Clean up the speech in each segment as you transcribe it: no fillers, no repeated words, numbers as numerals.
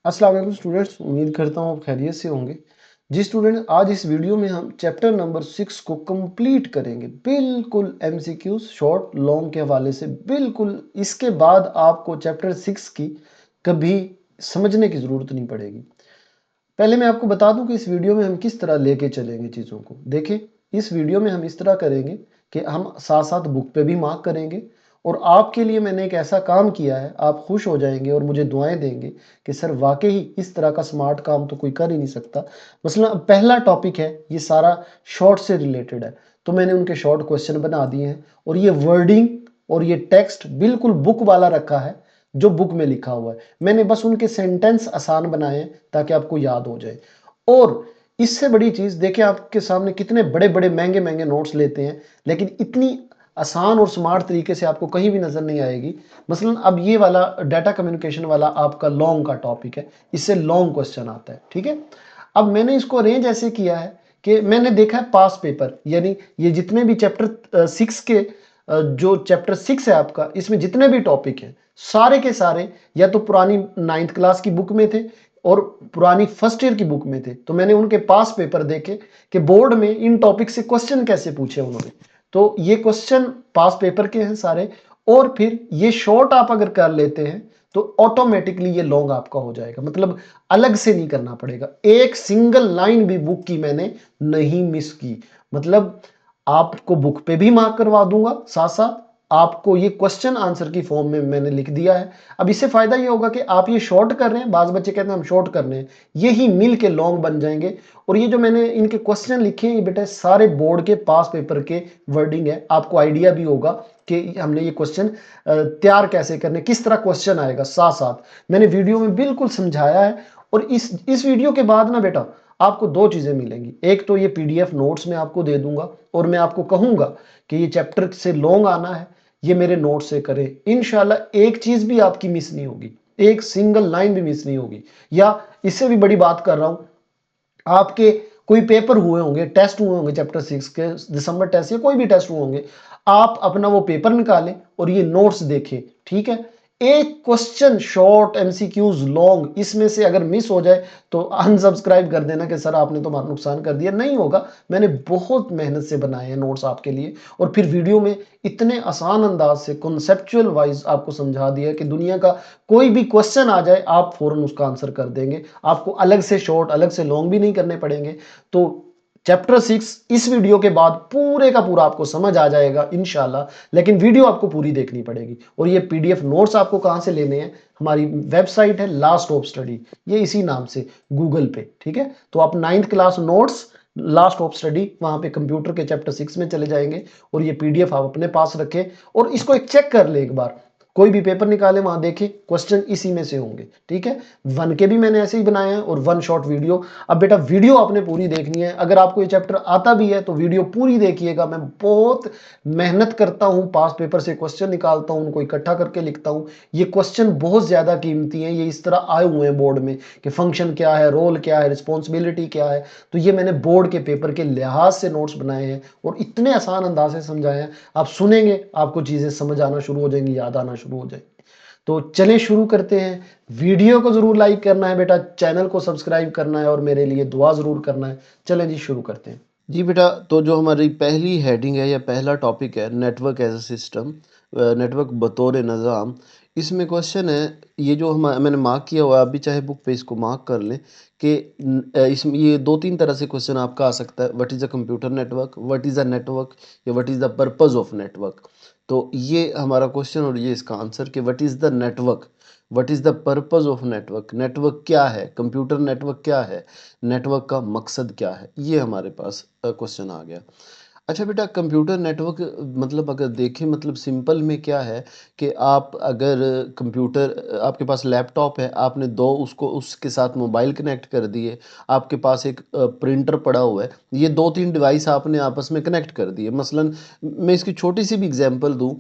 अस्सलाम वालेकुम स्टूडेंट्स, उम्मीद करता हूँ आप खैरियत से होंगे। जी स्टूडेंट, आज इस वीडियो में हम चैप्टर नंबर 6 को कंप्लीट करेंगे, बिल्कुल एमसीक्यूज शॉर्ट लॉन्ग के हवाले से। बिल्कुल इसके बाद आपको चैप्टर 6 की कभी समझने की ज़रूरत नहीं पड़ेगी। पहले मैं आपको बता दूं कि इस वीडियो में हम किस तरह लेके चलेंगे चीज़ों को। देखिए, इस वीडियो में हम इस तरह करेंगे कि हम साथ साथ बुक पे भी मार्क करेंगे, और आपके लिए मैंने एक ऐसा काम किया है, आप खुश हो जाएंगे और मुझे दुआएं देंगे कि सर वाकई ही इस तरह का स्मार्ट काम तो कोई कर ही नहीं सकता। मसलन पहला टॉपिक है, ये सारा शॉर्ट से रिलेटेड है, तो मैंने उनके शॉर्ट क्वेश्चन बना दिए हैं, और ये वर्डिंग और ये टेक्स्ट बिल्कुल बुक वाला रखा है जो बुक में लिखा हुआ है। मैंने बस उनके सेंटेंस आसान बनाए हैं ताकि आपको याद हो जाए। और इससे बड़ी चीज देखिए, आपके सामने कितने बड़े बड़े महंगे महंगे नोट्स लेते हैं, लेकिन इतनी आसान और स्मार्ट तरीके से आपको कहीं भी नजर नहीं आएगी। मसलन अब ये वाला डाटा कम्युनिकेशन वाला आपका लॉन्ग का टॉपिक है, इससे लॉन्ग क्वेश्चन आता है, ठीक है। अब मैंने इसको अरेंज ऐसे किया है कि मैंने देखा है पास पेपर, यानी ये जितने भी चैप्टर 6 के जो चैप्टर 6 है आपका, इसमें जितने भी टॉपिक हैं सारे के सारे या तो पुरानी 9th क्लास की बुक में थे और पुरानी फर्स्ट ईयर की बुक में थे। तो मैंने उनके पास पेपर देखे कि बोर्ड में इन टॉपिक से क्वेश्चन कैसे पूछे उन्होंने। तो ये क्वेश्चन पास पेपर के हैं सारे, और फिर ये शॉर्ट आप अगर कर लेते हैं तो ऑटोमेटिकली ये लॉन्ग आपका हो जाएगा, मतलब अलग से नहीं करना पड़ेगा। एक सिंगल लाइन भी बुक की मैंने नहीं मिस की, मतलब आपको बुक पे भी मार्क करवा दूंगा, साथ साथ आपको ये क्वेश्चन आंसर की फॉर्म में मैंने लिख दिया है। अब इससे फायदा ये होगा कि आप ये शॉर्ट कर रहे हैं, बाज बच्चे कहते हैं हम शॉर्ट कर रहे हैं, यही मिल के लॉन्ग बन जाएंगे। और ये जो मैंने इनके क्वेश्चन लिखे हैं, ये बेटा सारे बोर्ड के पास पेपर के वर्डिंग है, आपको आइडिया भी होगा कि हमने ये क्वेश्चन तैयार कैसे करने, किस तरह क्वेश्चन आएगा, साथ साथ मैंने वीडियो में बिल्कुल समझाया है। और इस वीडियो के बाद ना बेटा आपको दो चीजें मिलेंगी। एक तो ये पीडीएफ नोट्स मैं आपको दे दूंगा, और मैं आपको कहूंगा कि ये चैप्टर से लॉन्ग आना है, ये मेरे नोट से करें। इंशाल्लाह एक चीज भी आपकी मिस नहीं होगी, एक सिंगल लाइन भी मिस नहीं होगी। या इससे भी बड़ी बात कर रहा हूं, आपके कोई पेपर हुए होंगे, टेस्ट हुए होंगे चैप्टर 6 के, दिसंबर टेस्ट या कोई भी टेस्ट हुए होंगे, आप अपना वो पेपर निकालें और ये नोट्स देखें, ठीक है। एक क्वेश्चन शॉर्ट एमसीक्यूज लॉन्ग इसमें से अगर मिस हो जाए तो अनसब्सक्राइब कर देना कि सर आपने तो हमारा नुकसान कर दिया, नहीं होगा। मैंने बहुत मेहनत से बनाए हैं नोट्स आपके लिए, और फिर वीडियो में इतने आसान अंदाज से कॉन्सेप्चुअल वाइज आपको समझा दिया कि दुनिया का कोई भी क्वेश्चन आ जाए आप फौरन उसका आंसर कर देंगे, आपको अलग से शॉर्ट अलग से लॉन्ग भी नहीं करने पड़ेंगे। तो चैप्टर 6 इस वीडियो के बाद पूरे का पूरा आपको समझ आ जाएगा इंशाल्लाह, लेकिन वीडियो आपको पूरी देखनी पड़ेगी। और ये पीडीएफ नोट्स आपको कहां से लेने हैं, हमारी वेबसाइट है लास्ट ऑफ स्टडी, ये इसी नाम से गूगल पे, ठीक है। तो आप 9th class notes last of study, वहां पे कंप्यूटर के चैप्टर 6 में चले जाएंगे, और ये पीडीएफ आप अपने पास रखें और इसको एक चेक कर ले एक बार। कोई भी पेपर निकाले वहां देखे क्वेश्चन इसी में से होंगे, ठीक है। वन के भी मैंने ऐसे ही बनाए हैं, और वन शॉट वीडियो। अब बेटा वीडियो आपने पूरी देखनी है, अगर आपको ये चैप्टर आता भी है तो वीडियो पूरी देखिएगा। मैं बहुत मेहनत करता हूं, पास पेपर से क्वेश्चन निकालता हूं, उनको इकट्ठा करके लिखता हूं। ये क्वेश्चन बहुत ज्यादा कीमती हैं, ये इस तरह आए हुए हैं बोर्ड में कि फंक्शन क्या है, रोल क्या है, रिस्पॉन्सिबिलिटी क्या है। तो ये मैंने बोर्ड के पेपर के लिहाज से नोट्स बनाए हैं, और इतने आसान अंदाज से समझाए हैं, आप सुनेंगे आपको चीजें समझ आना शुरू हो जाएंगी, याद आना शुरू हो जाएंगी। तो चलें शुरू करते हैं। वीडियो को जरूर लाइक करना है बेटा, चैनल को सब्सक्राइब करना है, और मेरे लिए दुआ जरूर करना है। चलें जी शुरू करते हैं। जी बेटा, तो जो हमारी पहली हेडिंग है या पहला टॉपिक है, network as a system, network बतौर निज़ाम। इसमें क्वेश्चन है, ये जो हम मैंने मार्क किया हुआ है, आप भी चाहे बुक पे इसको मार्क कर लें कि इसमें ये दो तीन तरह से क्वेश्चन आपका आ सकता है। What is a computer network, what is a network, या what is the purpose of network. तो ये हमारा क्वेश्चन और ये इसका आंसर कि what is the network, what is the purpose of network, network क्या है, कंप्यूटर नेटवर्क क्या है, नेटवर्क का मकसद क्या है, ये हमारे पास क्वेश्चन आ गया। अच्छा बेटा, कंप्यूटर नेटवर्क मतलब अगर देखें, मतलब सिंपल में क्या है कि आप अगर कंप्यूटर, आपके पास लैपटॉप है, आपने दो उसको उसके साथ मोबाइल कनेक्ट कर दिए, आपके पास एक प्रिंटर पड़ा हुआ है, ये दो तीन डिवाइस आपने आपस में कनेक्ट कर दिए। मसलन मैं इसकी छोटी सी भी एग्जांपल दूं,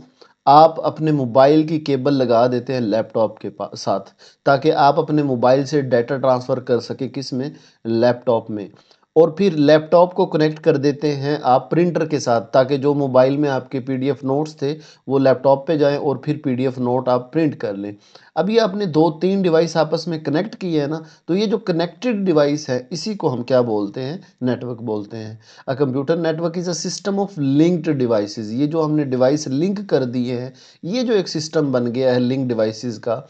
आप अपने मोबाइल की केबल लगा देते हैं लैपटॉप के साथ, ताकि आप अपने मोबाइल से डाटा ट्रांसफ़र कर सके किस में, लैपटॉप में। और फिर लैपटॉप को कनेक्ट कर देते हैं आप प्रिंटर के साथ, ताकि जो मोबाइल में आपके पीडीएफ नोट्स थे वो लैपटॉप पे जाएं और फिर पीडीएफ नोट आप प्रिंट कर लें। अब ये आपने 2-3 डिवाइस आपस में कनेक्ट किए हैं ना, तो ये जो कनेक्टेड डिवाइस है इसी को हम क्या बोलते हैं, नेटवर्क बोलते हैं। अ computer network is a system of linked devices. ये जो हमने डिवाइस लिंक कर दिए हैं, ये जो एक सिस्टम बन गया है लिंक डिवाइसेस का,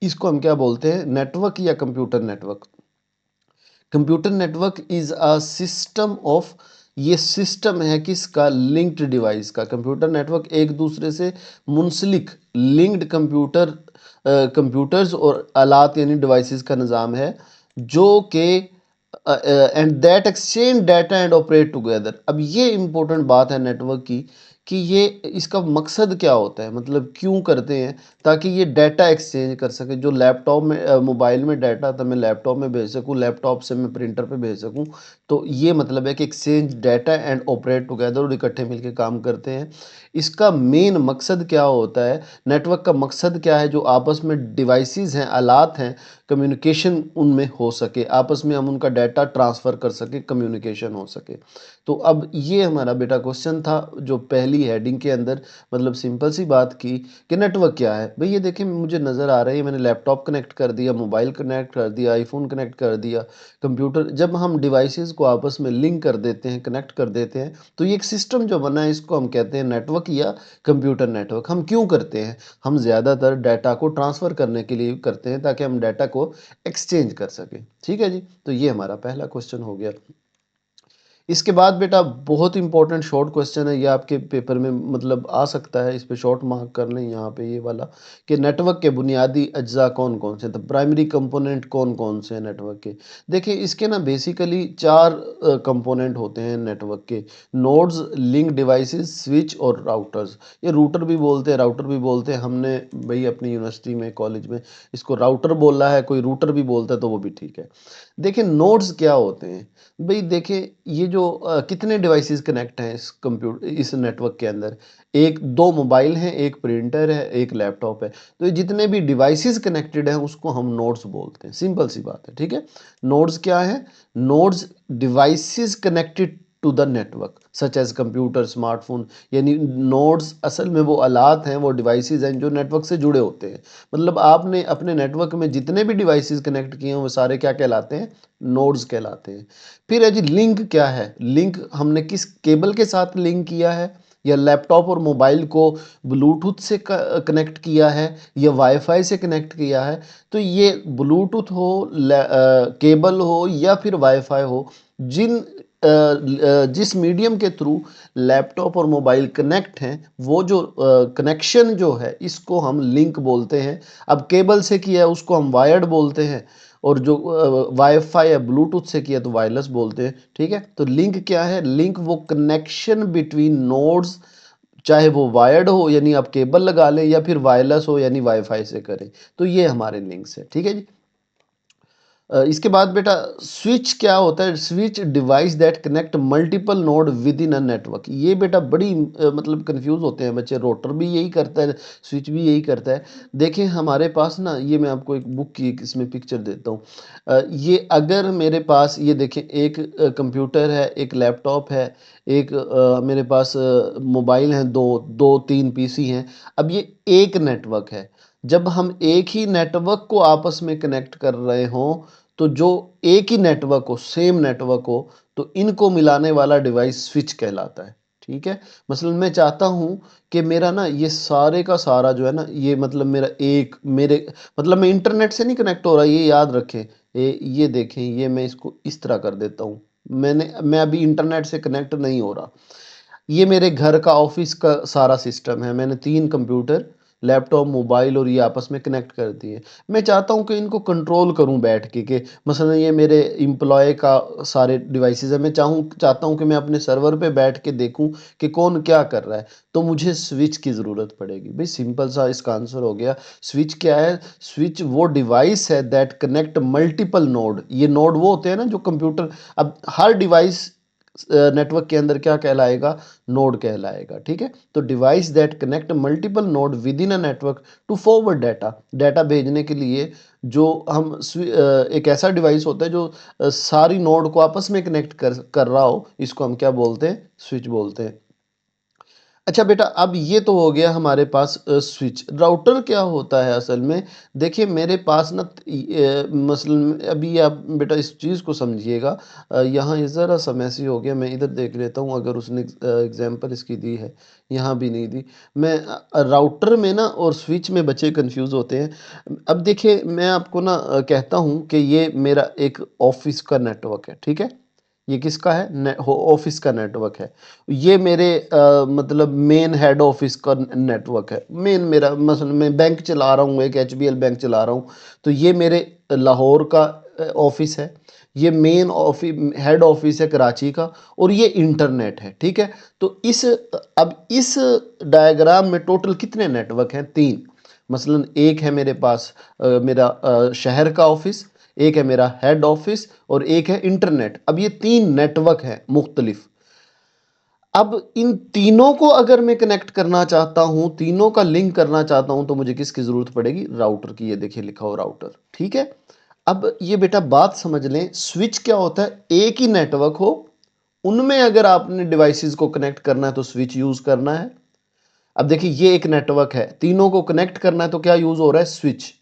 इसको हम क्या बोलते हैं, नेटवर्क या computer network. Computer network is a system of, ये सिस्टम है किसका, लिंक्ड डिवाइस का। कंप्यूटर नेटवर्क एक दूसरे से मुंसलिक लिंक्ड कंप्यूटर्स और आलात यानी डिवाइसेस का निज़ाम है, जो कि and that exchange data and operate together. अब ये इंपॉर्टेंट बात है नेटवर्क की, कि ये इसका मकसद क्या होता है, मतलब क्यों करते हैं, ताकि ये डाटा एक्सचेंज कर सके। जो लैपटॉप में मोबाइल में डाटा था मैं लैपटॉप में भेज सकूं, लैपटॉप से मैं प्रिंटर पे भेज सकूं। तो ये मतलब है कि exchange data and operate together, और इकट्ठे मिलकर काम करते हैं। इसका मेन मकसद क्या होता है, नेटवर्क का मकसद क्या है, जो आपस में डिवाइसेस हैं, आलात हैं, कम्युनिकेशन उनमें हो सके, आपस में हम उनका डाटा ट्रांसफ़र कर सके, कम्युनिकेशन हो सके। तो अब ये हमारा बेटा क्वेश्चन था जो पहली हेडिंग के अंदर, मतलब सिंपल सी बात की कि नेटवर्क क्या है। भाई ये देखिए मुझे नज़र आ रही है, मैंने लैपटॉप कनेक्ट कर दिया, मोबाइल कनेक्ट कर दिया, आईफोन कनेक्ट कर दिया, कंप्यूटर। जब हम डिवाइसेस को आपस में लिंक कर देते हैं, कनेक्ट कर देते हैं, तो ये एक सिस्टम जो बना है इसको हम कहते हैं नेटवर्क या कंप्यूटर नेटवर्क। हम क्यों करते हैं, हम ज़्यादातर डाटा को ट्रांसफ़र करने के लिए करते हैं, ताकि हम डाटा को एक्सचेंज कर सकें। ठीक है जी, तो ये हमारा पहला क्वेश्चन हो गया। इसके बाद बेटा बहुत इंपॉर्टेंट शॉर्ट क्वेश्चन है, ये आपके पेपर में मतलब आ सकता है, इस पे शॉर्ट मार्क कर लें यहाँ पे ये वाला, कि नेटवर्क के बुनियादी अज्जा कौन कौन से, तो प्राइमरी कंपोनेंट कौन कौन से हैं नेटवर्क के। देखिए इसके ना बेसिकली 4 कंपोनेंट होते हैं नेटवर्क के, नोड्स, लिंक डिवाइसेस, स्विच और राउटर्स। ये रूटर भी बोलते हैं, राउटर भी बोलते हैं, हमने भाई अपनी यूनिवर्सिटी में, कॉलेज में इसको राउटर बोला है, कोई रूटर भी बोलता है तो वो भी ठीक है। देखिए नोड्स क्या होते हैं, भाई देखिए ये जो कितने डिवाइसेस कनेक्ट हैं इस नेटवर्क के अंदर, एक 2 मोबाइल हैं, एक प्रिंटर है, एक लैपटॉप है। तो ये जितने भी डिवाइसेस कनेक्टेड हैं उसको हम नोड्स बोलते हैं, सिंपल सी बात है। ठीक है, नोड्स क्या है, nodes devices connected to the network such as computer, smartphone. यानी नोड्स असल में वो आलात हैं, वो डिवाइसेस हैं जो नेटवर्क से जुड़े होते हैं। मतलब आपने अपने नेटवर्क में जितने भी डिवाइसेस कनेक्ट किए हैं वो सारे क्या कहलाते हैं, नोड्स कहलाते हैं। फिर है जी लिंक क्या है, लिंक हमने किस केबल के साथ लिंक किया है, या लैपटॉप और मोबाइल को ब्लूटूथ से कनेक्ट किया है, या वाईफाई से कनेक्ट किया है। तो ये ब्लूटूथ हो, केबल हो या फिर वाईफाई हो, जिस मीडियम के थ्रू लैपटॉप और मोबाइल कनेक्ट हैं, वो जो कनेक्शन जो है इसको हम लिंक बोलते हैं। अब केबल से किया है उसको हम वायर्ड बोलते हैं, और जो वाईफाई या ब्लूटूथ से किया तो वायरलेस बोलते हैं। ठीक है, तो लिंक क्या है, लिंक वो कनेक्शन बिटवीन नोड्स, चाहे वो वायर्ड हो यानी आप केबल लगा लें, या फिर वायरलेस हो यानी वाईफाई से करें। तो ये हमारे लिंक्स है। ठीक है जी, इसके बाद बेटा स्विच क्या होता है, switch device that connect multiple node with in a network. ये बेटा बड़ी मतलब कंफ्यूज होते हैं बच्चे, रोटर भी यही करता है, स्विच भी यही करता है। देखें हमारे पास ना, ये मैं आपको एक बुक की इसमें पिक्चर देता हूँ। ये अगर मेरे पास ये देखें, एक कंप्यूटर है, एक लैपटॉप है, एक मेरे पास मोबाइल हैं, दो दो तीन पीसी हैं। अब ये एक नेटवर्क है। जब हम एक ही नेटवर्क को आपस में कनेक्ट कर रहे हों, तो जो एक ही नेटवर्क हो, सेम नेटवर्क हो, तो इनको मिलाने वाला डिवाइस स्विच कहलाता है। ठीक है, मसलन मैं चाहता हूं कि मेरा ना ये सारे का सारा जो है ना, ये मतलब मेरा एक मेरे मतलब मैं इंटरनेट से नहीं कनेक्ट हो रहा, ये याद रखें। ये देखें, ये मैं इसको इस तरह कर देता हूँ। मैं अभी इंटरनेट से कनेक्ट नहीं हो रहा। ये मेरे घर का, ऑफिस का सारा सिस्टम है। मैंने 3 कंप्यूटर, लैपटॉप, मोबाइल और ये आपस में कनेक्ट कर दिए। मैं चाहता हूँ कि इनको कंट्रोल करूँ बैठ के मसलन ये मेरे एम्प्लॉय का सारे डिवाइसेस है, मैं चाहता हूँ कि मैं अपने सर्वर पे बैठ के देखूँ कि कौन क्या कर रहा है। तो मुझे स्विच की ज़रूरत पड़ेगी। भाई सिंपल सा इसका आंसर हो गया। स्विच क्या है, स्विच वो डिवाइस है दैट कनेक्ट मल्टीपल नोड। ये नोड वो होते हैं ना जो कंप्यूटर, अब हर डिवाइस नेटवर्क के अंदर क्या कहलाएगा, नोड कहलाएगा। ठीक है, तो device that connect multiple node with in a network to forward data, data भेजने के लिए जो हम एक ऐसा डिवाइस होता है जो सारी नोड को आपस में कनेक्ट कर रहा हो, इसको हम क्या बोलते हैं, स्विच बोलते हैं। अच्छा बेटा, अब ये तो हो गया हमारे पास स्विच। राउटर क्या होता है असल में, देखिए मेरे पास ना मसलन अभी आप बेटा इस चीज़ को समझिएगा। यहाँ ये ज़रा सा मैसी हो गया, मैं इधर देख लेता हूँ अगर उसने एग्जांपल इसकी दी है, यहाँ भी नहीं दी। मैं राउटर में ना और स्विच में बच्चे कंफ्यूज होते हैं। अब देखिए मैं आपको ना कहता हूँ कि ये मेरा एक ऑफिस का नेटवर्क है। ठीक है, ये किसका है, ऑफिस का नेटवर्क है। ये मेरे मतलब मेन हेड ऑफिस का नेटवर्क है। मेन मेरा मसलन मैं बैंक चला रहा हूँ, एक एचबीएल बैंक चला रहा हूँ, तो ये मेरे लाहौर का ऑफिस है। ये मेन ऑफिस, हेड ऑफिस है कराची का, और ये इंटरनेट है। ठीक है, तो अब इस डायग्राम में टोटल कितने नेटवर्क हैं, तीन। मसलन एक है मेरे पास मेरा शहर का ऑफिस, एक है मेरा हेड ऑफिस, और एक है इंटरनेट। अब ये तीन नेटवर्क हैं मुख्तलिफ। अब इन तीनों को अगर मैं कनेक्ट करना चाहता हूं, तीनों का लिंक करना चाहता हूं, तो मुझे किसकी जरूरत पड़ेगी, राउटर की। ये देखिए लिखा हो राउटर। ठीक है, अब ये बेटा बात समझ लें, स्विच क्या होता है, एक ही नेटवर्क हो, उनमें अगर आपने डिवाइसेस को कनेक्ट करना है तो स्विच यूज करना है। अब देखिए ये एक नेटवर्क है, तीनों को कनेक्ट करना है तो क्या यूज हो रहा है, स्विच।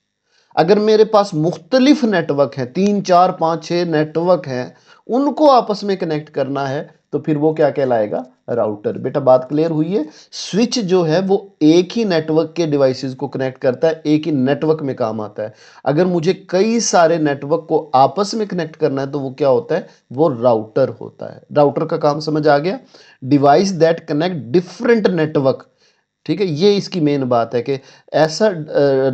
अगर मेरे पास मुख्तलिफ नेटवर्क हैं, 3 4 5 6 नेटवर्क हैं, उनको आपस में कनेक्ट करना है, तो फिर वो क्या कहलाएगा, राउटर। बेटा बात क्लियर हुई है। स्विच जो है वो एक ही नेटवर्क के डिवाइसेस को कनेक्ट करता है, एक ही नेटवर्क में काम आता है। अगर मुझे कई सारे नेटवर्क को आपस में कनेक्ट करना है तो वो क्या होता है, वो राउटर होता है। राउटर का काम समझ आ गया, device that connect different network. ठीक है, ये इसकी मेन बात है कि ऐसा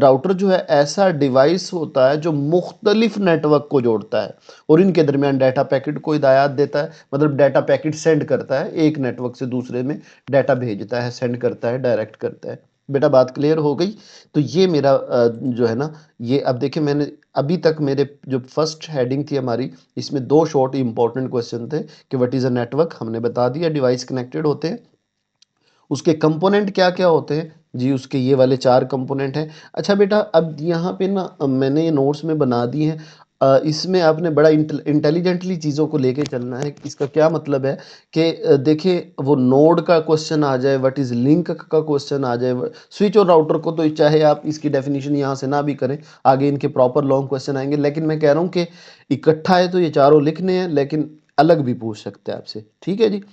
राउटर जो है ऐसा डिवाइस होता है जो मुख्तलिफ नेटवर्क को जोड़ता है और इनके दरमियान डाटा पैकेट को हिदायत देता है, मतलब डाटा पैकेट सेंड करता है, एक नेटवर्क से दूसरे में डाटा भेजता है, सेंड करता है, डायरेक्ट करता है। बेटा बात क्लियर हो गई। तो ये मेरा जो है ना, ये अब देखिए मैंने अभी तक मेरे जो फर्स्ट हेडिंग थी हमारी, इसमें दो शॉर्ट इंपॉर्टेंट क्वेश्चन थे कि व्हाट इज अ नेटवर्क, हमने बता दिया, डिवाइस कनेक्टेड होते हैं। उसके कंपोनेंट क्या क्या होते हैं जी, उसके ये वाले चार कंपोनेंट हैं। अच्छा बेटा, अब यहाँ पे ना मैंने ये नोट्स में बना दिए हैं। इसमें आपने बड़ा इंटेलिजेंटली चीज़ों को लेके चलना है। इसका क्या मतलब है कि देखिए वो नोड का क्वेश्चन आ जाए, व्हाट इज़ लिंक का क्वेश्चन आ जाए, स्विच और राउटर को तो चाहे आप इसकी डेफिनेशन यहाँ से ना भी करें, आगे इनके प्रॉपर लॉन्ग क्वेश्चन आएंगे, लेकिन मैं कह रहा हूँ कि इकट्ठा है तो ये चारों लिखने हैं, लेकिन अलग भी पूछ सकते हैं आपसे। ठीक है जी।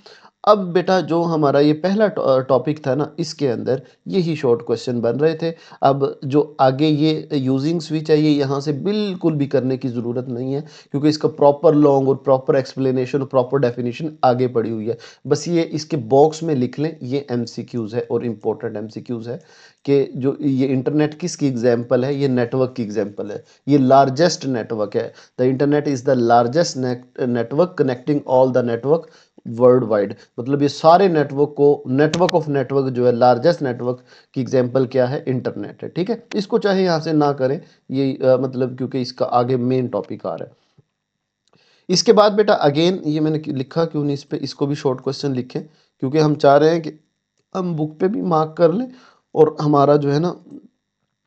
अब बेटा जो हमारा ये पहला टॉपिक था ना, इसके अंदर यही शॉर्ट क्वेश्चन बन रहे थे। अब जो आगे ये यूजिंग स्विच है, ये यहाँ से बिल्कुल भी करने की ज़रूरत नहीं है, क्योंकि इसका प्रॉपर लॉन्ग और प्रॉपर एक्सप्लेनेशन और प्रॉपर डेफिनेशन आगे पड़ी हुई है। बस ये इसके बॉक्स में लिख लें, ये एमसीक्यूज़ है और इम्पोर्टेंट एमसीक्यूज़ है कि जो ये इंटरनेट किसकी एग्जाम्पल है, ये नेटवर्क की एग्जाम्पल है। ये लार्जेस्ट नेटवर्क है। The internet is the largest network connecting all the network world wide. मतलब ये सारे नेटवर्क को, नेटवर्क ऑफ नेटवर्क जो है, लार्जेस्ट नेटवर्क की एग्जांपल क्या है, इंटरनेट है। ठीक है, इसको चाहे यहाँ से ना करें, ये मतलब क्योंकि इसका आगे मेन टॉपिक आ रहा है। इसके बाद बेटा अगेन ये मैंने लिखा क्यों नहीं, इस पे इसको भी शॉर्ट क्वेश्चन लिखें, क्योंकि हम चाह रहे हैं कि हम बुक पे भी मार्क कर लें और हमारा जो है ना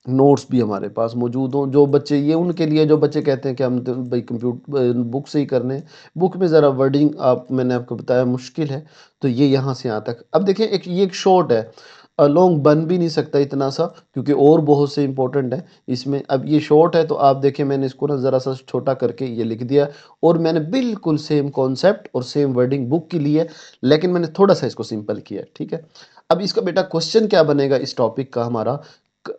नोट्स भी हमारे पास मौजूद हों। जो बच्चे, ये उनके लिए जो बच्चे कहते हैं कि हम तो भाई कंप्यूटर बुक से ही करने हैं, बुक में ज़रा वर्डिंग आप, मैंने आपको बताया मुश्किल है, तो ये यहाँ से यहाँ तक। अब देखिए एक ये एक शॉर्ट है, लॉन्ग बन भी नहीं सकता इतना सा, क्योंकि और बहुत से इंपॉर्टेंट है इसमें। अब ये शॉर्ट है तो आप देखें, मैंने इसको ना ज़रा सा छोटा करके ये लिख दिया, और मैंने बिल्कुल सेम कॉन्सेप्ट और सेम वर्डिंग बुक की ली है, लेकिन मैंने थोड़ा सा इसको सिंपल किया है। ठीक है, अब इसका बेटा क्वेश्चन क्या बनेगा इस टॉपिक का हमारा,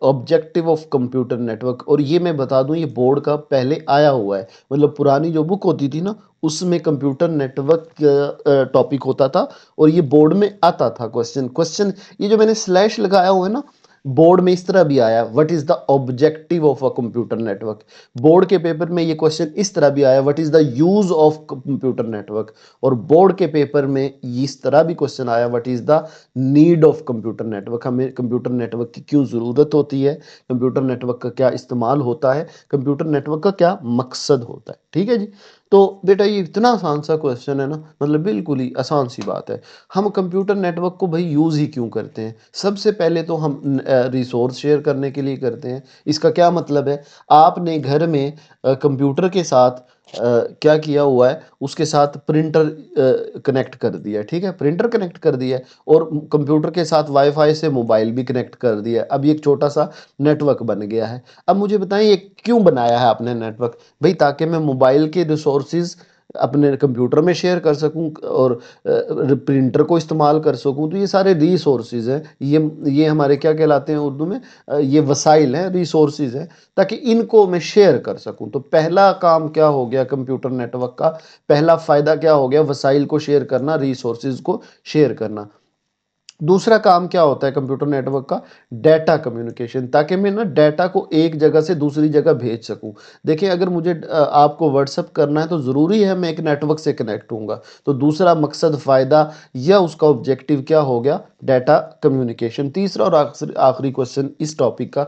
ऑब्जेक्टिव ऑफ कंप्यूटर नेटवर्क। और ये मैं बता दूं, ये बोर्ड का पहले आया हुआ है, मतलब पुरानी जो बुक होती थी ना, उसमें कंप्यूटर नेटवर्क टॉपिक होता था, और ये बोर्ड में आता था क्वेश्चन। ये जो मैंने स्लैश लगाया हुआ है ना, बोर्ड में इस तरह भी आया, what is the objective of a computer network. Board के पेपर में ये क्वेश्चन इस तरह भी आया, what is the use of computer network. और बोर्ड के पेपर में इस तरह भी क्वेश्चन आया, what is the need of computer network. हमें कंप्यूटर नेटवर्क की क्यों ज़रूरत होती है, कंप्यूटर नेटवर्क का क्या इस्तेमाल होता है, कंप्यूटर नेटवर्क का क्या मकसद होता है। ठीक है जी। तो बेटा ये इतना आसान सा क्वेश्चन है ना, मतलब बिल्कुल ही आसान सी बात है। हम कंप्यूटर नेटवर्क को भाई यूज़ ही क्यों करते हैं? सबसे पहले तो हम रिसोर्स शेयर करने के लिए करते हैं। इसका क्या मतलब है? आपने घर में कंप्यूटर के साथ क्या किया हुआ है, उसके साथ प्रिंटर कनेक्ट कर दिया है, ठीक है? प्रिंटर कनेक्ट कर दिया है और कंप्यूटर के साथ वाईफ़ाई से मोबाइल भी कनेक्ट कर दिया है। अब ये एक छोटा-सा नेटवर्क बन गया है। अब मुझे बताएँ ये क्यों बनाया है आपने नेटवर्क? भई ताकि मैं मोबाइल के रिसोर्सेज़ अपने कंप्यूटर में शेयर कर सकूँ और प्रिंटर को इस्तेमाल कर सकूँ, तो ये सारे रिसोर्सेज़ हैं। ये हमारे क्या कहलाते हैं उर्दू में? ये वसाइल हैं, रिसोर्सेज़ हैं, ताकि इनको मैं शेयर कर सकूँ। तो पहला काम क्या हो गया कंप्यूटर नेटवर्क का? पहला फ़ायदा क्या हो गया? वसाइल को शेयर करना, रिसोर्सेज़ को शेयर करना। दूसरा काम क्या होता है कंप्यूटर नेटवर्क का? डाटा कम्युनिकेशन, ताकि मैं ना डाटा को एक जगह से दूसरी जगह भेज सकूं। देखिए अगर मुझे आपको व्हाट्सअप करना है तो ज़रूरी है मैं एक नेटवर्क से कनेक्ट होऊंगा। तो दूसरा मकसद, फ़ायदा या उसका ऑब्जेक्टिव क्या हो गया? Data communication. तीसरा और आखिरी आखिरी क्वेश्चन इस टॉपिक का,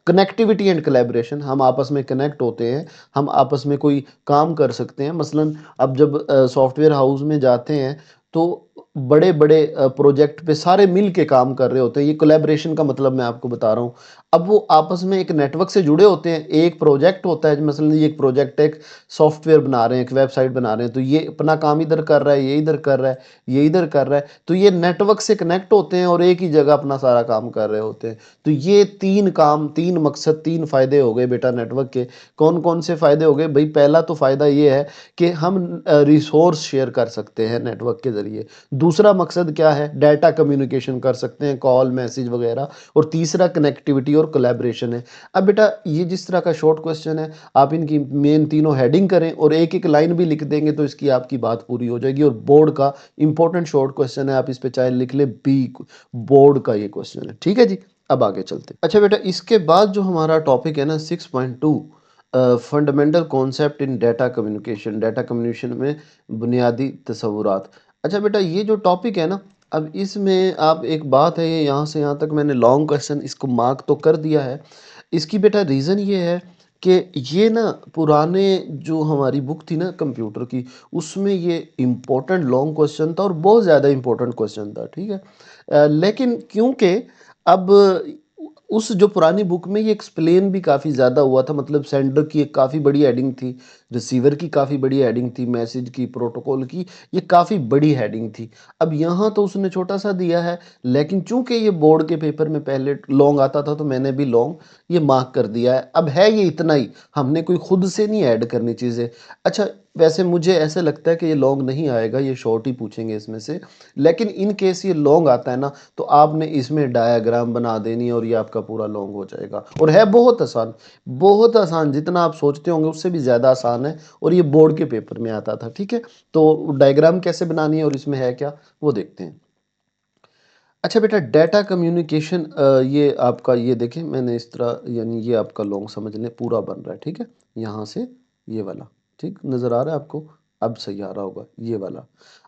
कनेक्टिविटी एंड कोलैबोरेशन। हम आपस में कनेक्ट होते हैं, हम आपस में कोई काम कर सकते हैं। मसलन अब जब सॉफ्टवेयर हाउस में जाते हैं तो बड़े-बड़े प्रोजेक्ट पे सारे मिल के काम कर रहे होते हैं। ये कोलैबोरेशन का मतलब मैं आपको बता रहा हूँ। अब वो आपस में एक नेटवर्क से जुड़े होते हैं। एक प्रोजेक्ट होता है, मसलन ये एक प्रोजेक्ट है, एक सॉफ्टवेयर बना रहे हैं, एक वेबसाइट बना रहे हैं, तो ये अपना काम इधर कर रहा है, ये इधर कर रहा है, ये इधर कर रहा है। तो ये नेटवर्क से कनेक्ट होते हैं और एक ही जगह अपना सारा काम कर रहे होते हैं। तो ये 3 काम, 3 मकसद, 3 फ़ायदे हो गए बेटा नेटवर्क के। कौन-कौन से फ़ायदे हो गए? भई पहला तो फ़ायदा ये है कि हम रिसोर्स शेयर कर सकते हैं नेटवर्क के ज़रिए। दूसरा मकसद क्या है? डाटा कम्युनिकेशन कर सकते हैं, कॉल, मैसेज वगैरह। और तीसरा कनेक्टिविटी और कोलैबोरेशन है। अब बेटा ये जिस तरह का शॉर्ट क्वेश्चन है, आप इनकी मेन तीनों हेडिंग करें और एक-एक लाइन भी लिख देंगे तो इसकी आपकी बात पूरी हो जाएगी। और बोर्ड का इंपॉर्टेंट शॉर्ट क्वेश्चन है, आप इस पे चाहे लिख लें बी, बोर्ड का ये क्वेश्चन है। ठीक है जी? अब आगे चलते हैं। अच्छा बेटा इसके बाद जो हमारा टॉपिक है ना 6.2, fundamental concept in data communication. Data communication में बुनियादी तस्वुरात। अच्छा बेटा ये जो टॉपिक है ना, अब इसमें आप एक बात है, ये यहाँ से यहाँ तक मैंने लॉन्ग क्वेश्चन इसको मार्क तो कर दिया है। इसकी बेटा रीज़न ये है कि ये ना पुराने जो हमारी बुक थी ना कंप्यूटर की, उसमें ये इम्पोर्टेंट लॉन्ग क्वेश्चन था और बहुत ज़्यादा इम्पोर्टेंट क्वेश्चन था, ठीक है? लेकिन क्योंकि अब उस जो पुरानी बुक में ये एक्सप्लेन भी काफ़ी ज़्यादा हुआ था, मतलब सेंडर की एक काफ़ी बड़ी हेडिंग थी, रिसीवर की काफ़ी बड़ी हेडिंग थी, मैसेज की, प्रोटोकॉल की, ये काफ़ी बड़ी हेडिंग थी। अब यहाँ तो उसने छोटा-सा दिया है, लेकिन चूँकि ये बोर्ड के पेपर में पहले लॉन्ग आता था तो मैंने भी लॉन्ग ये मार्क कर दिया है। अब है ये इतना ही, हमने कोई खुद से नहीं ऐड करनी चीज़ें। अच्छा वैसे मुझे ऐसा लगता है कि ये लॉन्ग नहीं आएगा, ये शॉर्ट ही पूछेंगे इसमें से। लेकिन इन केस ये लॉन्ग आता है ना, तो आपने इसमें डायग्राम बना देनी है और ये आपका पूरा लॉन्ग हो जाएगा। और है बहुत आसान, जितना आप सोचते होंगे उससे भी ज़्यादा आसान है और ये बोर्ड के पेपर में आता था, ठीक है? तो डायग्राम कैसे बनानी है और इसमें है क्या, वो देखते हैं। अच्छा बेटा डाटा कम्युनिकेशन, ये आपका ये देखें मैंने इस तरह, यानी ये आपका लॉन्ग समझ लें पूरा बन रहा है, ठीक है? यहाँ से ये वाला, ठीक नज़र आ रहा है आपको? अब सही आ रहा होगा ये वाला।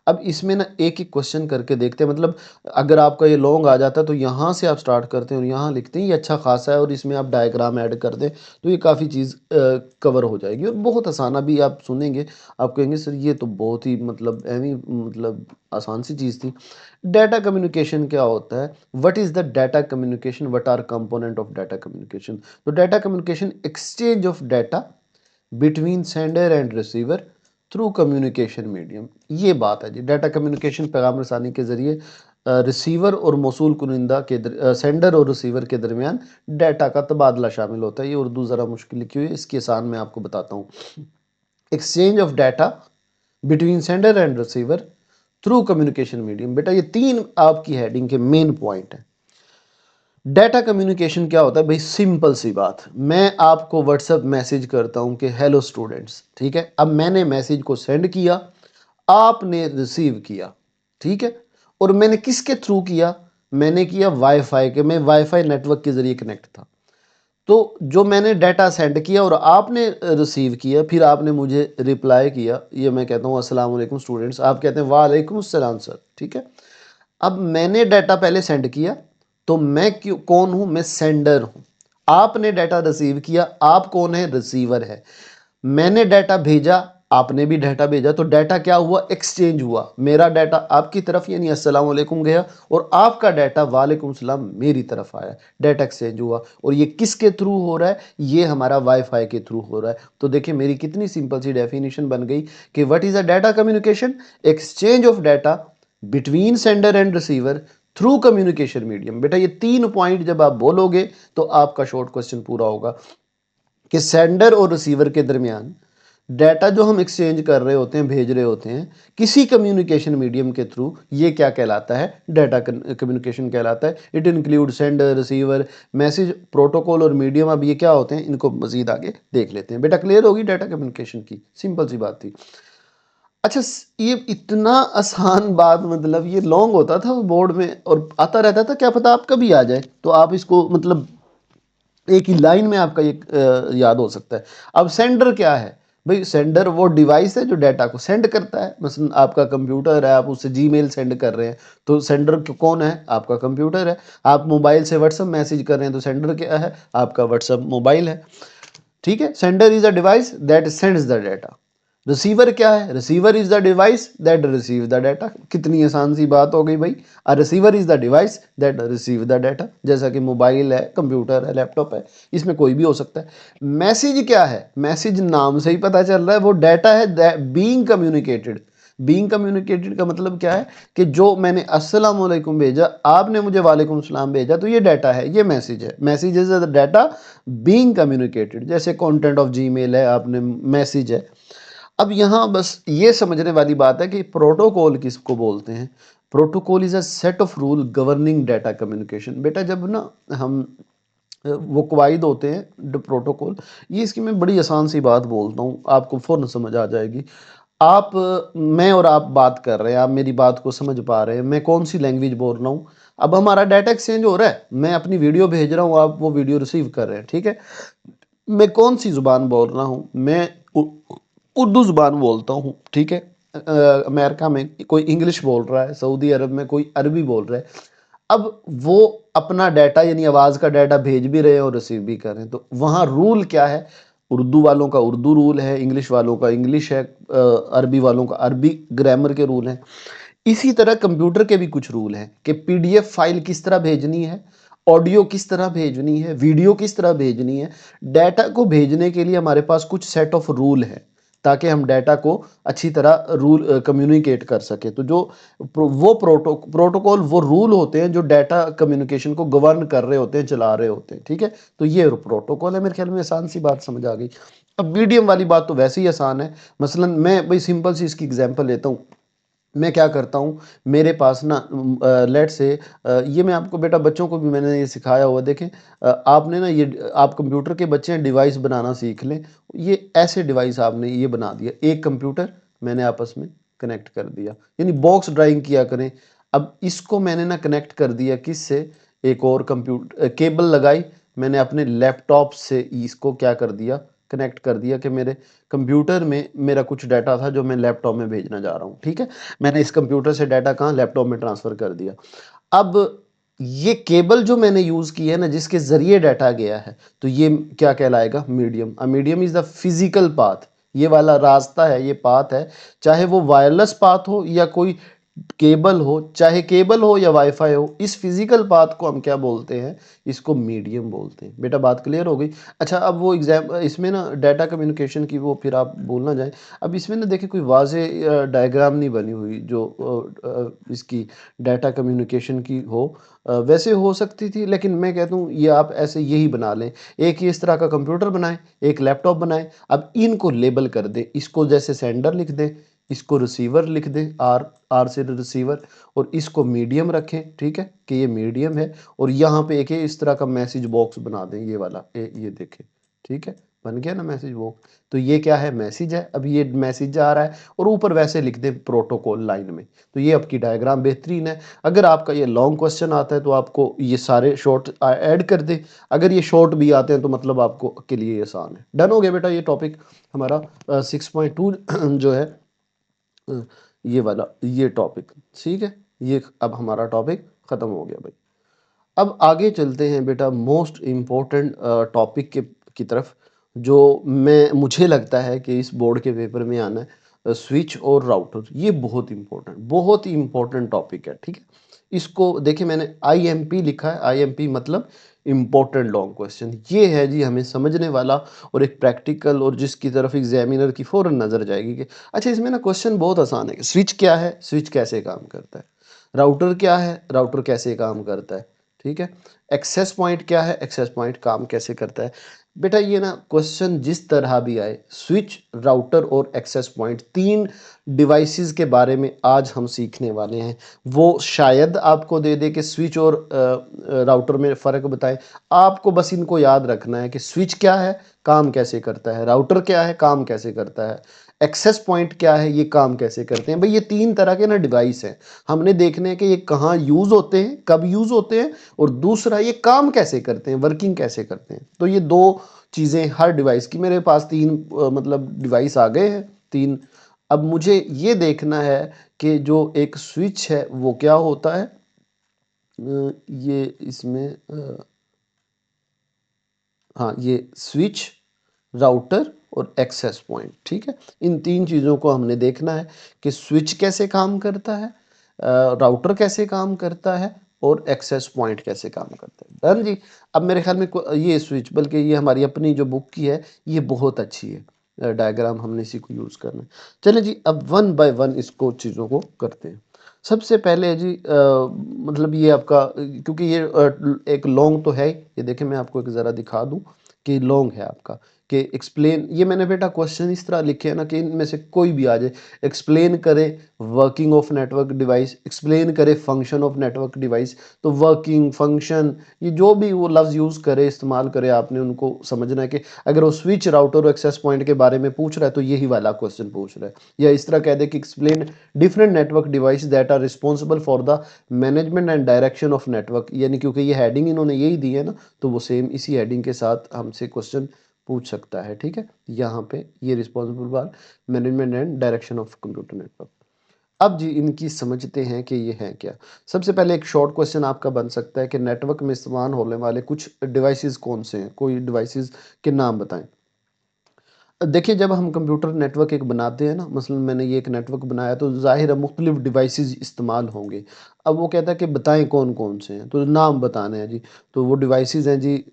अब इसमें ना एक-एक क्वेश्चन करके देखते हैं, मतलब अगर आपका ये लॉन्ग आ जाता है तो यहाँ से आप स्टार्ट करते हैं और यहाँ लिखते हैं, ये अच्छा खासा है और इसमें आप डायग्राम ऐड कर दें तो ये काफ़ी चीज़ कवर हो जाएगी और बहुत आसान। अभी आप सुनेंगे, आप कहेंगे सर ये तो बहुत ही मतलब एवं मतलब आसान सी चीज़ थी। डाटा कम्युनिकेशन क्या होता है? What is the data communication? What are component of data communication? तो data communication exchange of data between sender and receiver through communication medium. ये बात है जी। डाटा कम्युनिकेशन पैगाम रसानी के ज़रिए रिसीवर और मौसूल कुनिंदा के सेंडर और रिसीवर के दरमियान डाटा का तबादला शामिल होता है। ये उर्दू ज़रा मुश्किल लिखी हुई है, इसकी आसान मैं आपको बताता हूँ। Exchange of data between sender and receiver through communication medium. बेटा ये 3 आपकी हेडिंग के मेन पॉइंट हैं। डाटा कम्युनिकेशन क्या होता है भाई? सिंपल सी बात, मैं आपको व्हाट्सएप मैसेज करता हूं कि हेलो स्टूडेंट्स, ठीक है? अब मैंने मैसेज को सेंड किया, आपने रिसीव किया, ठीक है? और मैंने किसके थ्रू किया? मैंने किया वाईफाई के, मैं वाईफाई नेटवर्क के जरिए कनेक्ट था। तो जो मैंने डाटा सेंड किया और आपने रिसीव किया, फिर आपने मुझे रिप्लाई किया, ये मैं कहता हूँ अस्सलाम वालेकुम स्टूडेंट्स, आप कहते हैं वालेकुम अस्सलाम सर, ठीक है? अब मैंने डाटा पहले सेंड किया, तो मैं क्यों कौन हूं? मैं सेंडर हूं। आपने डाटा रिसीव किया, आप कौन है? रिसीवर है। मैंने डाटा भेजा, आपने भी डाटा भेजा तो डाटा क्या हुआ, एक्सचेंज हुआ। मेरा डाटा आपकी तरफ यानी अस्सलाम वालेकुम गया और आपका डाटा वालेकुम सलाम मेरी तरफ आया, डाटा एक्सचेंज हुआ। और ये किसके थ्रू हो रहा है, ये हमारा वाईफाई के थ्रू हो रहा है। तो देखिए मेरी कितनी सिंपल सी डेफिनेशन बन गई कि what is a data communication, exchange of data between sender and receiver through communication medium. बेटा ये 3 पॉइंट जब आप बोलोगे तो आपका शॉर्ट क्वेश्चन पूरा होगा कि सेंडर और रिसीवर के दरमियान डाटा जो हम एक्सचेंज कर रहे होते हैं, भेज रहे होते हैं किसी कम्युनिकेशन मीडियम के थ्रू, ये क्या कहलाता है, डाटा कम्युनिकेशन कहलाता है। It include sender, receiver, message, protocol और मीडियम। अब ये क्या होते हैं, इनको मजीद आगे देख लेते हैं। बेटा क्लियर होगी डाटा कम्युनिकेशन की, सिंपल सी बात थी। अच्छा ये इतना आसान बात, मतलब ये लॉन्ग होता था बोर्ड में और आता रहता था, क्या पता आपका भी आ जाए तो आप इसको मतलब एक ही लाइन में आपका ये याद हो सकता है। अब सेंडर क्या है भाई, सेंडर वो डिवाइस है जो डाटा को सेंड करता है। मसलन आपका कंप्यूटर है, आप उससे जीमेल सेंड कर रहे हैं तो सेंडर कौन है, आपका कंप्यूटर है। आप मोबाइल से व्हाट्सएप मैसेज कर रहे हैं तो सेंडर क्या है, आपका व्हाट्सएप मोबाइल है। ठीक है, sender is a device that sends the data. Receiver क्या है, receiver is the device that receive the data. कितनी आसान सी बात हो गई भाई, a receiver is the device that receive the data. जैसा कि मोबाइल है, कंप्यूटर है, लैपटॉप है, इसमें कोई भी हो सकता है। मैसेज क्या है, मैसेज नाम से ही पता चल रहा है वो डाटा है बीइंग कम्युनिकेटेड। बीइंग कम्युनिकेटेड का मतलब क्या है कि जो मैंने अस्सलाम वालेकुम भेजा, आपने मुझे वालेकुम सलाम भेजा, तो ये डाटा है, ये मैसेज है। Message is the data being communicated. जैसे कंटेंट ऑफ जीमेल है, आपने मैसेज है। अब यहाँ बस ये समझने वाली बात है कि प्रोटोकॉल किसको बोलते हैं। Protocol is a set of rule governing data communication. बेटा जब ना हम वो कवायद होते हैं प्रोटोकॉल, ये इसकी मैं बड़ी आसान सी बात बोलता हूँ, आपको फ़ौरन समझ आ जाएगी। आप मैं और आप बात कर रहे हैं, आप मेरी बात को समझ पा रहे हैं, मैं कौन सी लैंग्वेज बोल रहा हूँ। अब हमारा डाटा एक्सचेंज हो रहा है, मैं अपनी वीडियो भेज रहा हूँ, आप वो वीडियो रिसीव कर रहे हैं। ठीक है, मैं कौन सी ज़ुबान बोल रहा हूँ, मैं उर्दू ज़ुबान बोलता हूँ। ठीक है, अमेरिका में कोई इंग्लिश बोल रहा है, सऊदी अरब में कोई अरबी बोल रहा है। अब वो अपना डाटा यानी आवाज़ का डाटा भेज भी रहे हैं और रिसीव भी कर रहे हैं, तो वहाँ रूल क्या है, उर्दू वालों का उर्दू रूल है, इंग्लिश वालों का इंग्लिश है, अरबी वालों का अरबी ग्रामर के रूल हैं। इसी तरह कंप्यूटर के भी कुछ रूल हैं कि पीडीएफ फाइल किस तरह भेजनी है, ऑडियो किस तरह भेजनी है, वीडियो किस तरह भेजनी है। डाटा को भेजने के लिए हमारे पास कुछ सेट ऑफ रूल है ताकि हम डाटा को अच्छी तरह रूल कम्युनिकेट कर सके। तो जो वो प्रोटोकॉल वो रूल होते हैं जो डाटा कम्युनिकेशन को गवर्न कर रहे होते हैं, चला रहे होते हैं। ठीक है, तो ये प्रोटोकॉल है। मेरे ख्याल में आसान सी बात समझ आ गई। अब मीडियम वाली बात तो वैसे ही आसान है। मसलन मैं भाई सिंपल सी इसकी एग्जांपल लेता हूँ। मैं क्या करता हूँ, मेरे पास ना लेट से ये मैं आपको बेटा बच्चों को भी मैंने ये सिखाया हुआ। देखें आपने ना ये आप कंप्यूटर के बच्चे हैं, डिवाइस बनाना सीख लें। ये ऐसे डिवाइस आपने ये बना दिया, एक कंप्यूटर मैंने आपस में कनेक्ट कर दिया, यानी बॉक्स ड्राइंग किया करें। अब इसको मैंने ना कनेक्ट कर दिया किससे, एक और कंप्यूटर केबल लगाई, मैंने अपने लैपटॉप से इसको क्या कर दिया, कनेक्ट कर दिया कि मेरे कंप्यूटर में मेरा कुछ डाटा था जो मैं लैपटॉप में भेजना जा रहा हूँ। ठीक है, मैंने इस कंप्यूटर से डाटा कहाँ, लैपटॉप में ट्रांसफ़र कर दिया। अब ये केबल जो मैंने यूज़ की है ना, जिसके ज़रिए डाटा गया है, तो ये क्या कहलाएगा, medium. A medium is the physical path. ये वाला रास्ता है, ये पाथ है, चाहे वो वायरलेस पाथ हो या कोई केबल हो, चाहे केबल हो या वाईफाई हो, इस फिजिकल पाथ को हम क्या बोलते हैं, इसको मीडियम बोलते हैं। बेटा बात क्लियर हो गई। अच्छा अब वो एग्जाम इसमें ना डाटा कम्युनिकेशन की वो फिर आप बोलना जाए। अब इसमें ना देखिए कोई वाजे डायग्राम नहीं बनी हुई जो इसकी डाटा कम्युनिकेशन की हो। वैसे हो सकती थी, लेकिन मैं कहता हूँ ये आप ऐसे यही बना लें। एक ही इस तरह का कंप्यूटर बनाएं, एक लैपटॉप बनाएं। अब इनको लेबल कर दें, इसको जैसे सेंडर लिख दें, इसको रिसीवर लिख दें, आर आर से रिसीवर, और इसको मीडियम रखें। ठीक है कि ये मीडियम है, और यहाँ पे एक इस तरह का मैसेज बॉक्स बना दें, ये वाला ये देखें। ठीक है, बन गया ना मैसेज बॉक्स। तो ये क्या है, मैसेज है। अब ये मैसेज आ रहा है और ऊपर वैसे लिख दें प्रोटोकॉल लाइन में। तो ये आपकी डायग्राम बेहतरीन है। अगर आपका ये लॉन्ग क्वेश्चन आता है तो आपको ये सारे शॉर्ट ऐड कर दें। अगर ये शॉर्ट भी आते हैं तो मतलब आपको के लिए आसान है। डन हो गया बेटा ये टॉपिक हमारा 6.2 जो है ये वाला ये टॉपिक। ठीक है, ये अब हमारा टॉपिक ख़त्म हो गया भाई। अब आगे चलते हैं बेटा मोस्ट इम्पोर्टेंट टॉपिक के की तरफ, जो मैं मुझे लगता है कि इस बोर्ड के पेपर में आना है, स्विच और राउटर, ये बहुत ही इम्पोर्टेंट टॉपिक है, ठीक है। इसको देखिए, मैंने IMP लिखा है, IMP मतलब इम्पोर्टेंट लॉन्ग क्वेश्चन, ये है जी हमें समझने वाला और एक प्रैक्टिकल, और जिसकी तरफ एग्जामिनर की फौरन नजर जाएगी कि अच्छा इसमें ना क्वेश्चन बहुत आसान है, स्विच क्या है, स्विच कैसे काम करता है, राउटर क्या है, राउटर कैसे काम करता है, ठीक है, एक्सेस पॉइंट क्या है, एक्सेस पॉइंट काम कैसे करता है। बेटा ये ना क्वेश्चन जिस तरह भी आए, स्विच, राउटर और एक्सेस पॉइंट, तीन डिवाइसेस के बारे में आज हम सीखने वाले हैं। वो शायद आपको दे दे कि स्विच और राउटर में फ़र्क बताएं, आपको बस इनको याद रखना है कि स्विच क्या है, काम कैसे करता है, राउटर क्या है, काम कैसे करता है, एक्सेस पॉइंट क्या है, ये काम कैसे करते हैं। भाई ये तीन तरह के ना डिवाइस हैं, हमने देखने हैं कि ये कहाँ यूज़ होते हैं, कब यूज़ होते हैं, और दूसरा ये काम कैसे करते हैं, वर्किंग कैसे करते हैं। तो ये दो चीज़ें हर डिवाइस की, मेरे पास तीन मतलब डिवाइस आ गए हैं, तीन। अब मुझे ये देखना है कि जो एक स्विच है वो क्या होता है। ये इसमें हाँ, ये स्विच, राउटर और एक्सेस पॉइंट, ठीक है। इन तीन चीज़ों को हमने देखना है कि स्विच कैसे काम करता है, राउटर कैसे काम करता है, और एक्सेस पॉइंट कैसे काम करता है। डन जी। अब मेरे ख्याल में ये स्विच, बल्कि ये हमारी अपनी जो बुक की है, ये बहुत अच्छी है, डायग्राम हमने इसी को यूज़ करना है। चलिए जी, अब वन बाय वन इसको चीज़ों को करते हैं। सबसे पहले जी मतलब ये आपका, क्योंकि ये एक लॉन्ग तो है ही, ये देखिए मैं आपको एक ज़रा दिखा दूं कि लॉन्ग है आपका, कि एक्सप्लेन, ये मैंने बेटा क्वेश्चन इस तरह लिखे हैं ना कि इनमें से कोई भी आ जाए, एक्सप्लेन करे working of network device, explain करे फंक्शन ऑफ नेटवर्क डिवाइस। तो वर्किंग, फंक्शन, ये जो भी वो लफ्ज़ यूज़ करे, इस्तेमाल करे, आपने उनको समझना है कि अगर वो स्विच, राउटर और एक्सेस पॉइंट के बारे में पूछ रहा है तो यही वाला क्वेश्चन पूछ रहा है। या इस तरह कह दे कि explain different network device that are responsible for the management and direction of network, यानी क्योंकि ये हेडिंग इन्होंने यही दी है ना, तो वो सेम इसी हेडिंग के साथ हमसे क्वेश्चन पूछ सकता है, ठीक है। यहाँ पे ये responsible for management and direction of computer network. अब जी इनकी समझते हैं कि ये है क्या। सबसे पहले एक शॉर्ट क्वेश्चन आपका बन सकता है कि नेटवर्क में इस्तेमाल होने वाले कुछ डिवाइसेस कौन से हैं, कोई डिवाइसेस के नाम बताएं। देखिए, जब हम कंप्यूटर नेटवर्क एक बनाते हैं ना, मसलन मैंने ये एक नेटवर्क बनाया, तो ज़ाहिर है मुख्तलिफ डिवाइसेस इस्तेमाल होंगे। अब वो कहता है कि बताएं कौन कौन से हैं, तो नाम बताने हैं जी। तो वो डिवाइसेस हैं जी,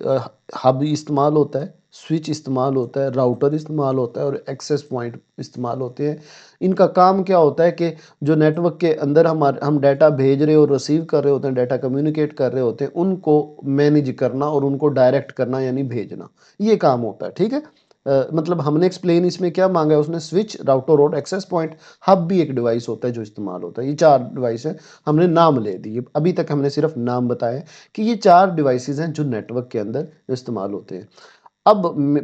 हब इस्तेमाल होता है, स्विच इस्तेमाल होता है, राउटर इस्तेमाल होता है, और एक्सेस पॉइंट इस्तेमाल होते हैं। इनका काम क्या होता है कि जो नेटवर्क के अंदर हम डाटा भेज रहे और रिसीव कर रहे होते हैं, डाटा कम्युनिकेट कर रहे होते हैं, उनको मैनेज करना और उनको डायरेक्ट करना यानी भेजना, ये काम होता है, ठीक है। मतलब हमने एक्सप्लेन इसमें क्या मांगा है उसने, स्विच, राउटर और एक्सेस पॉइंट। हब भी एक डिवाइस होता है जो इस्तेमाल होता है। ये चार डिवाइस है, हमने नाम ले दिए, अभी तक हमने सिर्फ नाम बताए कि ये चार डिवाइसेस हैं जो नेटवर्क के अंदर इस्तेमाल होते हैं। अब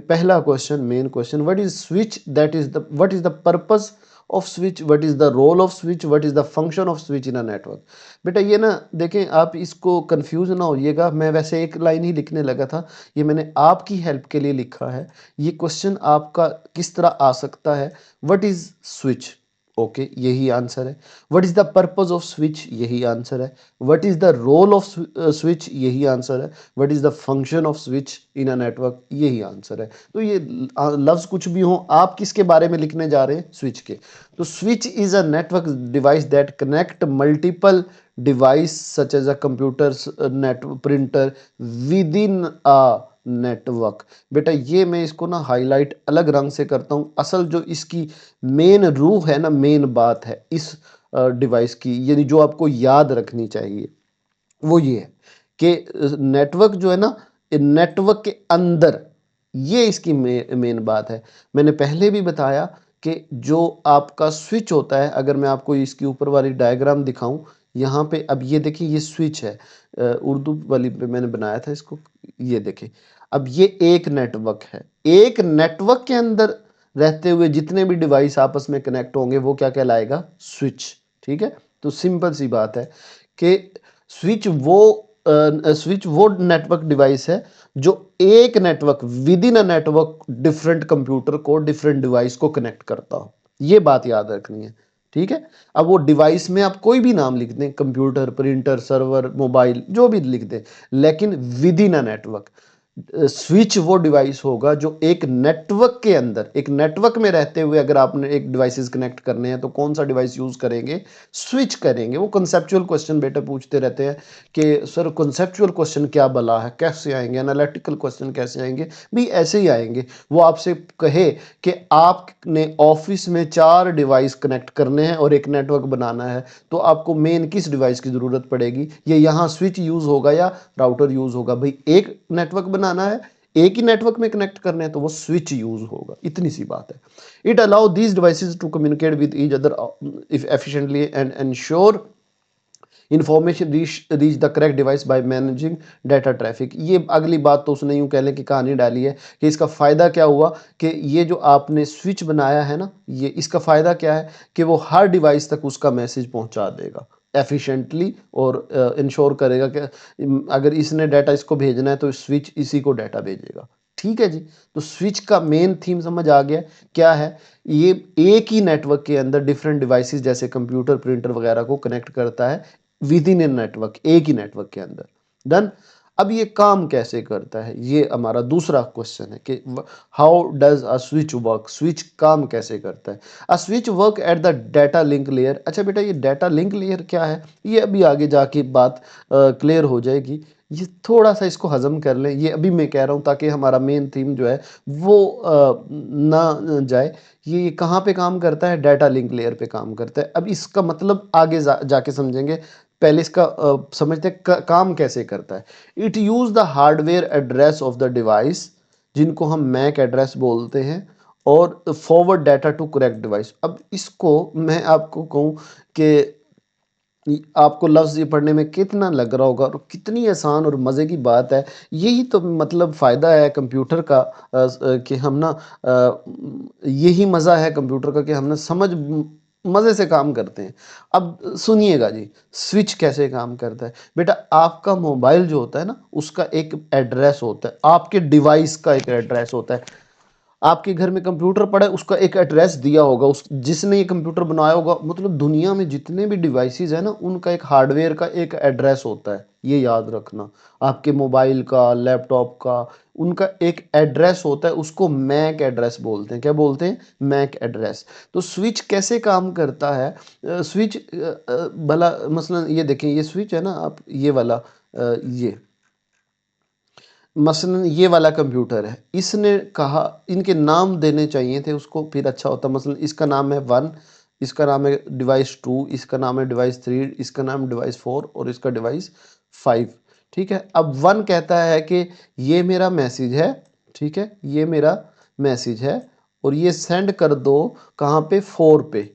पहला question, main question, what is switch, that is the what is the purpose of switch, what is the role of switch, what is the function of switch in a network. बेटा ये ना देखें, आप इसको कंफ्यूज ना होइएगा, मैं वैसे एक लाइन ही लिखने लगा था, ये मैंने आपकी हेल्प के लिए लिखा है। ये क्वेश्चन आपका किस तरह आ सकता है, व्हाट इज स्विच, ओके यही आंसर है। What is the purpose of switch, यही आंसर है। What is the role of switch, यही आंसर है। What is the function of switch in a network, यही आंसर है। तो ये लफ्ज कुछ भी हो, आप किसके बारे में लिखने जा रहे हैं, स्विच के। तो switch is a network device that connect multiple device such as a computer, net, printer with in a network. बेटा ये मैं इसको ना हाईलाइट अलग रंग से करता हूँ, असल जो इसकी मेन रूह है ना, मेन बात है इस डिवाइस की, यानी जो आपको याद रखनी चाहिए, वो ये है कि नेटवर्क जो है ना, नेटवर्क के अंदर, ये इसकी मेन बात है। मैंने पहले भी बताया कि जो आपका स्विच होता है, अगर मैं आपको इसकी ऊपर वाली डायग्राम दिखाऊं, यहाँ पे अब ये देखिए, ये स्विच है, उर्दू वाली पे मैंने बनाया था इसको, ये देखिए। अब ये एक नेटवर्क है, एक नेटवर्क के अंदर रहते हुए जितने भी डिवाइस आपस में कनेक्ट होंगे वो क्या कहलाएगा, स्विच, ठीक है। तो सिंपल सी बात है कि स्विच वो नेटवर्क डिवाइस है जो एक network, with in a network, different computer को, डिफरेंट डिवाइस को कनेक्ट करता हो। ये बात याद रखनी है, ठीक है। अब वो डिवाइस में आप कोई भी नाम लिख दें, कंप्यूटर, प्रिंटर, सर्वर, मोबाइल, जो भी लिख दें, लेकिन with in a network. Switch वो डिवाइस होगा जो एक नेटवर्क के अंदर, एक नेटवर्क में रहते हुए अगर आपने एक डिवाइसेस कनेक्ट करने हैं तो कौन सा डिवाइस यूज करेंगे, स्विच करेंगे। वो कंसेप्चुअल क्वेश्चन बेटा पूछते रहते हैं कि सर कंसेप्चुअल क्वेश्चन क्या बला है, कैसे आएंगे, एनालिटिकल क्वेश्चन कैसे आएंगे, भी ऐसे ही आएंगे। वो आपसे कहे कि आपने ऑफिस में 4 डिवाइस कनेक्ट करने हैं और एक नेटवर्क बनाना है, तो आपको मेन किस डिवाइस की जरूरत पड़ेगी, ये यहाँ स्विच यूज होगा या राउटर यूज होगा। भाई एक नेटवर्क बनाना है, एक ही नेटवर्क में कनेक्ट करने हैं, तो वो स्विच यूज होगा, इतनी सी बात है। It allow these devices to communicate with each other if efficiently and ensure information reach the correct device by managing data traffic. ये अगली बात तो उसने यूं कह लें कि कहानी डाली है कि इसका फ़ायदा क्या हुआ कि ये जो आपने स्विच बनाया है ना, ये इसका फ़ायदा क्या है कि वो हर डिवाइस तक उसका मैसेज पहुंचा देगा एफिशिएंटली और इंश्योर करेगा कि अगर इसने डाटा इसको भेजना है तो स्विच इसी को डाटा भेजेगा। ठीक है जी। तो स्विच का मेन थीम समझ आ गया क्या है। ये एक ही नेटवर्क के अंदर डिफरेंट डिवाइसेस जैसे कंप्यूटर, प्रिंटर वगैरह को कनेक्ट करता है विद इन ए नेटवर्क, एक ही नेटवर्क के अंदर। डन। अब ये काम कैसे करता है, ये हमारा दूसरा क्वेश्चन है कि how does a switch work, switch काम कैसे करता है। A switch work at the data link layer. अच्छा बेटा ये डाटा लिंक लेयर क्या है, ये अभी आगे जाके बात क्लियर हो जाएगी। ये थोड़ा सा इसको हजम कर लें, ये अभी मैं कह रहा हूँ ताकि हमारा मेन थीम जो है वो ना जाए। ये कहाँ पे काम करता है, डाटा लिंक लेयर पे काम करता है। अब इसका मतलब आगे जाके समझेंगे, पहले इसका समझते हैं काम कैसे करता है। It use the hardware address of the device, जिनको हम मैक एड्रेस बोलते हैं, और forward data to correct device. अब इसको मैं आपको कहूँ कि आपको लफ्ज़ ये पढ़ने में कितना लग रहा होगा और कितनी आसान और मज़े की बात है। यही तो मतलब फ़ायदा है कंप्यूटर का, कि हम ना यही मज़ा है कंप्यूटर का कि हम ना समझ मज़े से काम करते हैं। अब सुनिएगा जी, स्विच कैसे काम करता है। बेटा आपका मोबाइल जो होता है ना, उसका एक एड्रेस होता है, आपके डिवाइस का एक एड्रेस होता है। आपके घर में कंप्यूटर पड़ा है, उसका एक एड्रेस दिया होगा, उस जिसने ये कंप्यूटर बनाया होगा। मतलब दुनिया में जितने भी डिवाइसेस है ना, उनका एक हार्डवेयर का एक एड्रेस होता है, ये याद रखना। आपके मोबाइल का, लैपटॉप का, उनका एक एड्रेस होता है, उसको मैक एड्रेस बोलते हैं। क्या बोलते हैं, मैक एड्रेस। तो स्विच कैसे काम करता है, स्विच भला मसलन ये देखें, ये स्विच है ना, आप ये वाला ये मसलन ये वाला कंप्यूटर है, इसने कहा इनके नाम देने चाहिए थे उसको, फिर अच्छा होता। मसलन इसका नाम है 1, इसका नाम है डिवाइस 2, इसका नाम है डिवाइस 3, इसका नाम डिवाइस 4 और इसका डिवाइस 5। ठीक है। अब 1 कहता है कि ये मेरा मैसेज है, ठीक है, ये मेरा मैसेज है, और ये सेंड कर दो कहाँ पे, 4 पे,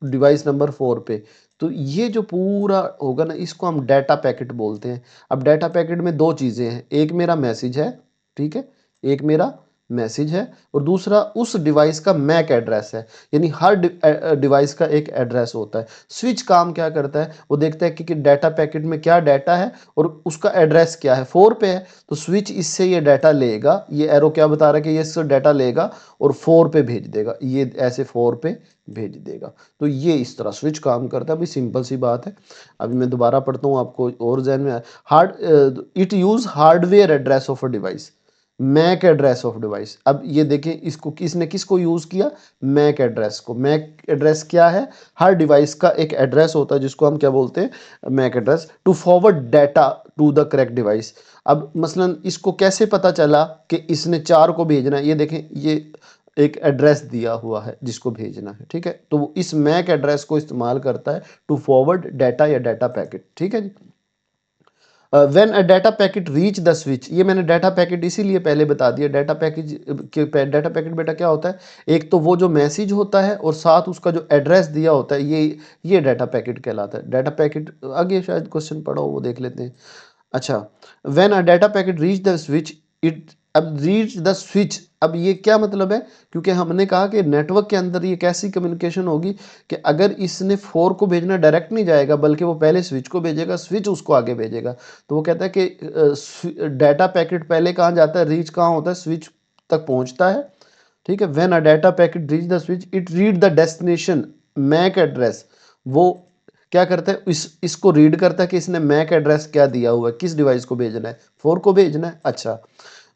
डिवाइस नंबर 4 पे। तो ये जो पूरा होगा ना, इसको हम डाटा पैकेट बोलते हैं। अब डाटा पैकेट में दो चीज़ें हैं, एक मेरा मैसेज है, ठीक है, एक मेरा मैसेज है, और दूसरा उस डिवाइस का मैक एड्रेस है। यानी हर डिवाइस का एक एड्रेस होता है। स्विच काम क्या करता है, वो देखता है कि डाटा पैकेट में क्या डाटा है और उसका एड्रेस क्या है, 4 पे है, तो स्विच इससे ये डाटा लेगा, ये एरो क्या बता रहा है कि ये इससे डाटा लेगा और 4 पे भेज देगा, ये ऐसे 4 पे भेज देगा। तो ये इस तरह स्विच काम करता है। अभी सिंपल सी बात है, अभी मैं दोबारा पढ़ता हूँ आपको और जहन में। It use hardware address of a device, MAC address of device. अब ये देखें, इसको किसने किसको यूज किया, मैक एड्रेस को। मैक एड्रेस क्या है, हर डिवाइस का एक एड्रेस होता है जिसको हम क्या बोलते हैं, MAC address, to forward data to the correct device. अब मसलन इसको कैसे पता चला कि इसने 4 को भेजना है, ये देखें, ये एक एड्रेस दिया हुआ है जिसको भेजना है, ठीक है। तो वो इस मैक एड्रेस को इस्तेमाल करता है टू फॉरवर्ड डाटा या डाटा पैकेट, ठीक है जी। When a data packet reach the switch, ये मैंने डाटा पैकेट इसीलिए पहले बता दिया। डाटा पैकेज के डाटा पैकेट बेटा क्या होता है, एक तो वो जो मैसेज होता है और साथ उसका जो एड्रेस दिया होता है, ये डाटा पैकेट कहलाता है। डाटा पैकेट आगे शायद क्वेश्चन पढ़ा हो, वो देख लेते हैं। अच्छा, when a data packet reach the switch, it, अब रीच द स्विच, अब ये क्या मतलब है, क्योंकि हमने कहा कि नेटवर्क के अंदर ये कैसी कम्युनिकेशन होगी कि अगर इसने 4 को भेजना डायरेक्ट नहीं जाएगा, बल्कि वो पहले स्विच को भेजेगा, स्विच उसको आगे भेजेगा। तो वो कहता है कि डाटा पैकेट पहले कहाँ जाता है, रीच कहाँ होता है, स्विच तक पहुंचता है, ठीक है। When a data packet reach the switch, it read the destination MAC address. वो क्या करता है, इसको रीड करता है कि इसने मैक एड्रेस क्या दिया हुआ है, किस डिवाइस को भेजना है, 4 को भेजना है। अच्छा,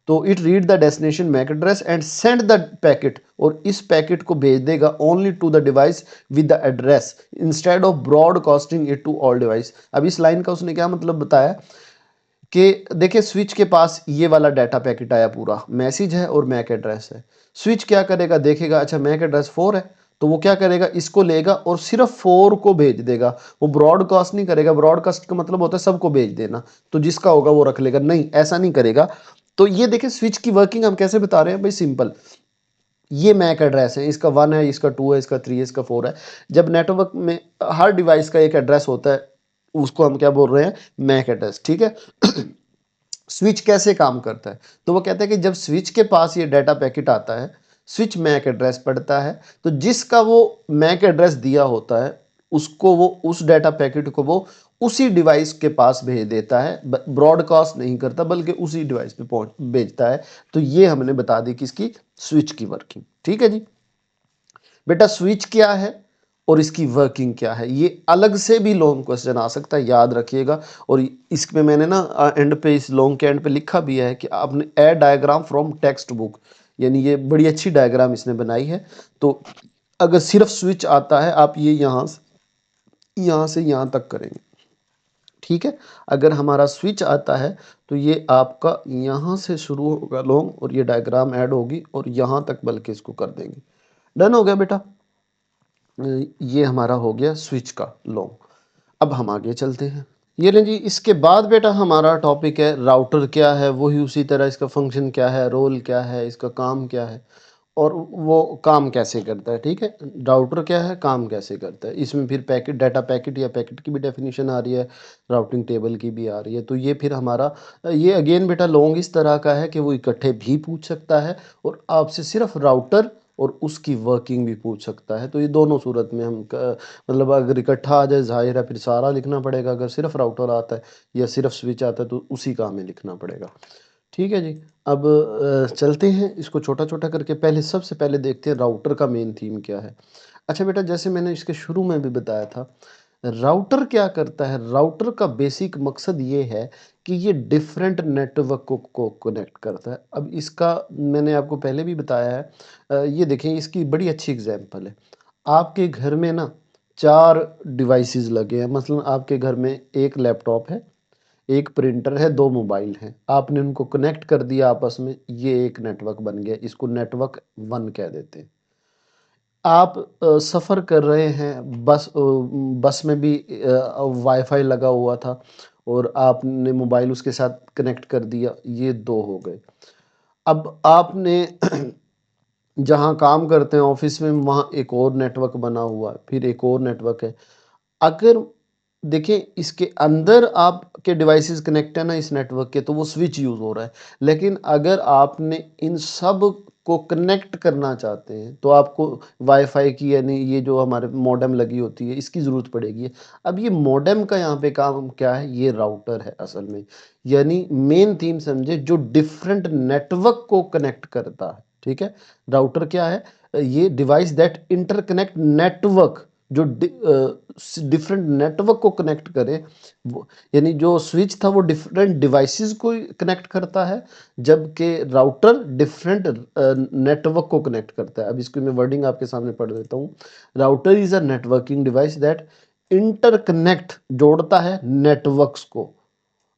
तो it read the destination MAC address and send the packet, और इस पैकेट को भेज देगा only to the device with the address instead of broadcasting it to all device. अब इस लाइन का उसने क्या मतलब बताया कि देखिए स्विच के पास ये वाला डाटा पैकेट आया, पूरा मैसेज है और मैक एड्रेस है। स्विच क्या करेगा, देखेगा अच्छा मैक एड्रेस 4 है, तो वो क्या करेगा, इसको लेगा और सिर्फ 4 को भेज देगा। वो ब्रॉडकास्ट नहीं करेगा, ब्रॉडकास्ट का मतलब होता है सबको भेज देना, तो जिसका होगा वो रख लेगा, नहीं ऐसा नहीं करेगा। तो ये देखिए स्विच की वर्किंग हम कैसे बता रहे हैं भाई, सिंपल। ये मैक एड्रेस है, इसका 1 है, इसका 2 है, इसका 3 है, इसका 4 है। जब नेटवर्क में हर डिवाइस का एक एड्रेस होता है, उसको हम क्या बोल रहे हैं, मैक एड्रेस, ठीक है। स्विच कैसे काम करता है, तो वो कहता है कि जब स्विच के पास ये डाटा पैकेट आता है, स्विच मैक एड्रेस पढ़ता है, तो जिसका वो मैक एड्रेस दिया होता है उसको वो उस डाटा पैकेट को वो उसी डिवाइस के पास भेज देता है, ब्रॉडकास्ट नहीं करता बल्कि उसी डिवाइस पे पहुंच भेजता है। तो ये हमने बता दी किसकी, स्विच की वर्किंग, ठीक है जी। बेटा स्विच क्या है और इसकी वर्किंग क्या है, ये अलग से भी लॉन्ग क्वेश्चन आ सकता है, याद रखिएगा। और इसमें मैंने ना एंड पे, इस लॉन्ग के एंड पे लिखा भी है कि आपने ए डायग्राम फ्रॉम टेक्स्ट बुक, यानी ये बड़ी अच्छी डायग्राम इसने बनाई है। तो अगर सिर्फ स्विच आता है, आप ये यहाँ से यहाँ तक करेंगे, ठीक है। अगर हमारा स्विच आता है तो ये आपका यहाँ से शुरू होगा लॉन्ग, और ये डायग्राम ऐड होगी और यहाँ तक बल्कि इसको कर देंगे। डन हो गया बेटा, ये हमारा हो गया स्विच का लॉन्ग। अब हम आगे चलते हैं। ये लें जी, इसके बाद बेटा हमारा टॉपिक है राउटर क्या है, वही उसी तरह इसका फंक्शन क्या है, रोल क्या है, इसका काम क्या है और वो काम कैसे करता है, ठीक है। राउटर क्या है, काम कैसे करता है, इसमें फिर पैकेट, डाटा पैकेट या पैकेट की भी डेफिनेशन आ रही है, राउटिंग टेबल की भी आ रही है। तो ये फिर हमारा, ये अगेन बेटा लॉन्ग इस तरह का है कि वो इकट्ठे भी पूछ सकता है और आपसे सिर्फ राउटर और उसकी वर्किंग भी पूछ सकता है। तो ये दोनों सूरत में हम मतलब अगर इकट्ठा आ जाए ज़ाहिर है फिर सारा लिखना पड़ेगा, अगर सिर्फ राउटर आता है या सिर्फ स्विच आता है तो उसी का हमें लिखना पड़ेगा, ठीक है जी। अब चलते हैं इसको छोटा छोटा करके, पहले सबसे पहले देखते हैं राउटर का मेन थीम क्या है। अच्छा बेटा, जैसे मैंने इसके शुरू में भी बताया था, राउटर क्या करता है, राउटर का बेसिक मकसद ये है कि ये डिफरेंट नेटवर्क को कनेक्ट करता है। अब इसका मैंने आपको पहले भी बताया है, ये देखें इसकी बड़ी अच्छी एग्जांपल है। आपके घर में ना 4 डिवाइसेस लगे हैं, मसलन आपके घर में एक लैपटॉप है, एक प्रिंटर है, 2 मोबाइल हैं, आपने उनको कनेक्ट कर दिया आपस में, ये एक नेटवर्क बन गया, इसको नेटवर्क 1 कह देते हैं। आप सफ़र कर रहे हैं, बस में भी वाईफाई लगा हुआ था और आपने मोबाइल उसके साथ कनेक्ट कर दिया, ये 2 हो गए। अब आपने जहाँ काम करते हैं ऑफिस में, वहाँ एक और नेटवर्क बना हुआ है, फिर एक और नेटवर्क है। अगर देखिए इसके अंदर आपके डिवाइसेस कनेक्ट है ना इस नेटवर्क के, तो वो स्विच यूज़ हो रहा है। लेकिन अगर आपने इन सब को कनेक्ट करना चाहते हैं तो आपको वाईफाई की, यानी ये जो हमारे मॉडेम लगी होती है, इसकी ज़रूरत पड़ेगी। अब ये मॉडेम का यहाँ पे काम क्या है, ये राउटर है असल में, यानी मेन थीम समझे, जो डिफरेंट नेटवर्क को कनेक्ट करता है, ठीक है। राउटर क्या है, ये डिवाइस दैट इंटरकनेक्ट नेटवर्क, जो डिफरेंट नेटवर्क को कनेक्ट करे। यानी जो स्विच था वो डिफरेंट डिवाइसेस को कनेक्ट करता है, जबकि राउटर डिफरेंट नेटवर्क को कनेक्ट करता है। अब इसको मैं वर्डिंग आपके सामने पढ़ देता हूँ। Router is a networking device that interconnect, जोड़ता है नेटवर्क्स को,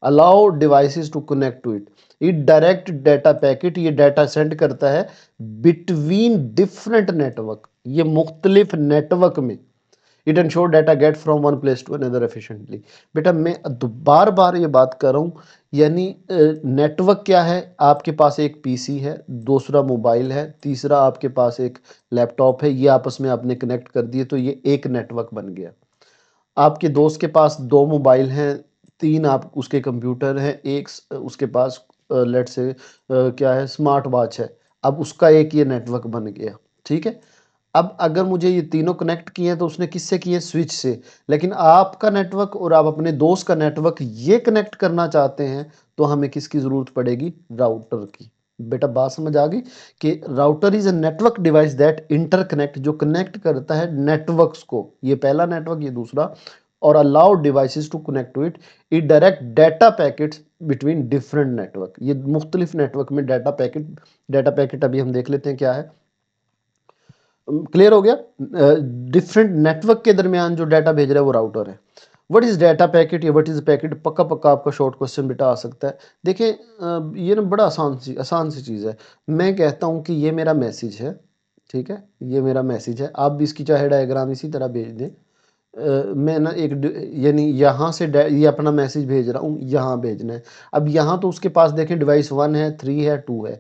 allow devices to connect to it, it direct data packet, ये डाटा सेंड करता है बिटवीन डिफरेंट नेटवर्क, ये मुख्तलिफ नेटवर्क में। It ensure data get from one place to another efficiently. बेटा मैं बार बार ये बात कर रहा हूँ, यानी नेटवर्क क्या है, आपके पास एक पीसी है, दूसरा मोबाइल है, तीसरा आपके पास एक लैपटॉप है, ये आपस में आपने कनेक्ट कर दिए तो ये एक नेटवर्क बन गया। आपके दोस्त के पास 2 मोबाइल हैं, 3 आप उसके कंप्यूटर हैं, एक उसके पास लेट्स से क्या है, स्मार्ट वॉच है, अब उसका एक ये नेटवर्क बन गया, ठीक है। अब अगर मुझे ये तीनों कनेक्ट किए हैं तो उसने किससे किए, स्विच से। लेकिन आपका नेटवर्क और आप अपने दोस्त का नेटवर्क ये कनेक्ट करना चाहते हैं तो हमें किसकी ज़रूरत पड़ेगी, राउटर की। बेटा बात समझ आ गई कि router is a network device that interconnect, जो कनेक्ट करता है नेटवर्क्स को, ये पहला नेटवर्क, ये दूसरा, or allow devices to connect to it. It direct data packets between different network. ये मुख्तलिफ नेटवर्क में डाटा पैकेट अभी हम देख लेते हैं क्या है। क्लियर हो गया। डिफरेंट नेटवर्क के दरमियान जो डाटा भेज रहा है वो राउटर है। व्हाट इज डाटा पैकेट या व्हाट इज पैकेट, पक्का पक्का आपका शॉर्ट क्वेश्चन बेटा आ सकता है। देखिए ये ना बड़ा आसान सी चीज़ है। मैं कहता हूँ कि ये मेरा मैसेज है, ठीक है, ये मेरा मैसेज है, आप भी इसकी चाहे डायग्राम इसी तरह भेज दें। मैं ना यानी यहाँ से ये अपना मैसेज भेज रहा हूँ, यहाँ भेजना है। अब यहाँ तो उसके पास देखें डिवाइस 1 है, 3 है, 2 है,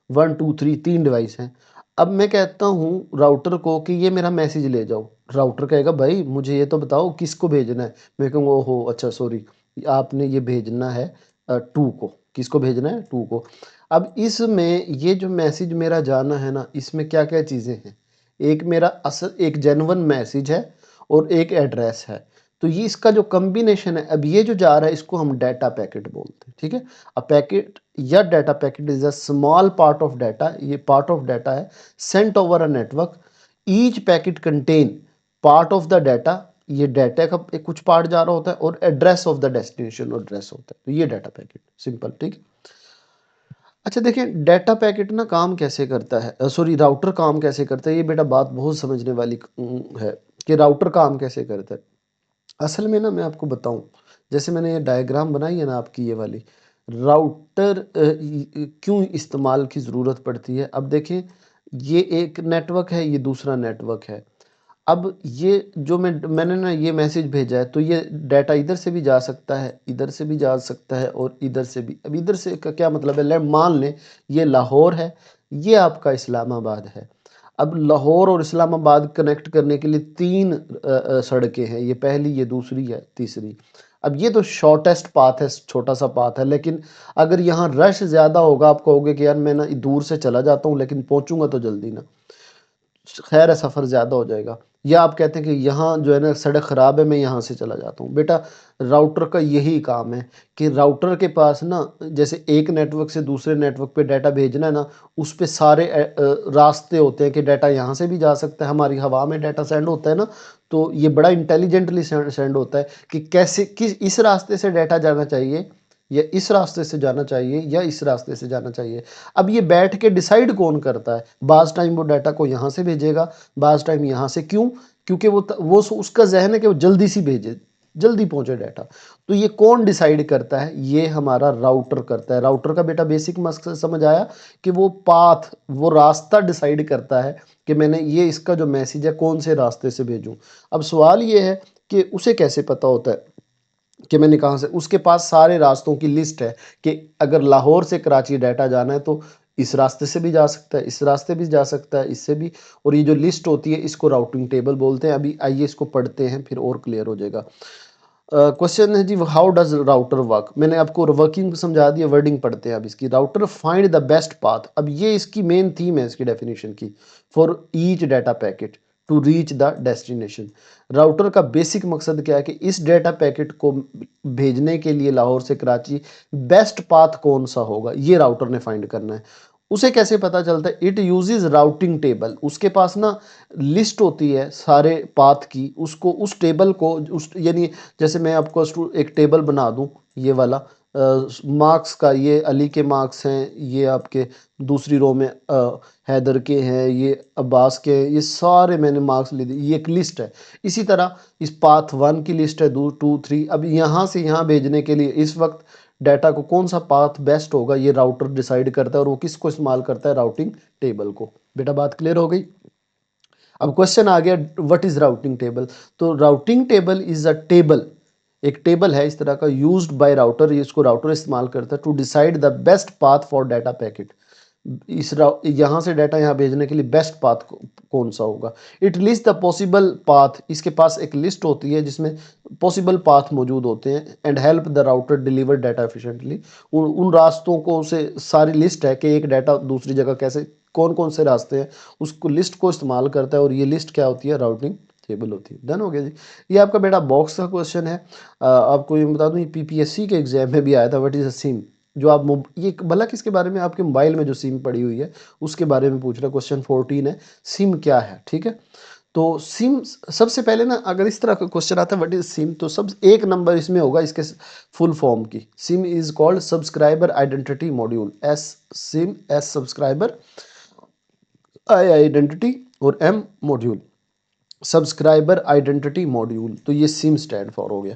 1 2 3 3 डिवाइस हैं। अब मैं कहता हूँ राउटर को कि ये मेरा मैसेज ले जाओ। राउटर कहेगा भाई मुझे ये तो बताओ किसको भेजना है। मैं कहूँगा ओहो अच्छा सॉरी, आपने ये भेजना है 2 को। किसको भेजना है? 2 को। अब इसमें ये जो मैसेज मेरा जाना है ना, इसमें क्या क्या चीज़ें हैं। एक मेरा एक जेन्युइन मैसेज है और एक एड्रेस है। तो ये इसका जो कॉम्बिनेशन है, अब ये जो जा रहा है इसको हम डाटा पैकेट बोलते हैं, ठीक है। अ पैकेट या data packet is a small part of data, ये पार्ट ऑफ डाटा है sent over a network. Each packet contain part of the data, ये डाटा का एक कुछ पार्ट जा रहा होता है, और एड्रेस ऑफ द डेस्टिनेशन और एड्रेस होता है। तो ये डाटा पैकेट सिंपल, ठीक है। अच्छा देखिए डाटा पैकेट ना काम कैसे करता है, सॉरी राउटर काम कैसे करता है। ये बेटा बात बहुत समझने वाली है कि राउटर काम कैसे करता है। असल में ना मैं आपको बताऊं, जैसे मैंने ये डायग्राम बनाई है ना आपकी ये वाली, राउटर क्यों इस्तेमाल की ज़रूरत पड़ती है। अब देखें ये एक नेटवर्क है, ये दूसरा नेटवर्क है। अब ये जो मैंने ना ये मैसेज भेजा है, तो ये डाटा इधर से भी जा सकता है, इधर से भी जा सकता है, और इधर से भी। अब इधर से का क्या मतलब है, मान लें ये लाहौर है, ये आपका इस्लामाबाद है। अब लाहौर और इस्लामाबाद कनेक्ट करने के लिए 3 सड़कें हैं, ये पहली, ये दूसरी है, तीसरी। अब ये तो शॉर्टेस्ट पाथ है, छोटा सा पाथ है, लेकिन अगर यहाँ रश ज़्यादा होगा, आप कहोगे कि यार मैं ना दूर से चला जाता हूँ लेकिन पहुँचूंगा तो जल्दी ना, खैर है सफ़र ज़्यादा हो जाएगा। या आप कहते हैं कि यहाँ जो है ना सड़क ख़राब है, मैं यहाँ से चला जाता हूँ। बेटा राउटर का यही काम है कि राउटर के पास ना, जैसे एक नेटवर्क से दूसरे नेटवर्क पे डाटा भेजना है ना, उस पे सारे रास्ते होते हैं कि डाटा यहाँ से भी जा सकता है। हमारी हवा में डाटा सेंड होता है ना, तो ये बड़ा इंटेलिजेंटली सेंड होता है कि कैसे किस इस रास्ते से डाटा जाना चाहिए, या इस रास्ते से जाना चाहिए, या इस रास्ते से जाना चाहिए। अब ये बैठ के डिसाइड कौन करता है, बाज़ टाइम वो डाटा को यहाँ से भेजेगा, बाज़ टाइम यहाँ से। क्यों? क्योंकि वो उसका जहन है कि वो जल्दी सी भेजे, जल्दी पहुंचे डाटा। तो ये कौन डिसाइड करता है? ये हमारा राउटर करता है। राउटर का बेटा बेसिक मकसद समझ आया कि वो पाथ, वो रास्ता डिसाइड करता है कि मैंने ये इसका जो मैसेज है कौन से रास्ते से भेजूं। अब सवाल ये है कि उसे कैसे पता होता है कि मैंने कहाँ से, उसके पास सारे रास्तों की लिस्ट है कि अगर लाहौर से कराची डाटा जाना है तो इस रास्ते से भी जा सकता है, इस रास्ते भी जा सकता है, इससे भी। और ये जो लिस्ट होती है इसको राउटिंग टेबल बोलते हैं। अभी आइए इसको पढ़ते हैं फिर और क्लियर हो जाएगा। क्वेश्चन है जी हाउ डज राउटर वर्क। मैंने आपको वर्किंग समझा दिया, वर्डिंग पढ़ते हैं अब इसकी। Router find the best path, अब ये इसकी मेन थीम है इसकी डेफिनेशन की। For each data packet to reach the destination. Router का बेसिक मकसद क्या है कि इस डाटा पैकेट को भेजने के लिए लाहौर से कराची बेस्ट पाथ कौन सा होगा, ये राउटर ने फाइंड करना है। उसे कैसे पता चलता है? It uses routing table. उसके पास ना लिस्ट होती है सारे पाथ की, उसको उस टेबल को उस यानी जैसे मैं आपको एक टेबल बना दूं, ये वाला मार्क्स का, ये अली के मार्क्स हैं, ये आपके दूसरी रो में हैदर के हैं, ये अब्बास के हैं, ये सारे मैंने मार्क्स ले दिए, ये एक लिस्ट है। इसी तरह इस पाथ 1 की लिस्ट है, 2 2 3। अब यहाँ से यहाँ भेजने के लिए इस वक्त डाटा को कौन सा पाथ बेस्ट होगा, ये राउटर डिसाइड करता है, और वो किसको इस्तेमाल करता है? राउटिंग टेबल को। बेटा बात क्लियर हो गई। अब क्वेश्चन आ गया व्हाट इज राउटिंग टेबल। तो routing table is a table, एक टेबल है इस तरह का, यूज्ड बाय राउटर, इसको राउटर इस्तेमाल करता है to decide the best path for data packet. यहाँ से डाटा यहाँ भेजने के लिए बेस्ट पाथ कौन सा होगा। It list the possible path, इसके पास एक लिस्ट होती है जिसमें पॉसिबल पाथ मौजूद होते हैं। And help the router deliver data efficiently, उन रास्तों को से सारी लिस्ट है कि एक डाटा दूसरी जगह कैसे, कौन कौन से रास्ते हैं, उसको लिस्ट को इस्तेमाल करता है। और ये लिस्ट क्या होती है? राउटिंग टेबल होती है। डन हो गया जी। ये आपका बेटा बॉक्स का क्वेश्चन है। आपको ये बता दूं ये पीपीएससी के एग्जाम में भी आया था। व्हाट इज अ सिम, जो आप ये भला किसके बारे में, आपके मोबाइल में जो सिम पड़ी हुई है उसके बारे में पूछ रहा है। क्वेश्चन 14 है, सिम क्या है, ठीक है। तो सिम सबसे पहले ना अगर इस तरह का क्वेश्चन आता है व्हाट इज सिम, तो सब एक नंबर इसमें होगा इसके फुल फॉर्म की। SIM is called subscriber identity module. S SIM, S subscriber, I identity और M module, subscriber identity module. तो ये सिम स्टैंड फॉर हो गया।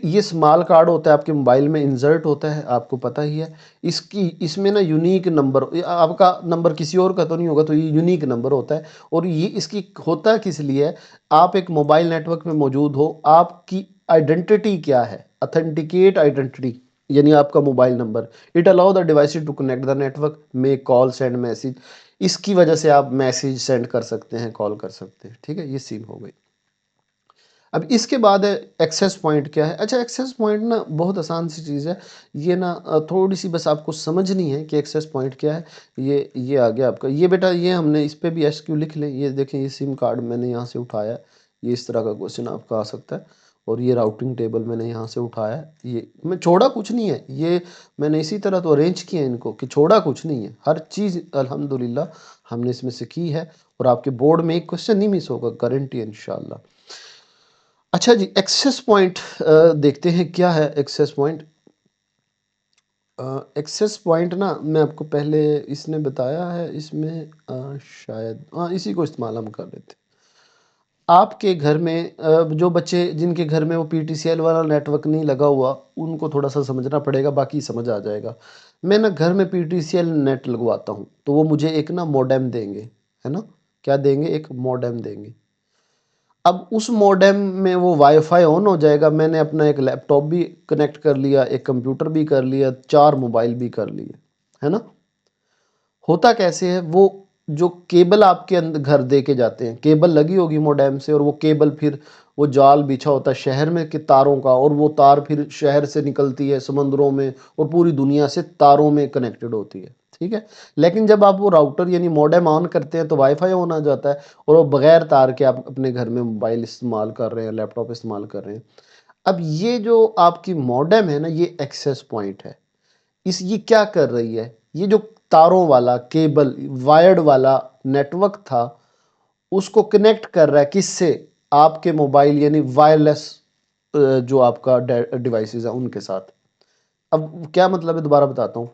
ये स्मॉल कार्ड होता है आपके मोबाइल में इंसर्ट होता है, आपको पता ही है। इसकी इसमें ना यूनिक नंबर, आपका नंबर किसी और का तो नहीं होगा, तो ये यूनिक नंबर होता है। और ये इसकी होता किस लिए है, आप एक मोबाइल नेटवर्क में मौजूद हो, आपकी आइडेंटिटी क्या है, अथेंटिकेट आइडेंटिटी यानी आपका mobile number. It allow the device to connect the network, make call, send message. इसकी वजह से आप मैसेज सेंड कर सकते हैं, कॉल कर सकते हैं, ठीक है। ये सिम हो गई। अब इसके बाद है एक्सेस पॉइंट क्या है। अच्छा, एक्सेस पॉइंट ना बहुत आसान सी चीज़ है। ये ना थोड़ी सी बस आपको समझनी है कि एक्सेस पॉइंट क्या है। ये आ गया आपका, ये बेटा ये हमने इस पे भी एसक्यू लिख लें। ये देखें, ये सिम कार्ड मैंने यहाँ से उठाया है। ये इस तरह का क्वेश्चन आपका आ सकता है। और ये राउटिंग टेबल मैंने यहाँ से उठाया है। ये मैं छोड़ा कुछ नहीं है, ये मैंने इसी तरह तो अरेंज किया है इनको कि छोड़ा कुछ नहीं है। हर चीज़ अल्हम्दुलिल्लाह हमने इसमें से की है। और आपके बोर्ड में एक क्वेश्चन नहीं मिस होगा, गारंटी है इंशाल्लाह। अच्छा जी, एक्सेस पॉइंट देखते हैं क्या है एक्सेस पॉइंट। एक्सेस पॉइंट ना मैं आपको पहले इसने बताया है, इसमें शायद हाँ इसी को इस्तेमाल हम कर लेते हैं। आपके घर में जो बच्चे जिनके घर में वो पीटीसीएल वाला नेटवर्क नहीं लगा हुआ, उनको थोड़ा सा समझना पड़ेगा, बाकी समझ आ जाएगा। मैं ना घर में पीटीसीएल नेट लगवाता हूँ, तो वो मुझे एक ना मॉडेम देंगे, है ना। क्या देंगे, एक मॉडेम देंगे। अब उस मॉडेम में वो वाईफाई ऑन हो जाएगा। मैंने अपना एक लैपटॉप भी कनेक्ट कर लिया, एक कंप्यूटर भी कर लिया, 4 मोबाइल भी कर लिए, है ना। होता कैसे है, वो जो केबल आपके अंदर घर दे के जाते हैं, केबल लगी होगी मॉडेम से, और वो केबल फिर वो जाल बिछा होता है शहर में के तारों का, और वो तार फिर शहर से निकलती है समंदरों में और पूरी दुनिया से तारों में कनेक्टेड होती है, ठीक है। लेकिन जब आप वो राउटर यानी मॉडेम ऑन करते हैं तो वाईफाई ऑन आ जाता है, और वो बगैर तार के आप अपने घर में मोबाइल इस्तेमाल कर रहे हैं, लैपटॉप इस्तेमाल कर रहे हैं। अब ये जो आपकी मॉडेम है ना, ये एक्सेस पॉइंट है। ये क्या कर रही है, ये जो तारों वाला केबल वायर्ड वाला नेटवर्क था, उसको कनेक्ट कर रहा है किससे, आपके मोबाइल यानी वायरलेस जो आपका डिवाइसेस है उनके साथ। अब क्या मतलब है, दोबारा बताता हूँ।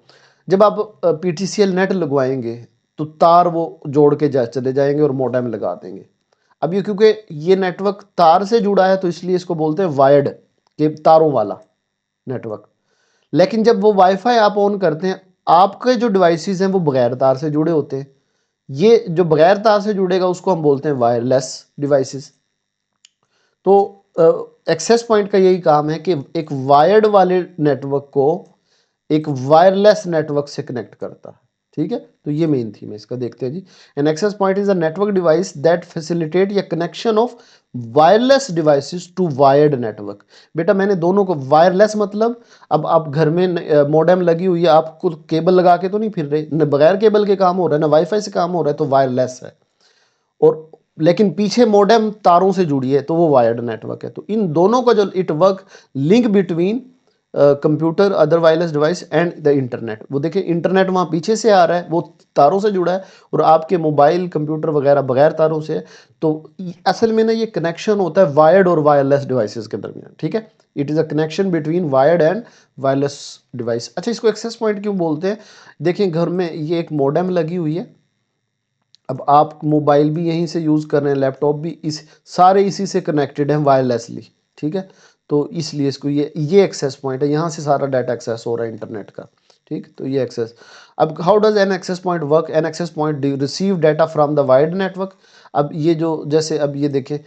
जब आप पीटीसीएल नेट लगवाएंगे तो तार वो जोड़ के चले जाएंगे और मॉडेम लगा देंगे। अब ये क्योंकि ये नेटवर्क तार से जुड़ा है तो इसलिए इसको बोलते हैं वायर्ड, के तारों वाला नेटवर्क। लेकिन जब वो वाईफाई आप ऑन करते हैं, आपके जो डिवाइसेस हैं वो बगैर तार से जुड़े होते हैं। ये जो बगैर तार से जुड़ेगा उसको हम बोलते हैं वायरलेस डिवाइसेस। तो एक्सेस पॉइंट का यही काम है कि एक वायर्ड वाले नेटवर्क को एक वायरलेस नेटवर्क से कनेक्ट करता है, ठीक है। तो ये मेन थीम है इसका, देखते हैं जी। An access point is a network device that facilitate या connection of wireless devices to wired network. बेटा मैंने दोनों को, वायरलेस मतलब अब आप घर में मॉडेम लगी हुई है, आपको केबल लगा के तो नहीं फिर रहे, न बगैर केबल के काम हो रहा है, ना वाईफाई से काम हो रहा है, तो वायरलेस है। और लेकिन पीछे मॉडेम तारों से जुड़ी है तो वो वायर्ड नेटवर्क है। तो इन दोनों का जो it work link between computer other wireless device and the internet. वो देखिए इंटरनेट वहाँ पीछे से आ रहा है, वो तारों से जुड़ा है, और आपके मोबाइल कंप्यूटर वगैरह बगैर तारों से है। तो असल में ना ये कनेक्शन होता है वायर्ड और वायरलेस डिवाइसेस के दरमियान, ठीक है। It is a connection between wired and wireless device. अच्छा, इसको एक्सेस पॉइंट क्यों बोलते हैं। देखिए घर में ये एक मॉडेम लगी हुई है, अब आप मोबाइल भी यहीं से यूज़ कर रहे हैं, लैपटॉप भी इस सारे इसी से कनेक्टेड हैं वायरलेसली, ठीक है। तो इसलिए इसको ये एक्सेस पॉइंट है, यहाँ से सारा डाटा एक्सेस हो रहा है इंटरनेट का, ठीक। तो ये एक्सेस। अब how does an access point work, an access point receive data from the wired network. अब ये जो जैसे अब ये देखें,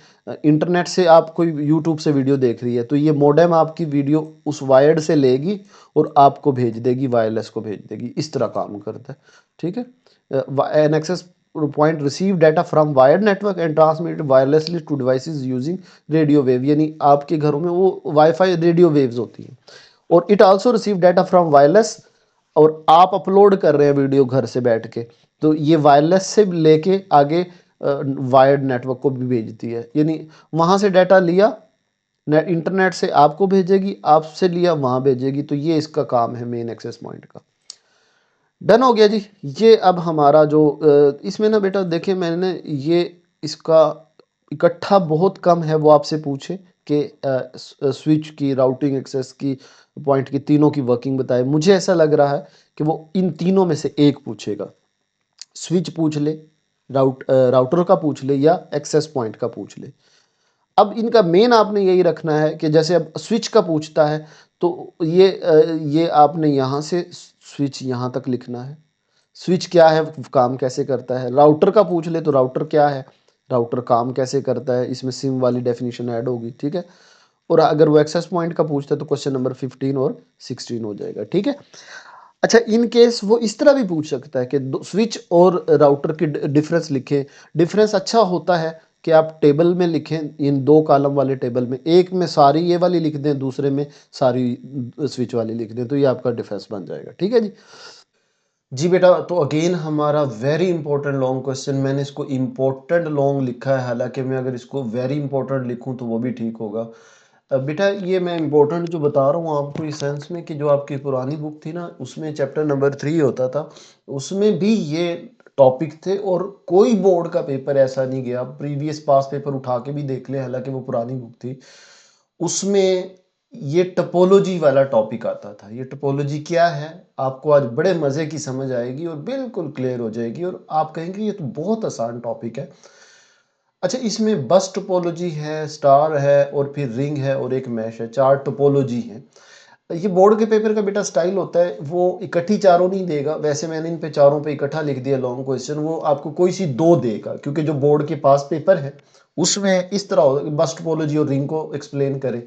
इंटरनेट से आप कोई यूट्यूब से वीडियो देख रही है, तो ये मॉडेम आपकी वीडियो उस वायर्ड से लेगी और आपको भेज देगी, वायरलेस को भेज देगी, इस तरह काम करता है, ठीक है। An access point receive data from wired network and transmit it wirelessly to devices using radio wave, यानी आपके घरों में वो वाईफाई रेडियो वेव्स होती हैं। और it also receive data from wireless, और आप अपलोड कर रहे हैं वीडियो घर से बैठ के, तो ये वायरलेस से लेके आगे वायर्ड नेटवर्क को भी भेजती है, यानी वहाँ से डाटा लिया इंटरनेट से आपको भेजेगी, आपसे लिया वहाँ भेजेगी। तो ये इसका काम है मेन एक्सेस पॉइंट का। डन हो गया जी। ये अब हमारा जो इसमें ना बेटा देखिए मैंने ये इसका इकट्ठा बहुत कम है वो आपसे पूछे कि स्विच की, राउटिंग एक्सेस की, पॉइंट की, तीनों की वर्किंग बताए। मुझे ऐसा लग रहा है कि वो इन तीनों में से एक पूछेगा। स्विच पूछ ले, राउटर का पूछ ले, या एक्सेस पॉइंट का पूछ ले। अब इनका मेन आपने यही रखना है कि जैसे अब स्विच का पूछता है तो ये आपने यहाँ से स्विच यहाँ तक लिखना है। स्विच क्या है, काम कैसे करता है। राउटर का पूछ ले तो राउटर क्या है, राउटर काम कैसे करता है, इसमें सिम वाली डेफिनेशन ऐड होगी, ठीक है। और अगर वो एक्सेस पॉइंट का पूछता है तो क्वेश्चन नंबर 15 और 16 हो जाएगा, ठीक है। अच्छा, इन केस वो इस तरह भी पूछ सकता है कि स्विच और राउटर की डिफरेंस लिखें। डिफरेंस अच्छा होता है कि आप टेबल में लिखें, इन 2 कॉलम वाले टेबल में, एक में सारी ये वाली लिख दें, दूसरे में सारी स्विच वाली लिख दें, तो ये आपका डिफरेंस बन जाएगा, ठीक है जी। जी बेटा, तो अगेन हमारा वेरी इंपॉर्टेंट लॉन्ग क्वेश्चन। मैंने इसको इम्पोर्टेंट लॉन्ग लिखा है, हालांकि मैं अगर इसको वेरी इंपॉर्टेंट लिखूं तो वो भी ठीक होगा। बेटा ये मैं इम्पोर्टेंट जो बता रहा हूँ आपको इस सेंस में कि जो आपकी पुरानी बुक थी ना, उसमें चैप्टर नंबर 3 होता था, उसमें भी ये टॉपिक थे। और कोई बोर्ड का पेपर ऐसा नहीं गया, प्रीवियस पास पेपर उठा के भी देख लें, हालांकि वो पुरानी बुक थी, उसमें ये टोपोलॉजी वाला टॉपिक आता था। ये टोपोलॉजी क्या है आपको आज बड़े मज़े की समझ आएगी और बिल्कुल क्लियर हो जाएगी, और आप कहेंगे ये तो बहुत आसान टॉपिक है। अच्छा, इसमें बस टोपोलॉजी है, स्टार है, और फिर रिंग है, और एक मैश है। 4 टोपोलॉजी है। ये बोर्ड के पेपर का बेटा स्टाइल होता है, वो इकट्ठी चारों नहीं देगा। वैसे मैंने इन पे चारों पे इकट्ठा लिख दिया लॉन्ग क्वेश्चन, वो आपको कोई सी 2 देगा, क्योंकि जो बोर्ड के पास पेपर है उसमें इस तरह होगा कि बस टोपोलॉजी और रिंग को एक्सप्लेन करें,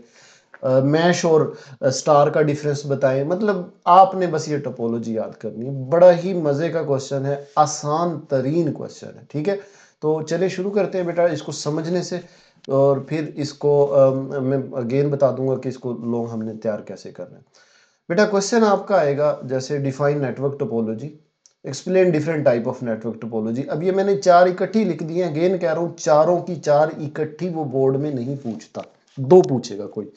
मैश और स्टार का डिफरेंस बताएं। मतलब आपने बस ये टोपोलॉजी याद करनी है। बड़ा ही मज़े का क्वेश्चन है, आसान तरीन क्वेश्चन है, ठीक है। तो चलिए शुरू करते हैं बेटा इसको समझने से, और फिर इसको मैं अगेन बता दूंगा कि इसको लॉन्ग हमने तैयार कैसे करना है। बेटा क्वेश्चन आपका आएगा जैसे define network topology, explain different type of network topology. अब ये मैंने 4 इकट्ठी लिख दी है, अगेन कह रहा हूँ चारों की 4 इकट्ठी वो बोर्ड में नहीं पूछता, 2 पूछेगा कोई।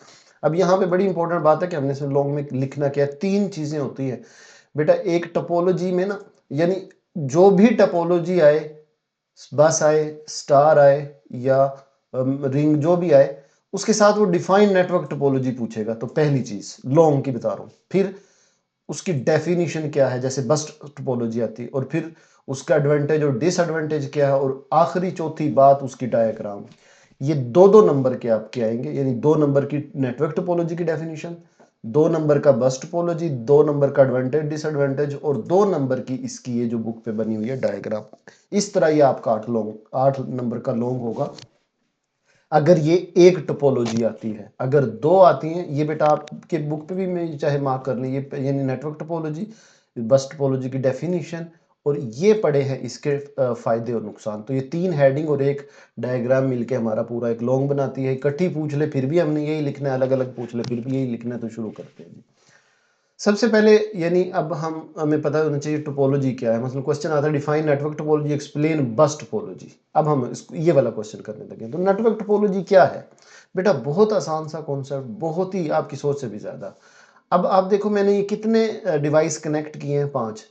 अब यहाँ पे बड़ी इंपॉर्टेंट बात है कि हमने इसमें लॉन्ग में लिखना क्या है। 3 चीजें होती है बेटा एक टोपोलॉजी में ना, यानी जो भी टोपोलॉजी आए, बस आए, स्टार आए, या रिंग जो भी आए, उसके साथ वो डिफाइंड नेटवर्क टोपोलॉजी पूछेगा। तो पहली चीज लॉन्ग की बता रहा हूँ, फिर उसकी डेफिनेशन क्या है जैसे बस टोपोलॉजी आती है, और फिर उसका एडवांटेज और डिसएडवांटेज क्या है, और आखिरी चौथी बात उसकी डायग्राम। ये 2-2 नंबर के आपके आएंगे, यानी 2 नंबर की नेटवर्क टोपोलॉजी की डेफिनेशन, 2 नंबर का बस टोपोलॉजी, 2 नंबर का एडवांटेज डिसएडवांटेज, और 2 नंबर की इसकी ये जो बुक पे बनी हुई है डायग्राम। इस तरह ये आपका 8 नंबर का लॉन्ग होगा अगर ये एक टोपोलॉजी आती है। अगर 2 आती हैं, ये बेटा आपके बुक पे भी मैं चाहे मार्क कर लें, ये यानी नेटवर्क टोपोलॉजी, बस टोपोलॉजी की डेफिनेशन, और ये पड़े हैं इसके फायदे और नुकसान। तो ये 3 हेडिंग और एक डायग्राम मिलके हमारा पूरा एक लॉन्ग बनाती है। इकट्ठी पूछ ले फिर भी हमने यही लिखना है, अलग अलग पूछ ले फिर भी यही लिखना है। तो शुरू करते हैं। सबसे पहले यानी अब हमें पता होना चाहिए टोपोलॉजी क्या है। मतलब क्वेश्चन आता है डिफाइन नेटवर्क टोपोलॉजी, एक्सप्लेन बस टोपोलॉजी। अब हम इसको ये वाला क्वेश्चन करने लगे। तो नेटवर्क टोपोलॉजी क्या है बेटा, बहुत आसान सा कॉन्सेप्ट, बहुत ही आपकी सोच से भी ज्यादा। अब आप देखो मैंने ये कितने डिवाइस कनेक्ट किए हैं, 5।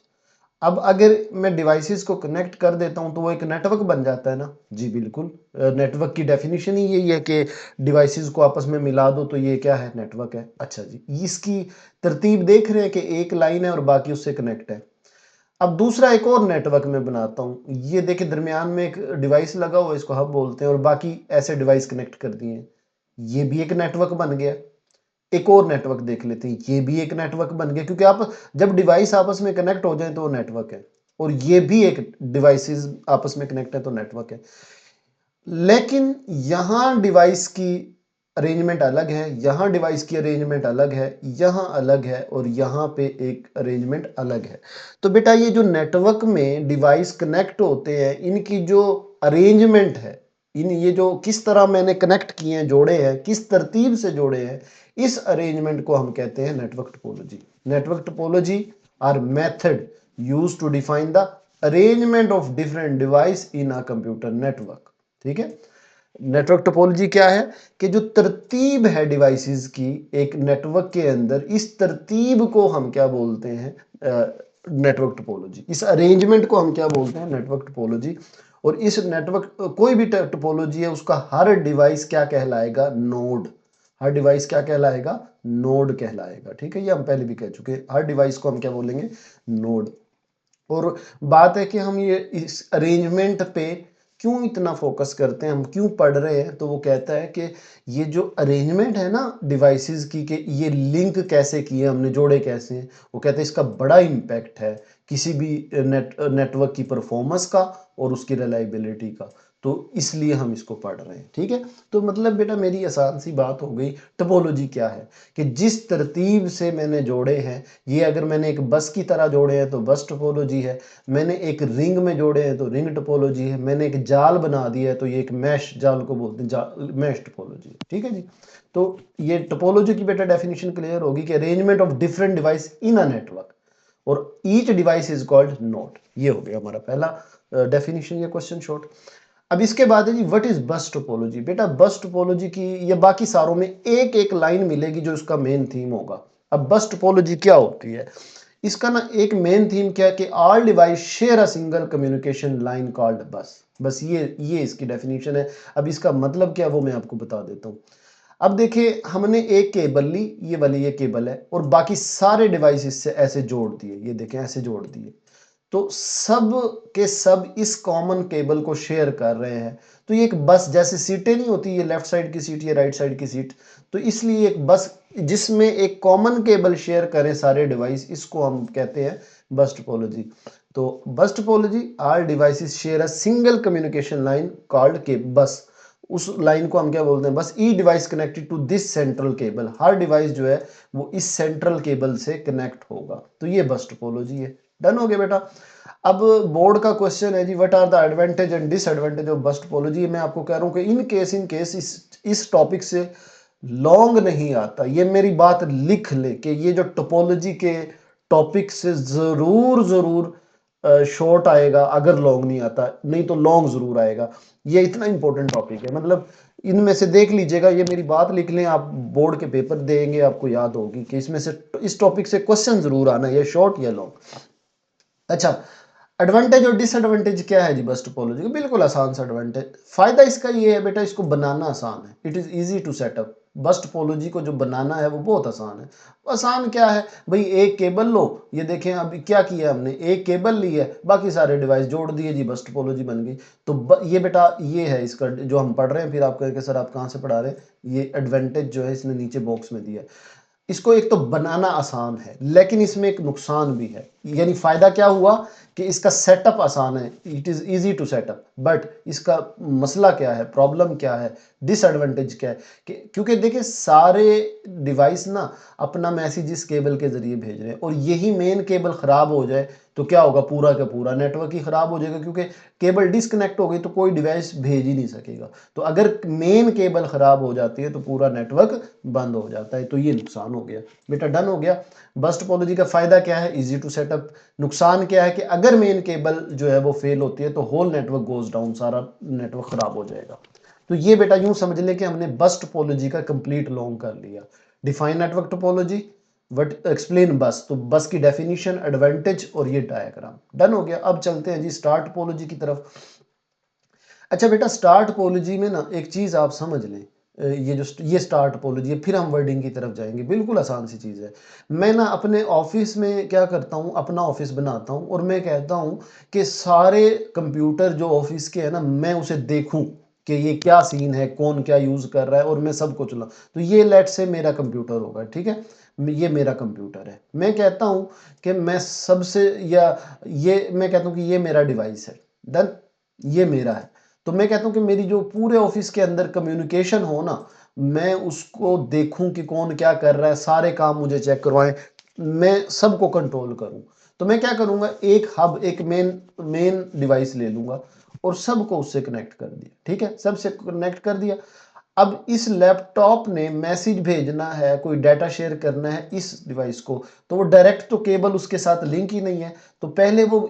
अब अगर मैं डिवाइसेस को कनेक्ट कर देता हूं तो वो एक नेटवर्क बन जाता है ना। जी बिल्कुल, नेटवर्क की डेफिनेशन ही यही है कि डिवाइसेस को आपस में मिला दो तो ये क्या है, नेटवर्क है। अच्छा जी, इसकी तरतीब देख रहे हैं कि एक लाइन है और बाकी उससे कनेक्ट है। अब दूसरा एक और नेटवर्क में बनाता हूं, ये देखिए दरमियान में एक डिवाइस लगा हुआ है, इसको हब बोलते हैं, और बाकी ऐसे डिवाइस कनेक्ट कर दिए हैं, ये भी एक नेटवर्क बन गया। एक और नेटवर्क देख लेते हैं, ये भी एक नेटवर्क बन गया, क्योंकि आप जब डिवाइस आपस में कनेक्ट हो जाए तो वो नेटवर्क है, और ये भी एक डिवाइसेस आपस में कनेक्ट है तो नेटवर्क है। लेकिन यहां डिवाइस की अरेंजमेंट अलग है, यहां डिवाइस की अरेंजमेंट अलग है, यहां अलग है, और यहां पे एक अरेंजमेंट अलग है। तो बेटा ये जो नेटवर्क में डिवाइस कनेक्ट होते हैं, इनकी जो अरेंजमेंट है, इन ये जो किस तरह मैंने कनेक्ट किए हैं, जोड़े हैं, किस तरतीब से जोड़े हैं, इस अरेंजमेंट को हम कहते हैं network topology. Network topology are method used to define the arrangement of different device in a computer network. ठीक है, नेटवर्क टोपोलॉजी क्या है कि जो तरतीब है डिवाइसेस की एक नेटवर्क के अंदर, इस तरतीब को हम क्या बोलते हैं, नेटवर्क टोपोलॉजी। इस अरेंजमेंट को हम क्या बोलते हैं, नेटवर्क टोपोलॉजी। और इस नेटवर्क कोई भी टोपोलॉजी है उसका हर डिवाइस क्या कहलाएगा, नोड। हर डिवाइस क्या कहलाएगा, नोड कहलाएगा। ठीक है, ये हम पहले भी कह चुके हैं, हर डिवाइस को हम क्या बोलेंगे, नोड। और बात है कि हम ये इस अरेंजमेंट पे क्यों इतना फोकस करते हैं, हम क्यों पढ़ रहे हैं, तो वो कहता है कि ये जो अरेंजमेंट है ना डिवाइसेस की, कि ये लिंक कैसे किए हमने, जोड़े कैसे हैं, वो कहते हैं इसका बड़ा इम्पैक्ट है किसी भी नेटवर्क की परफॉर्मेंस का और उसकी रिलायबिलिटी का। तो इसलिए हम इसको पढ़ रहे हैं। ठीक है, तो मतलब बेटा मेरी आसान सी बात हो गई, टोपोलॉजी क्या है, कि जिस तरतीब से मैंने जोड़े हैं, ये अगर मैंने एक बस की तरह जोड़े हैं तो बस टोपोलॉजी है, मैंने एक रिंग में जोड़े हैं तो रिंग टोपोलॉजी है, मैंने एक जाल बना दिया है तो ये एक मैश, जाल को बोलते हैं मैश टोपोलॉजी है। ठीक है जी, तो ये टोपोलॉजी की बेटा डेफिनेशन क्लियर होगी कि arrangement of different device in a network और each device is called node. ये हो गया हमारा पहला डेफिनेशन, ये क्वेश्चन शॉर्ट। अब इसके बाद है जी व्हाट इज बस टोपोलॉजी। बेटा बस टोपोलॉजी की या बाकी सारों में एक एक लाइन मिलेगी जो इसका मेन थीम होगा। अब बस टोपोलॉजी क्या होती है, इसका ना एक मेन थीम क्या है कि all device share a single communication line called बस। बस ये इसकी डेफिनेशन है। अब इसका मतलब क्या है वो मैं आपको बता देता हूँ। अब देखिए हमने एक केबल ली, ये वाली ये केबल है, और बाकी सारे डिवाइस इससे ऐसे जोड़ दिए, ये देखें ऐसे जोड़ दिए, तो सब के सब इस कॉमन केबल को शेयर कर रहे हैं। तो ये एक बस, जैसे सीटें नहीं होती, ये लेफ्ट साइड की सीट, ये राइट साइड की सीट, तो इसलिए एक बस जिसमें एक कॉमन केबल शेयर करें सारे डिवाइस, इसको हम कहते हैं बस टोपोलॉजी। तो bus topology, all devices share a single communication line called के बस। उस लाइन को हम क्या बोलते हैं, बस। ई device connected to this central cable, हर डिवाइस जो है वो इस सेंट्रल केबल से कनेक्ट होगा। तो ये बस टोपोलॉजी है। डन हो गया बेटा। अब बोर्ड का क्वेश्चन है जी what are the advantage and disadvantage of bus topology. मैं आपको कह रहा हूं कि इन केस इस टॉपिक से लॉन्ग नहीं आता, ये मेरी बात लिख ले कि ये जो टोपोलॉजी के टॉपिक से जरूर जरूर शॉर्ट आएगा अगर लॉन्ग नहीं आता, नहीं तो लॉन्ग जरूर आएगा। ये इतना इंपॉर्टेंट टॉपिक है, मतलब इनमें से देख लीजिएगा, ये मेरी बात लिख लें, आप बोर्ड के पेपर देंगे आपको याद होगी कि इसमें से इस टॉपिक से क्वेश्चन जरूर आना, ये शॉर्ट या लॉन्ग। अच्छा, एडवांटेज और डिसएडवांटेज क्या है जी बस टोपोलॉजी का, बिल्कुल आसान सा एडवांटेज। फायदा इसका ये है बेटा, इसको बनाना आसान है, it is easy to setup. Bus topology को जो बनाना है वो बहुत आसान है। आसान क्या है भाई, एक केबल लो, ये देखें अभी क्या किया हमने, एक केबल ली है, बाकी सारे डिवाइस जोड़ दिए जी, बस टोपोलॉजी बन गई। तो ये बेटा ये है इसका जो हम पढ़ रहे हैं। फिर आप कहेंगे सर आप कहाँ से पढ़ा रहे हैं, ये एडवांटेज जो है इसने नीचे बॉक्स में दिया है। इसको एक तो बनाना आसान है, लेकिन इसमें एक नुकसान भी है। यानी फायदा क्या हुआ कि इसका सेटअप आसान है, it is easy to setup, but इसका मसला क्या है, प्रॉब्लम क्या है, डिसएडवांटेज क्या है कि क्योंकि देखिए सारे डिवाइस ना अपना मैसेज इस केबल के जरिए भेज रहे हैं, और यही मेन केबल खराब हो जाए तो क्या होगा, पूरा का पूरा नेटवर्क ही खराब हो जाएगा, क्योंकि केबल डिस्कनेक्ट हो गई तो कोई डिवाइस भेज ही नहीं सकेगा। तो अगर मेन केबल खराब हो जाती है तो पूरा नेटवर्क बंद हो जाता है। तो ये नुकसान हो गया बेटा। डन हो गया। बस टोपोलॉजी का फायदा क्या है, इजी टू सेटअप। नुकसान क्या है कि अगर मेन केबल जो है वो फेल होती है तो होल नेटवर्क गोज डाउन, सारा नेटवर्क खराब हो जाएगा। तो ये बेटा यूं समझ ले कि हमने बस टोपोलॉजी का कंप्लीट लॉन्ग कर लिया। Define network topology, what explain बस, तो बस की डेफिनेशन, एडवांटेज और ये डायग्राम। डन हो गया। अब चलते हैं जी स्टार टोपोलॉजी की तरफ। अच्छा बेटा, स्टार टोपोलॉजी में ना एक चीज आप समझ लें, ये स्टार टोपोलॉजी है, फिर हम वर्डिंग की तरफ जाएंगे। बिल्कुल आसान सी चीज है। मैं ना अपने ऑफिस में क्या करता हूँ, अपना ऑफिस बनाता हूँ और मैं कहता हूँ कि सारे कंप्यूटर जो ऑफिस के हैं ना, मैं उसे देखूं कि ये क्या सीन है, कौन क्या यूज कर रहा है, और मैं सब कुछ ला। तो ये लेट से मेरा कंप्यूटर होगा, ठीक है, ये मेरा कंप्यूटर है। मैं कहता हूं कि मैं सबसे, या ये मैं कहता हूं कि ये मेरा डिवाइस है। डन, ये मेरा है। तो मैं कहता हूं कि मेरी जो पूरे ऑफिस के अंदर कम्युनिकेशन हो ना, मैं उसको देखूं कि कौन क्या कर रहा है, सारे काम मुझे चेक करवाएं, मैं सबको कंट्रोल करूं। तो मैं क्या करूंगा, एक हब, एक मेन मेन डिवाइस ले लूंगा और सबको उससे कनेक्ट कर दिया। ठीक है, सबसे कनेक्ट कर दिया। अब इस लैपटॉप ने मैसेज भेजना है, कोई डाटा शेयर करना है इस डिवाइस को, तो वो डायरेक्ट तो केबल उसके साथ लिंक ही नहीं है। तो पहले वो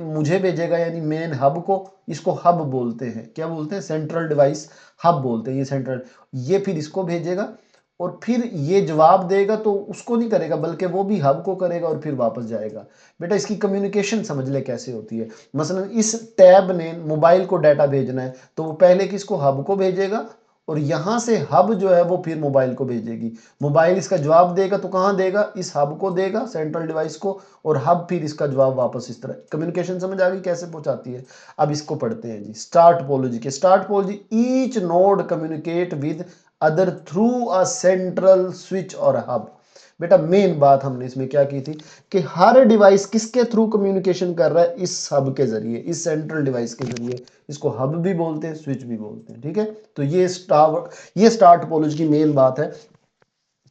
मुझे भेजेगा, यानी मेन हब को। इसको हब बोलते हैं, क्या बोलते हैं, सेंट्रल डिवाइस हब बोलते हैं, ये सेंट्रल। ये फिर इसको भेजेगा और फिर ये जवाब देगा तो उसको नहीं करेगा बल्कि वो भी हब को करेगा और फिर वापस जाएगा। बेटा इसकी कम्युनिकेशन समझ ले कैसे होती है। मसलन इस टैब ने मोबाइल को डाटा भेजना है तो वो पहले किसको, हब को भेजेगा, और यहां से हब जो है वो फिर मोबाइल को भेजेगी। मोबाइल इसका जवाब देगा तो कहां देगा, इस हब को देगा, सेंट्रल डिवाइस को, और हब फिर इसका जवाब वापस। इस तरह कम्युनिकेशन समझ आ गई कैसे पहुंचाती है। अब इसको पढ़ते हैं जी, स्टार्ट टोपोलॉजी के। Start topology, each node communicate with other through a central switch और हब। बेटा मेन बात हमने इसमें क्या की थी कि हर डिवाइस किसके थ्रू कम्युनिकेशन कर रहा है, इस हब के जरिए, इस सेंट्रल डिवाइस के जरिए। इसको हब भी बोलते हैं, स्विच भी बोलते हैं, ठीक है। तो ये स्टार टोपोलॉजी की मेन बात है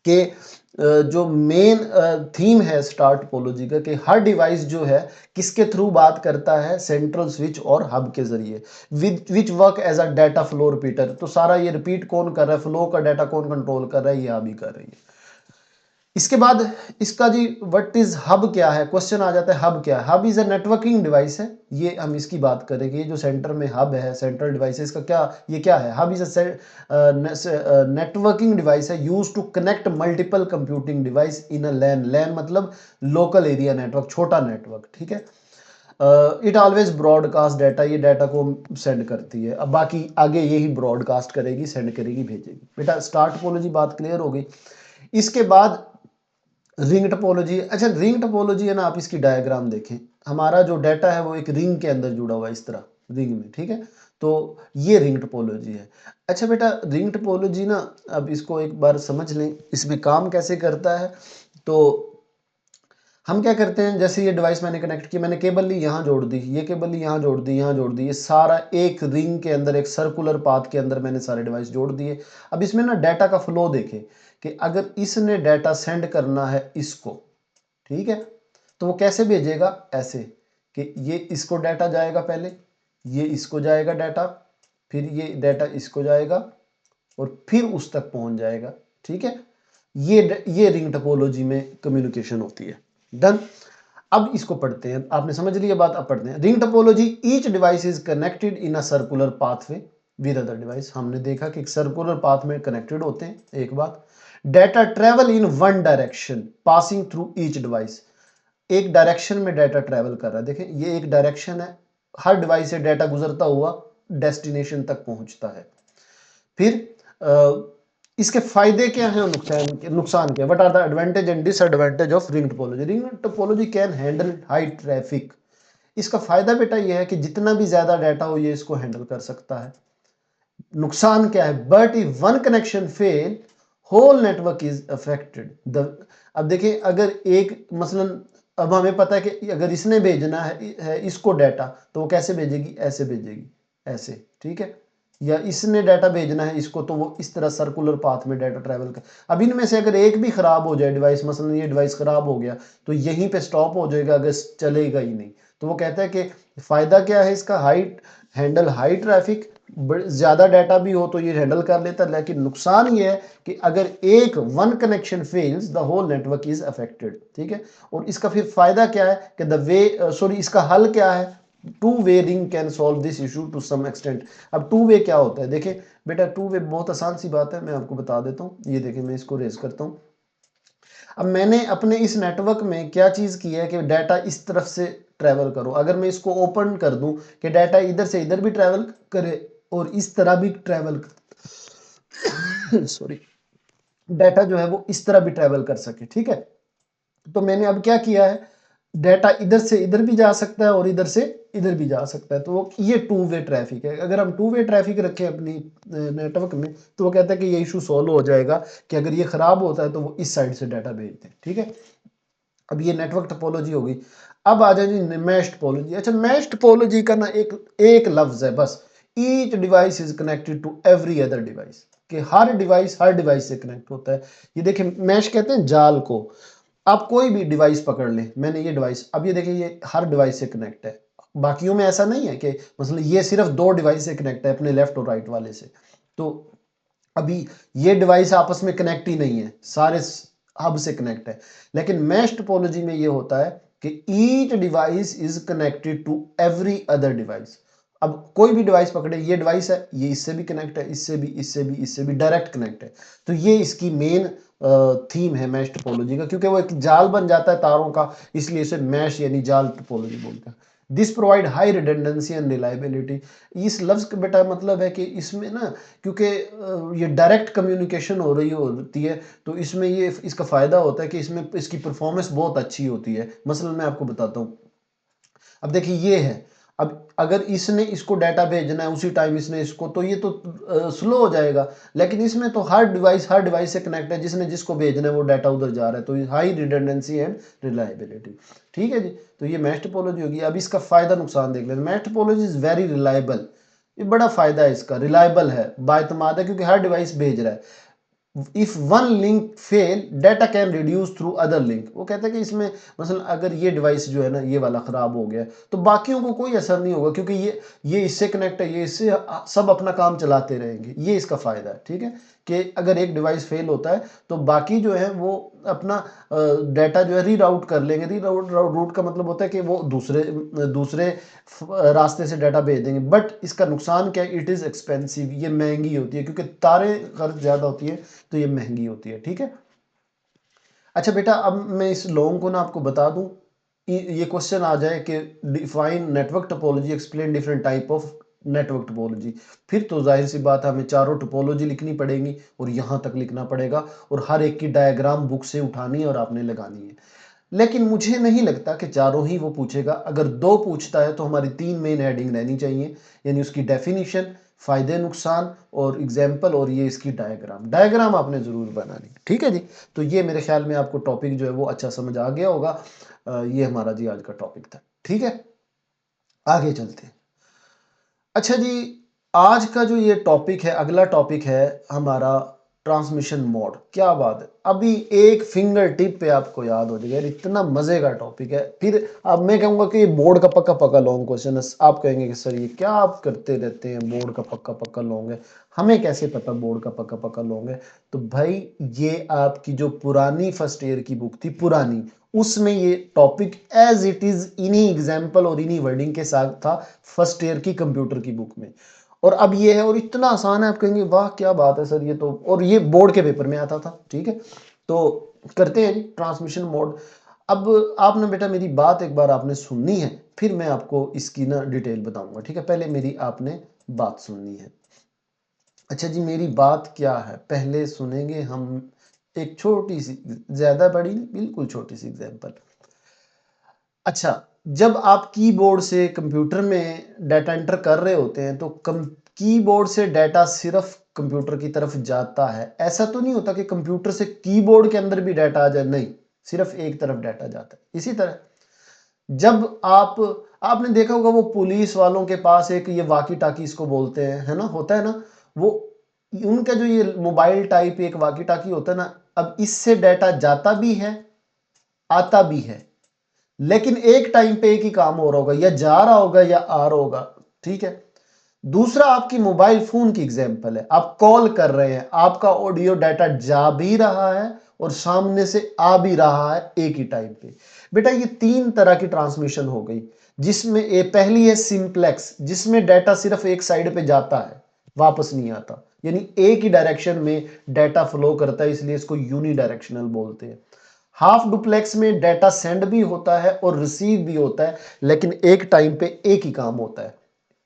कि जो मेन थीम है स्टार टोपोलॉजी का, कि हर डिवाइस जो है किसके थ्रू बात करता है, सेंट्रल स्विच और हब के जरिए, which work as a data flow repeater. तो सारा ये रिपीट कौन कर रहा है, फ्लो का डाटा कौन कंट्रोल कर रहा है, ये हब ही कर रही है। इसके बाद इसका जी व्हाट इज हब क्या है, क्वेश्चन आ जाता है हब क्या है। Hub is a networking device है, ये हम इसकी बात करेंगे। ये जो सेंटर में हब है, सेंट्रल डिवाइस है, इसका क्या, ये क्या है, hub is a networking device है use to connect multiple computing device in a LAN. LAN मतलब लोकल एरिया नेटवर्क, छोटा नेटवर्क, ठीक है। इट ऑलवेज ब्रॉडकास्ट डाटा, ये डाटा को सेंड करती है। अब बाकी आगे यही ब्रॉडकास्ट करेगी, सेंड करेगी, भेजेगी। बेटा स्टार टोपोलॉजी बात क्लियर हो गई। इसके बाद रिंग टोपोलॉजी। अच्छा रिंग टोपोलॉजी है ना, आप इसकी डायग्राम देखें। हमारा जो डाटा है वो एक रिंग के अंदर जुड़ा हुआ है, इस तरह रिंग में, ठीक है। तो ये रिंग टोपोलॉजी है। अच्छा बेटा रिंग टोपोलॉजी ना, अब इसको एक बार समझ लें, इसमें काम कैसे करता है। तो हम क्या करते हैं, जैसे ये डिवाइस मैंने कनेक्ट की, मैंने केबल ली यहाँ जोड़ दी, ये केबल ली यहाँ जोड़ दी, यहाँ जोड़ दी, ये सारा एक रिंग के अंदर, एक सर्कुलर पाथ के अंदर मैंने सारे डिवाइस जोड़ दिए। अब इसमें ना डाटा का फ्लो देखें कि अगर इसने डाटा सेंड करना है इसको, ठीक है, तो वो कैसे भेजेगा, ऐसे कि ये इसको डाटा जाएगा, पहले ये इसको जाएगा डाटा, फिर ये डाटा इसको जाएगा और फिर उस तक पहुंच जाएगा, ठीक है। ये रिंग टोपोलॉजी में कम्युनिकेशन होती है। डन। अब इसको पढ़ते हैं, आपने समझ लिया बात, अब पढ़ते हैं ring topology. Each device is connected in a circular pathway with other device. हमने देखा कि एक सर्कुलर पाथ में कनेक्टेड होते हैं। एक बात, data travel in one direction passing through each device. एक डायरेक्शन में डाटा ट्रेवल कर रहा है, देखें ये एक डायरेक्शन है, हर डिवाइस से डाटा गुजरता हुआ डेस्टिनेशन तक पहुंचता है। फिर इसके फायदे क्या हैं, नुकसान क्या, what are the advantage and disadvantage of ring topology. Ring topology can handle high traffic. इसका फायदा बेटा यह है कि जितना भी ज्यादा डाटा हो ये इसको हैंडल कर सकता है। नुकसान क्या है, but if one connection fail whole network is affected. अब देखिए अगर एक मसलन, अब हमें पता है कि अगर इसने भेजना है इसको डाटा, तो वो कैसे भेजेगी, ऐसे भेजेगी, ऐसे, ठीक है। या इसने डाटा भेजना है इसको, तो वो इस तरह सर्कुलर पाथ में डाटा ट्रैवल कर। अब इनमें से अगर एक भी खराब हो जाए डिवाइस, मसलन ये डिवाइस खराब हो गया, तो यहीं पे स्टॉप हो जाएगा, अगर चलेगा ही नहीं। तो वो कहता है कि फायदा क्या है इसका, हैंडल हाई ट्रैफिक, ज्यादा डाटा भी हो तो ये हैंडल कर लेता है। लेकिन नुकसान ये है कि अगर एक one connection fails the whole network is affected, ठीक है। और इसका फिर फायदा क्या है कि इसका हल क्या है, two way ring can solve this issue to some extent. अब टू वे क्या होता है, देखिए बेटा टू वे बहुत आसान सी बात है, मैं आपको बता देता हूँ। ये देखिए मैं इसको रेज करता हूँ। अब मैंने अपने इस नेटवर्क में क्या चीज की है कि डाटा इस तरफ से ट्रेवल करो। अगर मैं इसको ओपन कर दूं कि डाटा इधर से इधर भी ट्रेवल करे और इस तरह भी ट्रेवल सॉरी, डाटा जो है वो इस तरह भी ट्रेवल कर सके, ठीक है। तो मैंने अब क्या किया है, डाटा इधर से इधर भी जा सकता है और इधर से इधर भी जा सकता है। तो ये टू वे ट्रैफिक है। अगर हम टू वे ट्रैफिक रखें अपनी नेटवर्क में, तो वो कहता है कि ये इशू सॉल्व हो जाएगा कि अगर ये खराब होता है तो वो इस साइड से डाटा भेज दें, ठीक है। अब ये नेटवर्क टोपोलॉजी होगी। अब आ जाए जी मैश टोपोलॉजी। अच्छा मैश टोपोलॉजी का ना एक एक लफ्ज है बस, each device is connected to every other device, कि हर डिवाइस से कनेक्ट होता है। ये देखिए मैश कहते हैं जाल को। आप कोई भी डिवाइस पकड़ लें, मैंने ये डिवाइस, अब ये देखिए ये हर डिवाइस से कनेक्ट है। बाकियों में ऐसा नहीं है कि मतलब ये सिर्फ दो डिवाइस से कनेक्ट है, अपने लेफ्ट और राइट वाले से। तो अभी ये डिवाइस आपस में कनेक्ट ही नहीं है, सारे हब से कनेक्ट है। लेकिन मैश टोपोलॉजी में ये होता है कि each device is connected to every other device. अब कोई भी डिवाइस पकड़े, ये डिवाइस है, ये इससे भी कनेक्ट है, इससे भी, इससे भी, इससे भी डायरेक्ट कनेक्ट है। तो ये इसकी मेन थीम है मैश टोपोलॉजी का, क्योंकि वो एक जाल बन जाता है तारों का, इसलिए इसे मैश यानी जाल टोपोलॉजी बोलते हैं। This provide high redundancy and reliability. इस लफ्ज का बेटा मतलब है कि इसमें ना, क्योंकि ये डायरेक्ट कम्युनिकेशन हो रही होती है, तो इसमें ये इसका फायदा होता है कि इसमें इसकी परफॉर्मेंस बहुत अच्छी होती है। मसलन मैं आपको बताता हूँ, अब देखिए ये है, अब अगर इसने इसको डाटा भेजना है उसी टाइम इसने इसको, तो ये तो स्लो हो जाएगा। लेकिन इसमें तो हर डिवाइस से कनेक्ट है, जिसने जिसको भेजना है वो डाटा उधर जा रहा है, तो हाई रिडंडेंसी एंड रिलायबिलिटी। ठीक है जी, तो ये मैश टोपोलॉजी होगी। अब इसका फायदा नुकसान देख लेते हैं। Mesh topology is very reliable, ये बड़ा फायदा है इसका, रिलायबल है, बाएतमाद है, क्योंकि हर डिवाइस भेज रहा है। If one link fail data can reduce through other link. वो कहते हैं कि इसमें मसलन अगर ये डिवाइस जो है ना, ये वाला खराब हो गया, तो बाकियों को कोई असर नहीं होगा, क्योंकि ये इससे कनेक्ट है, ये इससे, सब अपना काम चलाते रहेंगे। ये इसका फायदा है। ठीक है, कि अगर एक डिवाइस फेल होता है तो बाकी जो है वो अपना डाटा जो है रीराउट कर लेंगे। रूट का मतलब होता है कि वो दूसरे दूसरे रास्ते से डाटा भेज देंगे। बट इसका नुकसान क्या है, इट इज़ एक्सपेंसिव, ये महंगी होती है, क्योंकि तारें खर्च ज़्यादा होती है, तो ये महंगी होती है। ठीक है, अच्छा बेटा, अब मैं इस लॉन्ग को ना आपको बता दूं, ये क्वेश्चन आ जाए कि define network topology, explain different type of network topology, फिर तो जाहिर सी बात है हमें चारों टोपोलॉजी लिखनी पड़ेगी और यहाँ तक लिखना पड़ेगा, और हर एक की डायग्राम बुक से उठानी है और आपने लगानी है। लेकिन मुझे नहीं लगता कि चारों ही वो पूछेगा। अगर दो पूछता है तो हमारी तीन मेन हेडिंग रहनी चाहिए, यानी उसकी डेफिनेशन, फायदे नुकसान और एग्जाम्पल, और ये इसकी डायग्राम आपने जरूर बनानी। ठीक है जी, तो ये मेरे ख्याल में आपको टॉपिक जो है वो अच्छा समझ आ गया होगा। ये हमारा जी आज का टॉपिक था। ठीक है, आगे चलते हैं। अच्छा जी, आज का जो ये टॉपिक है, अगला टॉपिक है हमारा ट्रांसमिशन मोड। क्या बात है, अभी एक फिंगर टिप पे आपको याद हो जाएगा, इतना मजे का टॉपिक है। फिर अब मैं कहूंगा कि ये बोर्ड का पक्का पक्का लॉन्ग क्वेश्चन है। आप कहेंगे कि सर ये क्या आप करते रहते हैं, बोर्ड का पक्का पक्का लॉन्ग है। हमें कैसे पता बोर्ड का पक्का पक्का लॉन्ग है? तो भाई, ये आपकी जो पुरानी फर्स्ट ईयर की बुक थी, पुरानी, उसमें ये टॉपिक एज इट इज इन्हीं एग्जाम्पल और इन्हीं वर्डिंग के साथ था, फर्स्ट ईयर की कंप्यूटर की बुक में। और अब ये है, और इतना आसान है, आप कहेंगे वाह क्या बात है सर ये तो, और ये बोर्ड के पेपर में आता था। ठीक है, तो करते हैं जी ट्रांसमिशन मोड। अब आपने बेटा मेरी बात एक बार आपने सुननी है, फिर मैं आपको इसकी ना डिटेल बताऊंगा। ठीक है, पहले मेरी आपने बात सुननी है। अच्छा जी, मेरी बात क्या है पहले सुनेंगे हम। एक छोटी सी, ज्यादा बड़ी नहीं, बिल्कुल छोटी सी एग्जांपल। अच्छा, जब आप कीबोर्ड से कंप्यूटर में डाटा एंटर कर रहे होते हैं, तो कीबोर्ड से डाटा सिर्फ कंप्यूटर की तरफ जाता है। ऐसा तो नहीं होता कि कंप्यूटर से कीबोर्ड के अंदर भी डाटा आ जाए, नहीं, सिर्फ एक तरफ डाटा जाता है। इसी तरह जब आपने देखा होगा वो पुलिस वालों के पास एक ये वाकी टाकी इसको बोलते हैं, है ना, होता है ना, वो उनका जो ये मोबाइल टाइप एक वाकी टाकी होता है ना, अब इससे डाटा जाता भी है, आता भी है, लेकिन एक टाइम पे एक ही काम हो रहा होगा, या जा रहा होगा या आ रहा होगा। ठीक है, दूसरा आपकी मोबाइल फोन की एग्जांपल है, आप कॉल कर रहे हैं, आपका ऑडियो डाटा जा भी रहा है और सामने से आ भी रहा है एक ही टाइम पे। बेटा ये तीन तरह की ट्रांसमिशन हो गई, जिसमें पहली है सिंप्लेक्स, जिसमें डाटा सिर्फ एक साइड पे जाता है, वापस नहीं आता, यानी एक ही डायरेक्शन में डाटा फ्लो करता है, इसलिए इसको यूनी डायरेक्शनल बोलते हैं। हाफ डुप्लेक्स में डाटा सेंड भी होता है और रिसीव भी होता है, लेकिन एक टाइम पे एक ही काम होता है।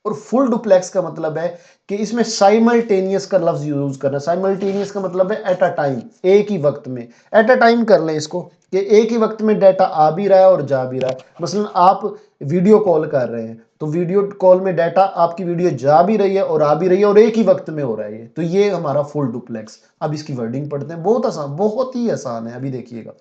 और फुल डुप्लेक्स का मतलब है कि इसमें साइमल्टेनियस का लफ्ज यूज करना। साइमल्टेनियस का मतलब है एट अ टाइम, एक ही वक्त में, एट अ टाइम कर लें इसको, कि एक ही वक्त में डाटा आ भी रहा है और जा भी रहा है। मसलन आप वीडियो कॉल कर रहे हैं, तो वीडियो कॉल में डाटा, आपकी वीडियो जा भी रही है और आ भी रही है, और एक ही वक्त में हो रहा है ये, तो ये हमारा फुल डुप्लेक्स। अब इसकी वर्डिंग पढ़ते हैं, बहुत आसान, बहुत ही आसान है, अभी देखिएगा।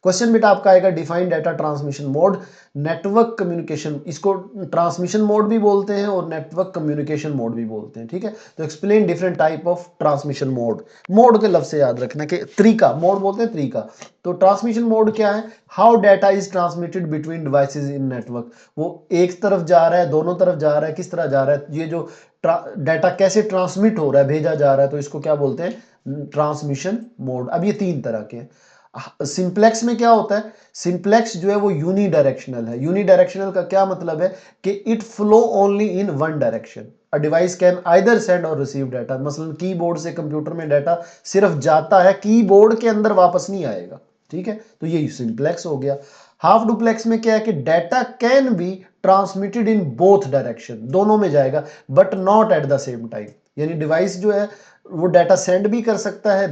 क्वेश्चन बेटा आपका आएगा, define data transmission mode, network communication, इसको ट्रांसमिशन मोड भी बोलते हैं और नेटवर्क कम्युनिकेशन मोड भी बोलते हैं। ठीक है, तो explain different type of transmission mode. Mode के लफ्ज से याद रखना कि तरीका, मोड बोलते हैं तरीका। तो ट्रांसमिशन मोड क्या है? How data is transmitted between devices in network. वो एक तरफ जा रहा है, दोनों तरफ जा रहा है, किस तरह जा रहा है, ये जो डाटा कैसे ट्रांसमिट हो रहा है, भेजा जा रहा है, तो इसको क्या बोलते हैं? Transmission mode. अब ये तीन तरह के हैं। सिंप्लेक्स में क्या होता है, सिंप्लेक्स जो है वो यूनिडायरेक्शनल है। यूनिडायरेक्शनल का क्या मतलब है कि it flow only in one direction. A device can either send और रिसीव डाटा, मसलन कीबोर्ड से कंप्यूटर में डाटा सिर्फ जाता है, कीबोर्ड के अंदर वापस नहीं आएगा, ठीक है। तो ये सिंप्लेक्स हो गया। हाफ डुप्लेक्स में क्या है कि data can be transmitted in both direction, दोनों में जाएगा, but not at the same time. यानी डिवाइस जो है वो डाटा सेंड भी कर सकता है,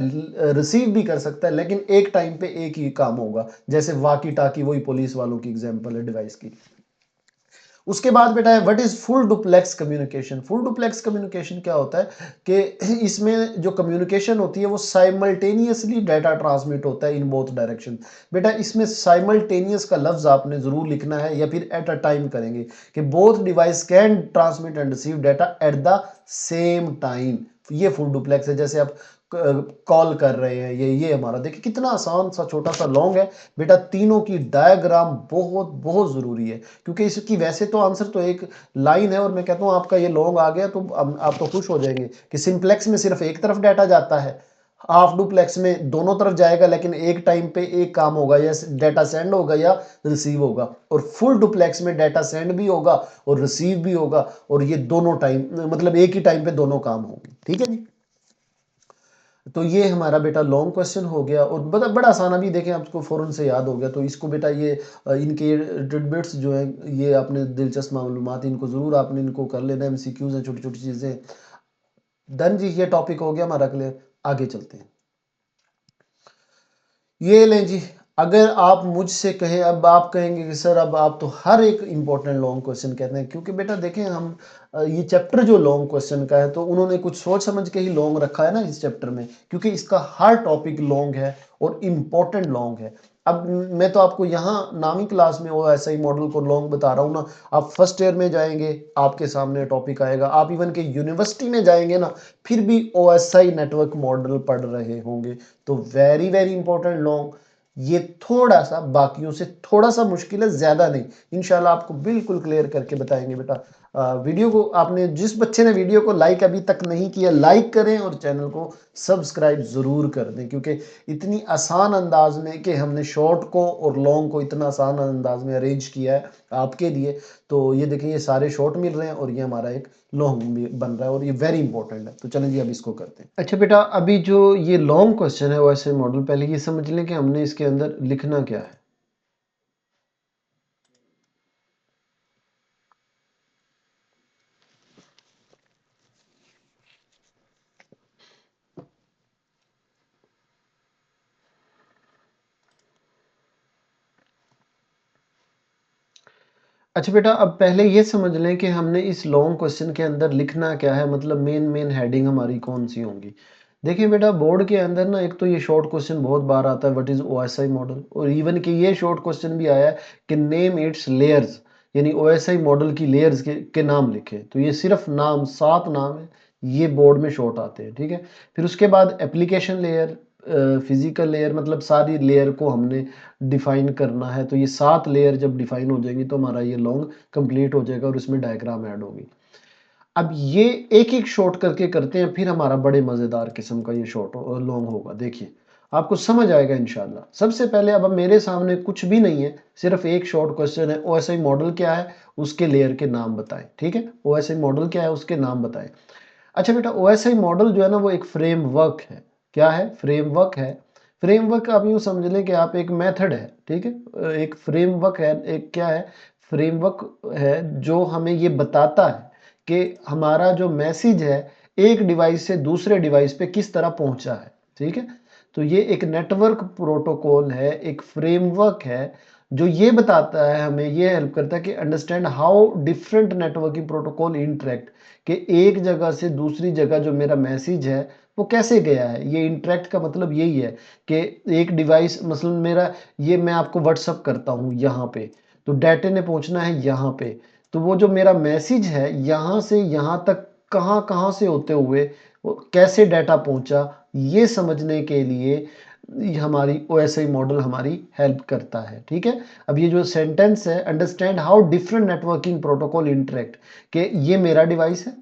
रिसीव भी कर सकता है, लेकिन एक टाइम पे एक ही काम होगा। जैसे वाकी टाकी, वही पुलिस वालों की एग्जांपल है डिवाइस की। उसके बाद बेटा है what is full duplex communication. Full duplex communication क्या होता है कि इसमें जो कम्युनिकेशन होती है वो साइमल्टेनियसली डाटा ट्रांसमिट होता है इन बोथ डायरेक्शन। बेटा इसमें साइमल्टेनियस का लफ्ज आपने जरूर लिखना है या फिर एट अ टाइम करेंगे कि both device can transmit and receive data at the same time. ये फुल डुप्लेक्स है। जैसे आप कॉल कर रहे हैं, ये हमारा देखिए कितना आसान सा छोटा सा लॉन्ग है। बेटा तीनों की डायग्राम बहुत बहुत जरूरी है, क्योंकि इसकी वैसे तो आंसर तो एक लाइन है और मैं कहता हूं आपका ये लॉन्ग आ गया तो आप तो खुश हो जाएंगे कि सिंप्लेक्स में सिर्फ एक तरफ डाटा जाता है, हाफ डुप्लेक्स में दोनों तरफ जाएगा, लेकिन एक टाइम पे एक काम होगा, या डाटा सेंड होगा या रिसीव होगा। और फुल डुप्लेक्स में डाटा सेंड भी होगा और रिसीव भी होगा, और ये दोनों टाइम मतलब एक ही टाइम पे दोनों काम होंगे, ठीक है जी। तो ये हमारा बेटा लॉन्ग क्वेश्चन हो गया और बड़ा बड़ा आसान, अभी देखें आपको फौरन से याद हो गया। तो इसको बेटा ये इनके टिडबिट्स जो है ये आपने दिलचस्प मालूमात इनको ज़रूर आपने इनको कर लेना। एमसीक्यूज हैं, छोटी छोटी चीज़ें। डन जी, ये टॉपिक हो गया हमारा क्लियर। आगे चलते हैं। ये लें जी, अगर आप मुझसे कहें, अब आप कहेंगे कि सर अब आप तो हर एक इंपॉर्टेंट लॉन्ग क्वेश्चन कहते हैं, क्योंकि बेटा देखें हम ये चैप्टर जो लॉन्ग क्वेश्चन का है तो उन्होंने कुछ सोच समझ के ही लॉन्ग रखा है ना इस चैप्टर में, क्योंकि इसका हर टॉपिक लॉन्ग है और इम्पोर्टेंट लॉन्ग है। अब मैं तो आपको यहाँ नामी क्लास में वो ऐसा ही मॉडल को लॉन्ग बता रहा हूँ ना। आप फर्स्ट ईयर में जाएंगे आपके सामने टॉपिक आएगा, आप इवन के यूनिवर्सिटी में जाएंगे ना फिर भी OSI नेटवर्क मॉडल पढ़ रहे होंगे। तो वेरी वेरी इंपॉर्टेंट लॉन्ग। ये थोड़ा सा बाकियों से थोड़ा सा मुश्किल है, ज्यादा नहीं। इंशाल्लाह आपको बिल्कुल क्लियर करके बताएंगे बेटा। वीडियो को आपने, जिस बच्चे ने वीडियो को लाइक अभी तक नहीं किया, लाइक करें और चैनल को सब्सक्राइब जरूर कर दें, क्योंकि इतनी आसान अंदाज में कि हमने शॉर्ट को और लॉन्ग को इतना आसान अंदाज में अरेंज किया है आपके लिए। तो ये देखें ये सारे शॉर्ट मिल रहे हैं और ये हमारा एक लॉन्ग भी बन रहा है और ये वेरी इंपॉर्टेंट है। तो चलें जी अब इसको करते हैं। अच्छा बेटा, अभी जो ये लॉन्ग क्वेश्चन है वैसे मॉडल, पहले ये समझ लें कि हमने इसके अंदर लिखना क्या है। अच्छा बेटा, अब पहले ये समझ लें कि हमने इस लॉन्ग क्वेश्चन के अंदर लिखना क्या है, मतलब मेन मेन हेडिंग हमारी कौन सी होंगी। देखिए बेटा, बोर्ड के अंदर ना एक तो ये शॉर्ट क्वेश्चन बहुत बार आता है, व्हाट इज OSI मॉडल, और इवन कि ये शॉर्ट क्वेश्चन भी आया है कि नेम इट्स लेयर्स, यानी OSI मॉडल की लेयर्स के नाम लिखे। तो ये सिर्फ नाम, 7 नाम है, ये बोर्ड में शॉर्ट आते हैं, ठीक है। फिर उसके बाद एप्लीकेशन लेयर, फिजिकल लेयर, मतलब सारी लेयर को हमने डिफाइन करना है। तो ये 7 लेयर जब डिफाइन हो जाएंगी तो हमारा ये लॉन्ग कंप्लीट हो जाएगा और इसमें डायग्राम ऐड होगी। अब ये एक एक शॉर्ट करके करते हैं, फिर हमारा बड़े मजेदार किस्म का ये शॉर्ट लॉन्ग होगा। देखिए आपको समझ आएगा इंशाल्लाह। सबसे पहले अब मेरे सामने कुछ भी नहीं है, सिर्फ एक शॉर्ट क्वेश्चन है, OSI मॉडल क्या है उसके लेयर के नाम बताएं, ठीक है। OSI मॉडल क्या है उसके नाम बताएं। अच्छा बेटा, OSI मॉडल जो है ना वो एक फ्रेमवर्क है। क्या है? फ्रेमवर्क है। फ्रेमवर्क आप यूँ समझ लें कि आप एक मेथड है, ठीक है। एक फ्रेमवर्क है, एक क्या है, फ्रेमवर्क है जो हमें ये बताता है कि हमारा जो मैसेज है एक डिवाइस से दूसरे डिवाइस पे किस तरह पहुंचा है, ठीक है। तो ये एक नेटवर्क प्रोटोकॉल है, एक फ्रेमवर्क है जो ये बताता है, हमें ये हेल्प करता है कि understand how different networking protocol interact, कि एक जगह से दूसरी जगह जो मेरा मैसेज है वो कैसे गया है। ये इंटरेक्ट का मतलब यही है कि एक डिवाइस, मसलन मेरा ये मैं आपको व्हाट्सअप करता हूँ यहाँ पे, तो डाटे ने पहुँचना है यहाँ पे, तो वो जो मेरा मैसेज है यहाँ से यहाँ तक कहाँ कहाँ से होते हुए वो कैसे डाटा पहुँचा, ये समझने के लिए हमारी OSI मॉडल हमारी हेल्प करता है, ठीक है। अब ये जो सेंटेंस है, understand how different networking protocol interact, कि ये मेरा डिवाइस है,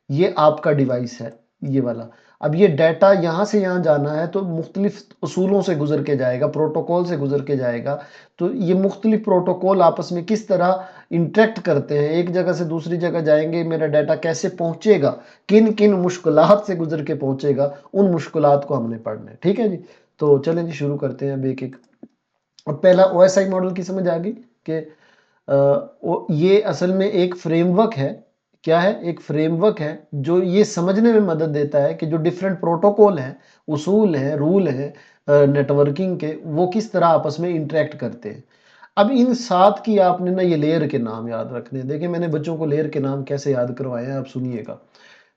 ये आपका डिवाइस है, ये वाला। अब ये डाटा यहाँ से यहाँ जाना है तो मुख्तलिफ उसूलों से गुजर के जाएगा, प्रोटोकॉल से गुजर के जाएगा। तो ये मुख्तलिफ प्रोटोकॉल आपस में किस तरह इंटरेक्ट करते हैं, एक जगह से दूसरी जगह जाएंगे, मेरा डाटा कैसे पहुंचेगा, किन किन मुश्किलात से गुजर के पहुंचेगा, उन मुश्किलात को हमने पढ़ना है। ठीक है जी। तो चलें जी शुरू करते हैं अब एक एक। अब पहला OSI मॉडल की समझ आ गई कि ये असल में एक फ्रेमवर्क है। क्या है? एक फ्रेमवर्क है जो ये समझने में मदद देता है कि जो डिफरेंट प्रोटोकॉल हैं, उसूल हैं, रूल हैं नेटवर्किंग के, वो किस तरह आपस में इंटरेक्ट करते हैं। अब इन 7 की आपने ना ये लेयर के नाम याद रखने हैं। देखिए मैंने बच्चों को लेयर के नाम कैसे याद करवाए हैं, आप सुनिएगा।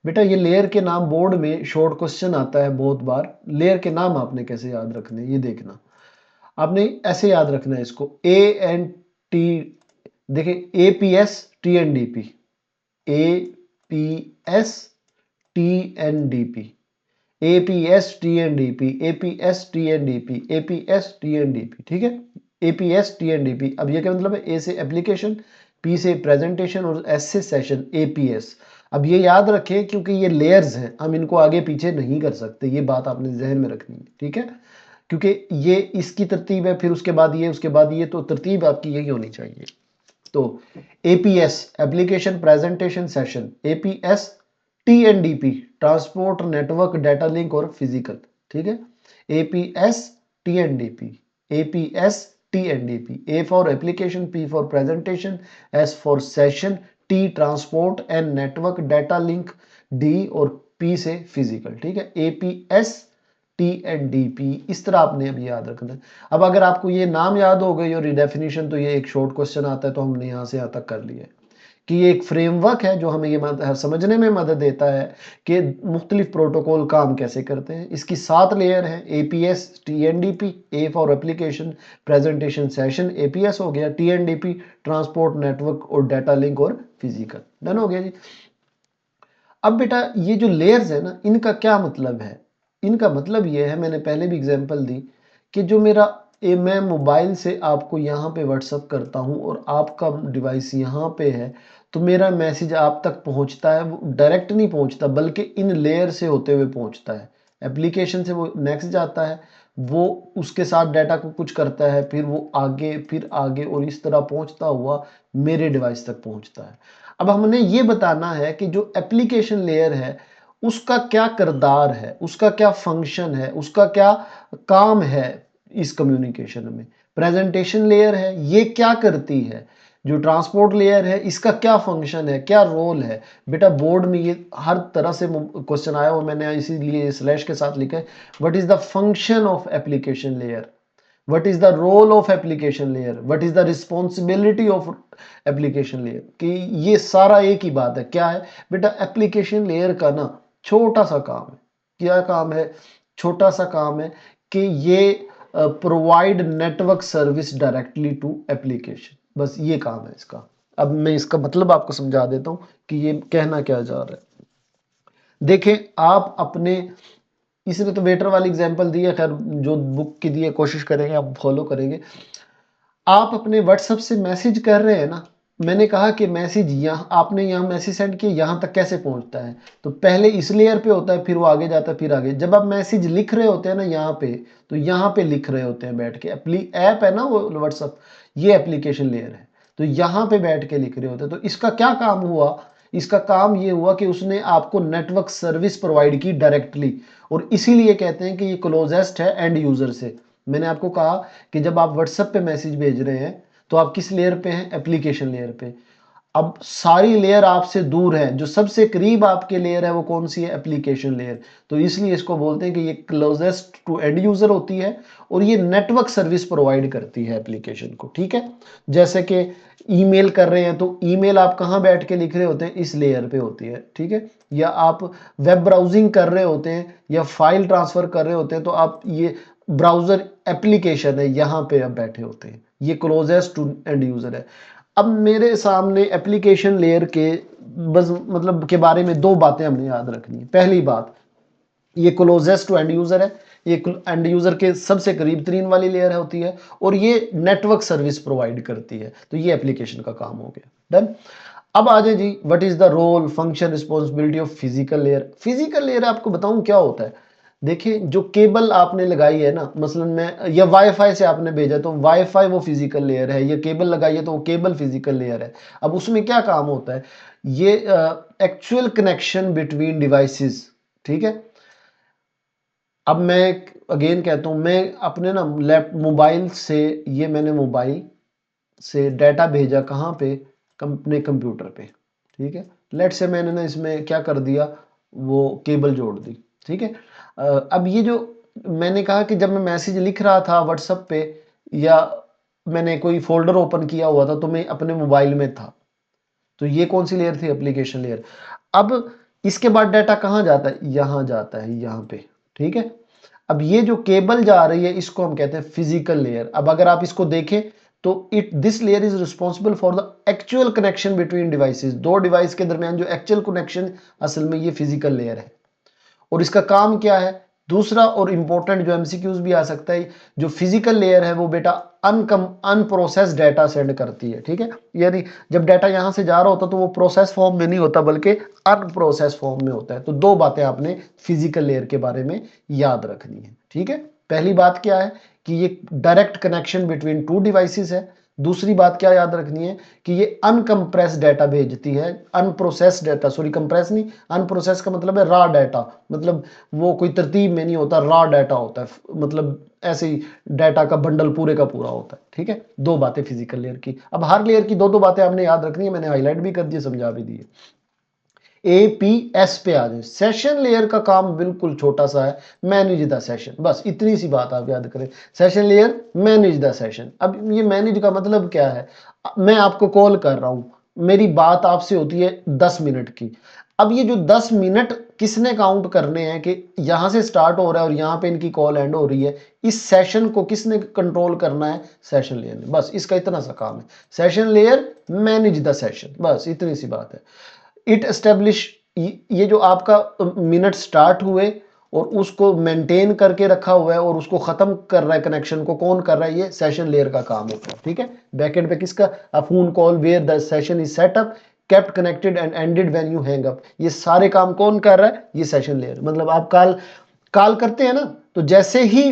बेटा ये लेयर के नाम बोर्ड में शॉर्ट क्वेश्चन आता है बहुत बार, लेयर के नाम आपने कैसे याद रखने हैं ये देखना। आपने ऐसे याद रखना है इसको, ANT, देखिए APS TNDP, APS TNDP, APS TNDP, APS TNDP, APS TNDP, ठीक है। APS TNDP। अब ये क्या मतलब है? A से एप्लीकेशन, P से प्रेजेंटेशन और S से सेशन, APS। अब ये याद रखें क्योंकि ये लेयर्स हैं, हम इनको आगे पीछे नहीं कर सकते, ये बात आपने जहन में रखनी है, ठीक है। क्योंकि ये इसकी तरतीब है, फिर उसके बाद ये, उसके बाद ये, तो तरतीब आपकी यही होनी चाहिए। तो APS application presentation session, APS TNDP transport network data link और फिजिकल, ठीक है। APS TNDP, APS TNDP, A for application, P for presentation, S for session, T transport, N network data link, D और P से physical, ठीक है। APS TNDP, इस तरह आपने अभी याद रखना है। अब अगर आपको ये नाम याद हो गई और ये डेफिनेशन, तो ये एक शॉर्ट क्वेश्चन आता है, तो हमने यहाँ से यहाँ तक कर लिया है कि ये एक फ्रेमवर्क है जो हमें ये समझने में मदद देता है कि मुख्तलिफ प्रोटोकॉल काम कैसे करते हैं। इसकी 7 लेयर हैं, APS TNDP, A for application, presentation, session, APS हो गया, TNDP ट्रांसपोर्ट नेटवर्क और डाटा लिंक और फिजिकल। डन हो गया जी। अब बेटा ये जो लेयर्स है ना, इनका क्या मतलब है? इनका मतलब ये है, मैंने पहले भी एग्जांपल दी कि जो मेरा मैं मोबाइल से आपको यहाँ पे व्हाट्सअप करता हूँ और आपका डिवाइस यहाँ पे है, तो मेरा मैसेज आप तक पहुँचता है, वो डायरेक्ट नहीं पहुँचता बल्कि इन लेयर से होते हुए पहुँचता है। एप्लीकेशन से वो नेक्स्ट जाता है, वो उसके साथ डाटा को कुछ करता है, फिर वो आगे, फिर आगे, और इस तरह पहुँचता हुआ मेरे डिवाइस तक पहुँचता है। अब हमने ये बताना है कि जो एप्लीकेशन लेयर है उसका क्या किरदार है, उसका क्या फंक्शन है, उसका क्या काम है इस कम्युनिकेशन में। प्रेजेंटेशन लेयर है, ये क्या करती है। जो ट्रांसपोर्ट लेयर है, इसका क्या फंक्शन है, क्या रोल है। बेटा बोर्ड में ये हर तरह से क्वेश्चन आया हुआ, मैंने इसीलिए स्लैश के साथ लिखा है, what is the function of application layer, what is the role of application layer, what is the responsibility of application layer, कि ये सारा एक ही बात है। क्या है बेटा? एप्लीकेशन लेयर का ना छोटा सा काम है। क्या काम है? छोटा सा काम है कि ये provide network service directly to application, बस ये काम है इसका। अब मैं इसका मतलब आपको समझा देता हूं कि ये कहना क्या जा रहा है। देखें आप अपने, इसने तो वेटर वाली एग्जांपल दी है, खैर जो बुक की दी है कोशिश करेंगे आप फॉलो करेंगे। आप अपने व्हाट्सएप से मैसेज कर रहे हैं ना, मैंने कहा कि मैसेज यहाँ आपने यहाँ मैसेज सेंड किया, यहाँ तक कैसे पहुँचता है? तो पहले इस लेयर पे होता है, फिर वो आगे जाता है, फिर आगे। जब आप मैसेज लिख रहे होते हैं ना यहाँ पे, तो यहाँ पे लिख रहे होते हैं बैठ के, ऐप है ना वो व्हाट्सएप, ये एप्लीकेशन लेयर है, तो यहाँ पे बैठ के लिख रहे होते हैं। तो इसका क्या काम हुआ? इसका काम ये हुआ कि उसने आपको नेटवर्क सर्विस प्रोवाइड की डायरेक्टली, और इसीलिए कहते हैं कि ये क्लोजेस्ट है एंड यूजर से। मैंने आपको कहा कि जब आप व्हाट्सएप पे मैसेज भेज रहे हैं तो आप किस लेयर पे हैं? एप्लीकेशन लेयर पे। अब सारी लेयर आपसे दूर है, जो सबसे करीब आपके लेयर है वो कौन सी है? Application layer. तो इसलिए इसको बोलते हैं कि ये क्लोजेस्ट टू एंड यूजर होती है और ये नेटवर्क सर्विस प्रोवाइड करती है एप्लीकेशन को, ठीक है। जैसे कि ईमेल कर रहे हैं तो ईमेल आप कहाँ बैठ के लिख रहे होते हैं? इस लेयर पे होती है, ठीक है। या आप वेब ब्राउजिंग कर रहे होते हैं या फाइल ट्रांसफर कर रहे होते हैं, तो आप ये ब्राउजर एप्लीकेशन है, यहाँ पे आप बैठे होते हैं, ये क्लोजेस्ट टू एंड यूजर है। अब मेरे सामने एप्लीकेशन लेयर के बस मतलब के बारे में 2 बातें हमने याद रखनी है। पहली बात, ये क्लोजेस्ट टू एंड यूजर है, ये एंड यूजर के सबसे करीब तरीन वाली लेयर होती है, और ये नेटवर्क सर्विस प्रोवाइड करती है, तो ये एप्लीकेशन का काम हो गया। डन। अब आ जाए जी, what is the role, function, responsibility of physical layer. Physical layer आपको बताऊं क्या होता है। देखिए जो केबल आपने लगाई है ना, मसलन मैं या वाईफाई से आपने भेजा तो वाईफाई वो फिजिकल लेयर है, या केबल लगाई है तो वो केबल फिजिकल लेयर है। अब उसमें क्या काम होता है, ये एक्चुअल कनेक्शन बिटवीन डिवाइसेस, ठीक है। अब मैं अगेन कहता हूं, मैं अपने ना मोबाइल से, ये मैंने मोबाइल से डाटा भेजा कहाँ पे, अपने कंप्यूटर पे, ठीक है। लेट से मैंने ना इसमें क्या कर दिया, वो केबल जोड़ दी, ठीक है। अब ये जो मैंने कहा कि जब मैं मैसेज लिख रहा था व्हाट्सएप पे, या मैंने कोई फोल्डर ओपन किया हुआ था तो मैं अपने मोबाइल में था, तो ये कौन सी लेयर थी, एप्लीकेशन लेयर। अब इसके बाद डाटा कहाँ जाता है, यहाँ जाता है, यहाँ पे, ठीक है। अब ये जो केबल जा रही है इसको हम कहते हैं फिजिकल लेयर। अब अगर आप इसको देखें तो it this layer is responsible for the actual connection between devices, दो डिवाइस के दरमियान जो एक्चुअल कनेक्शन, असल में ये फिजिकल लेयर है। और इसका काम क्या है, दूसरा और इंपॉर्टेंट जो एमसीक्यूज भी आ सकता है, जो फिजिकल लेयर है वो बेटा अनप्रोसेस डाटा सेंड करती है, ठीक है। यानी जब डाटा यहां से जा रहा होता तो वो प्रोसेस फॉर्म में नहीं होता बल्कि अनप्रोसेस फॉर्म में होता है। तो दो बातें आपने फिजिकल लेयर के बारे में याद रखनी है, ठीक है। पहली बात क्या है कि ये direct connection between two devices है। दूसरी बात क्या याद रखनी है कि ये अनकंप्रेस डाटा भेजती है, अनप्रोसेस डाटा, सॉरी कंप्रेस नहीं, अनप्रोसेस का मतलब है रॉ डाटा, मतलब वो कोई तरतीब में नहीं होता, रॉ डाटा होता है, मतलब ऐसे ही डाटा का बंडल पूरे का पूरा होता है, ठीक है। दो बातें फिजिकल लेयर की। अब हर लेयर की दो दो बातें आपने याद रखनी है, मैंने हाईलाइट भी कर दी, समझा भी दी। एपीएस पे आ जाए, सेशन लेयर का काम बिल्कुल छोटा सा है, मैनेज द सेशन, बस इतनी सी बात आप याद करें। Session layer manage the session. अब ये मैनेज का मतलब क्या है, मैं आपको कॉल कर रहा हूं, मेरी बात आपसे होती है 10 मिनट की। अब ये जो 10 मिनट किसने काउंट करने हैं कि यहां से स्टार्ट हो रहा है और यहां पे इनकी कॉल एंड हो रही है, इस सेशन को किसने कंट्रोल करना है, सेशन लेयर ने। बस इसका इतना सा काम है, session layer manage the session, बस इतनी सी बात है। इट एस्टेब्लिश, ये जो आपका मिनट स्टार्ट हुए और उसको मेंटेन करके रखा हुआ है और उसको खत्म कर रहा है, कनेक्शन को कौन कर रहा है, ये सेशन लेयर का काम होता है, ठीक है। बैकएंड पे किसका, a phone call where the session is set up, kept connected and ended when you hang up, ये सारे काम कौन कर रहा है, ये सेशन लेयर। मतलब आप कॉल कॉल करते हैं ना, तो जैसे ही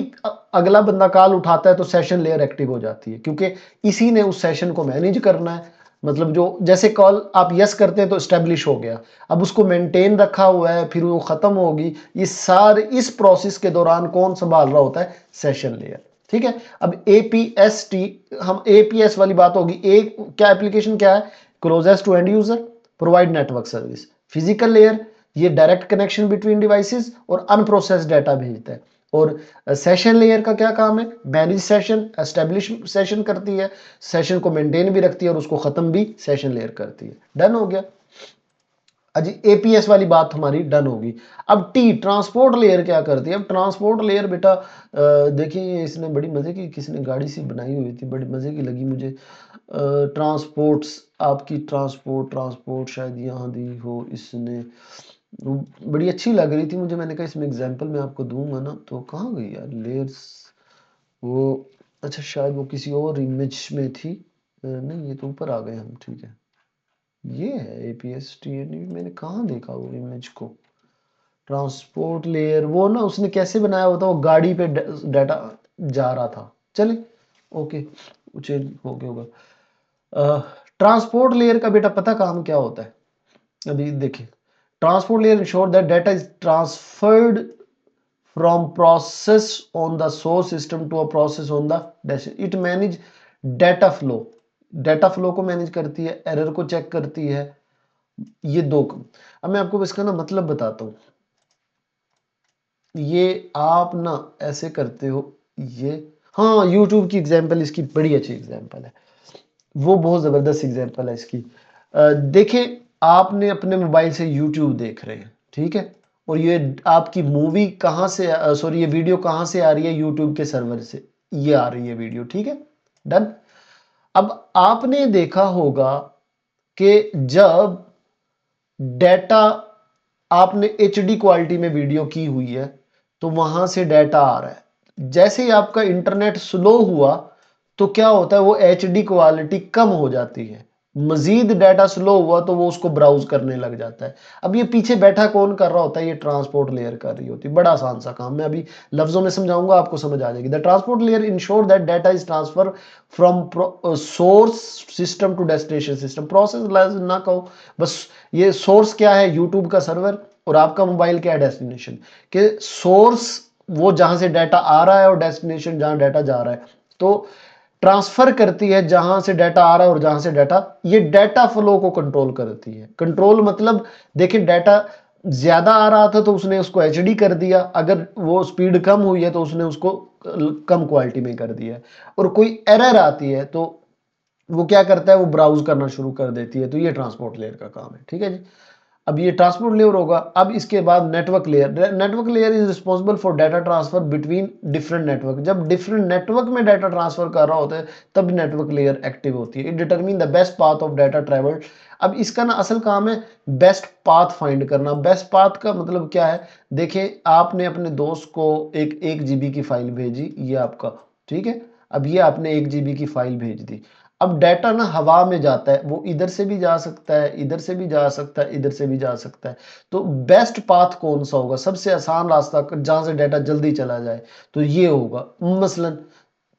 अगला बंदा कॉल उठाता है तो सेशन लेयर एक्टिव हो जाती है, क्योंकि इसी ने उस सेशन को मैनेज करना है। मतलब जो जैसे कॉल आप यस करते हैं तो स्टेब्लिश हो गया, अब उसको मेंटेन रखा हुआ है, फिर वो खत्म होगी, ये सारे इस प्रोसेस के दौरान कौन संभाल रहा होता है, सेशन लेयर, ठीक है। अब एपीएसटी, हम एपीएस वाली बात होगी, एक क्या एप्लीकेशन क्या है, closest to end user, provide network service. Physical layer ये डायरेक्ट कनेक्शन बिटवीन डिवाइसेस और अनप्रोसेस्ड डाटा भेजता है। और सेशन लेयर का क्या काम है, मैनेज सेशन, एस्टेब्लिश सेशन करती है, सेशन को मेंटेन भी रखती है और उसको खत्म भी सेशन लेयर करती है। डन हो गया अजी, एपीएस वाली बात हमारी डन होगी। अब टी, ट्रांसपोर्ट लेयर क्या करती है। अब ट्रांसपोर्ट लेयर बेटा देखिए, इसने बड़ी मजे की, किसने गाड़ी सी बनाई हुई थी, बड़ी मजे की लगी मुझे। ट्रांसपोर्ट्स, आपकी ट्रांसपोर्ट ट्रांसपोर्ट शायद यहाँ दी हो इसने, बड़ी अच्छी लग रही थी मुझे, मैंने कहा इसमें एग्जांपल मैं आपको दूंगा ना, तो कहाँ गई यार लेयर्स, वो अच्छा शायद वो किसी और इमेज में थी, नहीं ये तो ऊपर आ गए हम, ठीक है। ये है एपीएस टी, मैंने कहाँ देखा वो इमेज को। ट्रांसपोर्ट लेयर वो ना उसने कैसे बनाया होता, वो गाड़ी पे डाटा जा रहा था, चले ओके, चेंज हो गया होगा। ट्रांसपोर्ट लेयर का बेटा पता काम क्या होता है, अभी देखिए। Transport layer ensure that data is transferred from process on the source system to a process on the destination. It manage data flow, data flow को मैनेज करती है, एरर को चेक करती है, ये दो। अब मैं आपको इसका ना मतलब बताता हूं, ये आप ना ऐसे करते हो, ये हाँ यूट्यूब की एग्जांपल इसकी बड़ी अच्छी एग्जांपल है, वो बहुत जबरदस्त एग्जांपल है इसकी। देखिए आपने अपने मोबाइल से यूट्यूब देख रहे हैं, ठीक है, और ये आपकी मूवी कहाँ से, सॉरी ये वीडियो कहाँ से आ रही है, यूट्यूब के सर्वर से ये आ रही है वीडियो, ठीक है। डन। अब आपने देखा होगा कि जब डाटा आपने एचडी क्वालिटी में वीडियो की हुई है तो वहां से डाटा आ रहा है, जैसे ही आपका इंटरनेट स्लो हुआ तो क्या होता है, वो एचडी क्वालिटी कम हो जाती है, मजीद डाटा स्लो हुआ तो वो उसको ब्राउज करने लग जाता है। अब ये पीछे बैठा कौन कर रहा होता है, ये ट्रांसपोर्ट लेयर कर रही होती है। बड़ा आसान सा काम, मैं अभी लफ्जों में समझाऊंगा, आपको समझ आ जाएगी। The transport layer ensure that data is transfer from source system to destination system. Process ना कहो, बस ये सोर्स क्या है, यूट्यूब का सर्वर, और आपका मोबाइल क्या है, डेस्टिनेशन। के सोर्स वो जहां से डाटा आ रहा है और डेस्टिनेशन जहां डाटा जा रहा है, तो ट्रांसफर करती है जहां से डाटा आ रहा है और जहां से डाटा, ये डाटा फ्लो को कंट्रोल करती है। कंट्रोल मतलब देखिए, डाटा ज्यादा आ रहा था तो उसने उसको एचडी कर दिया, अगर वो स्पीड कम हुई है तो उसने उसको कम क्वालिटी में कर दिया है। और कोई एरर आती है तो वो क्या करता है, वो ब्राउज करना शुरू कर देती है। तो ये ट्रांसपोर्ट लेयर का काम है, ठीक है जी। अब ये ट्रांसपोर्ट लेयर होगा। अब इसके बाद network layer. Network layer is responsible for data transfer between different network. जब डिफरेंट नेटवर्क में डाटा ट्रांसफर कर रहा होता है तब नेटवर्क लेयर एक्टिव होती है। It determine the best path of data travelled. अब इसका ना असल काम है बेस्ट पाथ फाइंड करना। बेस्ट पाथ का मतलब क्या है, देखिए आपने अपने दोस्त को एक जीबी की फाइल भेजी, ये आपका, ठीक है। अब ये आपने 1 जीबी की फाइल भेज दी। अब डाटा ना हवा में जाता है, वो इधर से भी जा सकता है, इधर से भी जा सकता है, इधर से भी जा सकता है। तो बेस्ट पाथ कौन सा होगा, सबसे आसान रास्ता जहां से डाटा जल्दी चला जाए, तो ये होगा मसलन।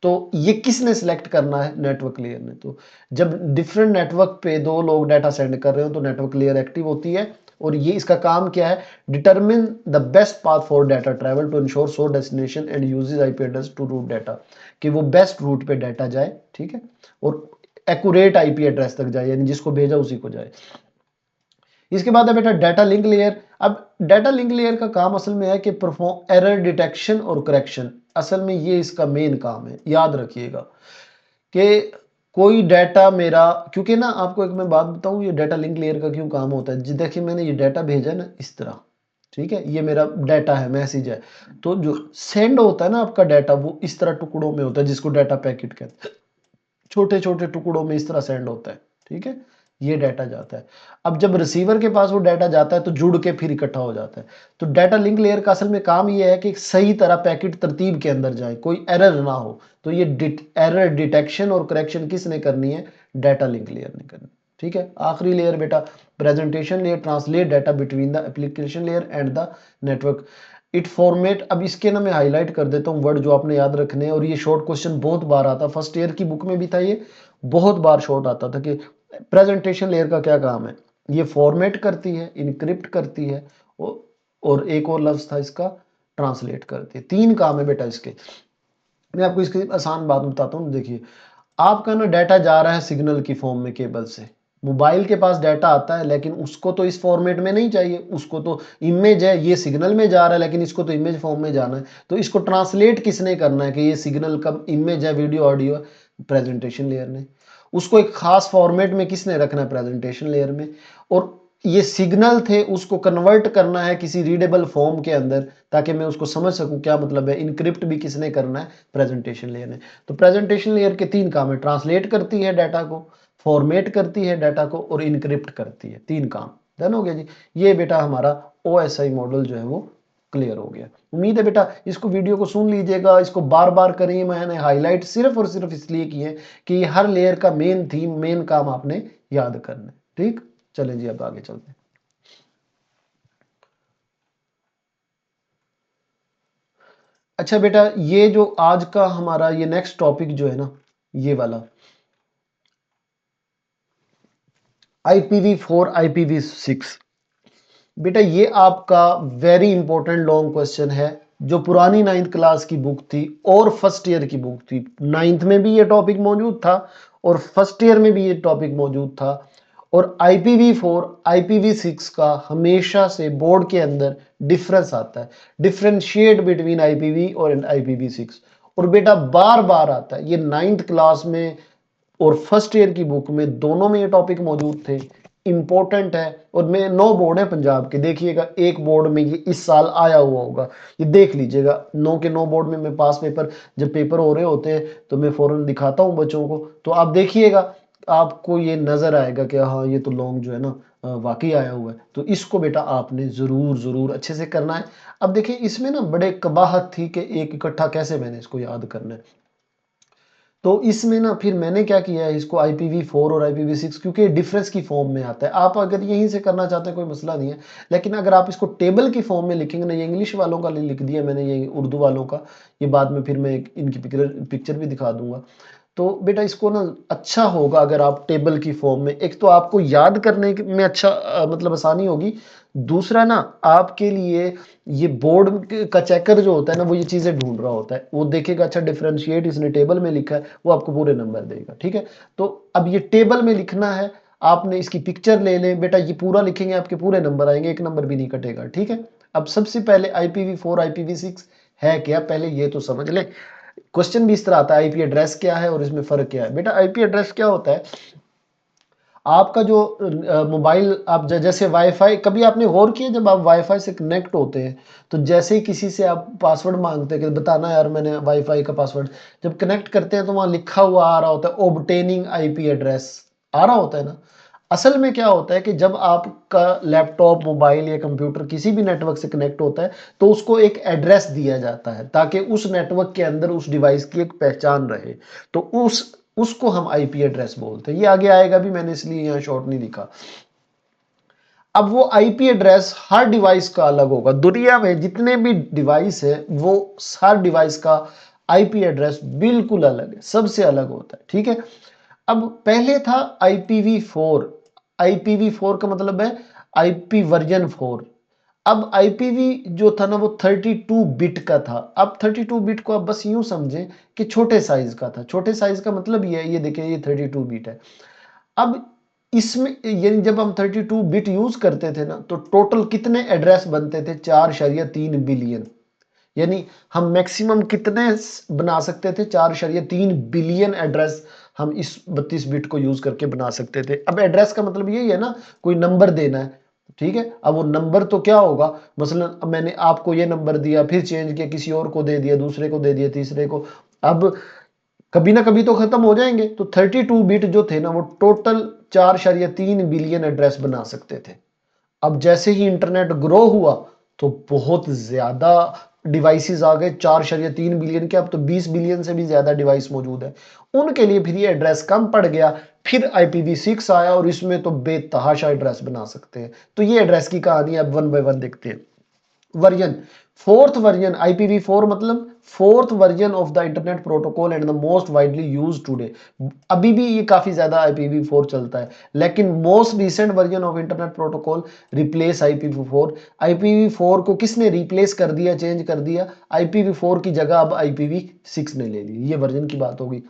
तो ये किसने सिलेक्ट करना है, नेटवर्क लेयर ने। तो जब डिफरेंट नेटवर्क पे दो लोग डाटा सेंड कर रहे हो तो नेटवर्क लेयर एक्टिव होती है। और ये इसका काम क्या है, determine the best path for data travel to ensure source destination and uses IP address to route data, कि वो बेस्ट रूट पे डाटा जाए, ठीक है, और एक्यूरेट आईपी एड्रेस तक जाए, यानी जिसको भेजा उसी को जाए। इसके बाद है बेटा डाटा लिंक लेयर। अब डाटा लिंक लेयर का काम असल में है कि परफॉर्म एरर डिटेक्शन और करेक्शन। असल में ये इसका मेन काम है, याद रखिएगा कि कोई डाटा मेरा, क्योंकि ना आपको एक मैं बात बताऊं, ये डाटा लिंक लेयर का क्यों काम होता है। देखिए मैंने ये डाटा भेजा है ना इस तरह, ठीक है, ये मेरा डाटा है, मैसेज है। तो जो सेंड होता है ना आपका डाटा, वो इस तरह टुकड़ों में होता है, जिसको डाटा पैकेट कहते हैं। छोटे छोटे टुकड़ों में इस तरह सेंड होता है, ठीक है, ये डाटा जाता है। अब जब रिसीवर के पास वो डाटा जाता है तो जुड़ के फिर इकट्ठा हो जाता है। तो डाटा लिंक लेयर का असल में काम ये है कि सही तरह पैकेट तरतीब के अंदर जाए, कोई एरर ना हो। तो ये एरर डिटेक्शन और करेक्शन किसने करनी है, डाटा लिंक लेयर ने करनी, ठीक है। आखिरी लेयर बेटा presentation layer, translate data between the application layer and the network it format. अब इसके ना मैं हाईलाइट कर देता हूँ वर्ड जो आपने याद रखने हैं, और ये शॉर्ट क्वेश्चन बहुत बार आता, फर्स्ट ईयर की बुक में भी था, ये बहुत बार शॉर्ट आता था कि प्रेजेंटेशन लेयर का क्या काम है। ये फॉर्मेट करती है, इनक्रिप्ट करती है, और एक और लफ्ज था इसका, ट्रांसलेट करती है। 3 काम है बेटा इसके। मैं आपको इसकी आसान बात बताता हूँ। देखिए आपका ना डाटा जा रहा है सिग्नल की फॉर्म में केबल से, मोबाइल के पास डाटा आता है, लेकिन उसको तो इस फॉर्मेट में नहीं चाहिए, उसको तो इमेज है, ये सिग्नल में जा रहा है लेकिन इसको तो इमेज फॉर्म में जाना है। तो इसको ट्रांसलेट किसने करना है कि ये सिग्नल का इमेज है, वीडियो ऑडियो है, प्रेजेंटेशन लेयर ने। उसको एक खास फॉर्मेट में किसने रखना है, प्रेजेंटेशन लेयर में। और ये सिग्नल थे, उसको कन्वर्ट करना है किसी रीडेबल फॉर्म के अंदर, ताकि मैं उसको समझ सकूं क्या मतलब है। इनक्रिप्ट भी किसने करना है, प्रेजेंटेशन लेयर ने। तो प्रेजेंटेशन लेयर के 3 काम है, ट्रांसलेट करती है डाटा को, फॉर्मेट करती है डाटा को, और इनक्रिप्ट करती है। 3 काम डन हो गया जी। ये बेटा हमारा OSI मॉडल जो है वो क्लियर हो गया। उम्मीद है बेटा इसको वीडियो को सुन लीजिएगा, इसको बार बार करिए। मैंने हाईलाइट सिर्फ और सिर्फ इसलिए किए कि हर लेयर का मेन थीम, मेन काम आपने याद करना है, ठीक। चलें जी अब आगे चलते हैं। अच्छा बेटा, ये जो आज का हमारा ये नेक्स्ट टॉपिक जो है ना, ये वाला IPv4 IPv6, बेटा ये आपका वेरी इंपॉर्टेंट लॉन्ग क्वेश्चन है, जो पुरानी 9th क्लास की बुक थी और फर्स्ट ईयर की बुक थी। 9th में भी ये टॉपिक मौजूद था और फर्स्ट ईयर में भी ये टॉपिक मौजूद था। और IPv4 IPv6 का हमेशा से बोर्ड के अंदर डिफरेंस आता है, डिफरेंशिएट बिटवीन IPv और IPv6। और बेटा बार बार आता है, ये 9th क्लास में और फर्स्ट ईयर की बुक में दोनों में ये टॉपिक मौजूद थे, इंपॉर्टेंट है। और मैं 9 बोर्ड है पंजाब के, देखिएगा एक बोर्ड में ये इस साल आया हुआ होगा, ये देख लीजिएगा। 9 के 9 बोर्ड में मैं पास पेपर, जब पेपर हो रहे होते हैं तो मैं फौरन दिखाता हूँ बच्चों को, तो आप देखिएगा, आपको ये नजर आएगा कि हाँ ये तो लॉन्ग जो है ना वाकई आया हुआ है। तो इसको बेटा आपने जरूर जरूर अच्छे से करना है। अब देखिए इसमें ना बड़े कबाहत थी कि एक इकट्ठा कैसे मैंने इसको याद करना है। तो इसमें ना फिर मैंने क्या किया है, इसको IPv4 और IPv6, क्योंकि डिफरेंस की फॉर्म में आता है। आप अगर यहीं से करना चाहते हैं कोई मसला नहीं है, लेकिन अगर आप इसको टेबल की फॉर्म में लिखेंगे ना, ये इंग्लिश वालों का लिख दिया मैंने, ये उर्दू वालों का, ये बाद में फिर मैं इनकी पिक्चर भी दिखा दूंगा। तो बेटा इसको ना अच्छा होगा अगर आप टेबल की फॉर्म में, एक तो आपको याद करने में अच्छा मतलब आसानी होगी, दूसरा ना आपके लिए ये बोर्ड का चेकर जो होता है ना, वो ये चीज़ें ढूंढ रहा होता है, वो देखेगा अच्छा डिफरेंशिएट इसने टेबल में लिखा है, वो आपको पूरे नंबर देगा। ठीक है, तो अब ये टेबल में लिखना है, आपने इसकी पिक्चर ले लें बेटा, ये पूरा लिखेंगे आपके पूरे नंबर आएंगे, एक नंबर भी नहीं कटेगा। ठीक है, अब सबसे पहले IPv4 IPv6 है क्या, पहले ये तो समझ लें। क्वेश्चन भी इस तरह आता है आईपी एड्रेस क्या है और इसमें फर्क क्या है। बेटा आईपी एड्रेस क्या होता है, आपका जो मोबाइल, आप जैसे वाईफाई, कभी आपने गौर किया जब आप वाईफाई से कनेक्ट होते हैं तो जैसे ही किसी से आप पासवर्ड मांगते हैं कि बताना यार मैंने वाईफाई का पासवर्ड, जब कनेक्ट करते हैं तो वहां लिखा हुआ आ रहा होता है ऑब्टेनिंग आईपी एड्रेस, आ रहा होता है ना। असल में क्या होता है कि जब आपका लैपटॉप मोबाइल या कंप्यूटर किसी भी नेटवर्क से कनेक्ट होता है तो उसको एक एड्रेस दिया जाता है ताकि उस नेटवर्क के अंदर उस डिवाइस की एक पहचान रहे, तो उसको हम आईपी एड्रेस बोलते हैं। ये आगे आएगा भी, मैंने इसलिए यहां शॉर्ट नहीं लिखा। अब वो आईपी एड्रेस हर डिवाइस का अलग होगा, दुनिया में जितने भी डिवाइस है वो हर डिवाइस का आईपी एड्रेस बिल्कुल अलग है, सबसे अलग होता है। ठीक है, अब पहले था IPv4, IPv4 का मतलब है IP वर्जन 4। अब IPv जो था ना वो 32 बिट का था। अब 32 बिट को आप बस यूं समझें कि छोटे साइज का था। छोटे साइज का मतलब ये है, ये देखिए ये 32 बिट है। अब इसमें यानी जब हम 32 बिट यूज करते थे ना तो टोटल कितने एड्रेस बनते थे, 4.3 बिलियन। यानी हम मैक्सिमम कितने बना सकते थे, 4.3 बिलियन एड्रेस हम इस 32 बिट को यूज करके बना सकते थे। अब एड्रेस का मतलब यही है ना, कोई नंबर देना है। ठीक है, अब वो नंबर तो क्या होगा, मसलन अब मैंने आपको ये नंबर दिया, फिर चेंज किया, किसी और को दे दिया, दूसरे को दे दिया, तीसरे को, अब कभी ना कभी तो खत्म हो जाएंगे। तो 32 बिट जो थे ना वो टोटल 4.3 बिलियन एड्रेस बना सकते थे। अब जैसे ही इंटरनेट ग्रो हुआ तो बहुत ज्यादा डिवाइसेस आ गए, 4.3 बिलियन के, अब तो 20 बिलियन से भी ज्यादा डिवाइस मौजूद है। उनके लिए फिर ये एड्रेस कम पड़ गया, फिर IPv6 आया और इसमें तो बेतहाशा एड्रेस बना सकते हैं। तो ये एड्रेस की कहानी अब वन बाय वन देखते हैं। वर्जन, फोर्थ वर्जन IPv4 मतलब fourth version of the internet protocol and the most widely used today. अभी भी ये काफी ज्यादा IPv4 चलता है, लेकिन most recent version of internet protocol replace IPv4। IPv4 को किसने रिप्लेस कर दिया, चेंज कर दिया, IPv4 की जगह अब IPv6 ने ले ली। ये वर्जन की बात होगी।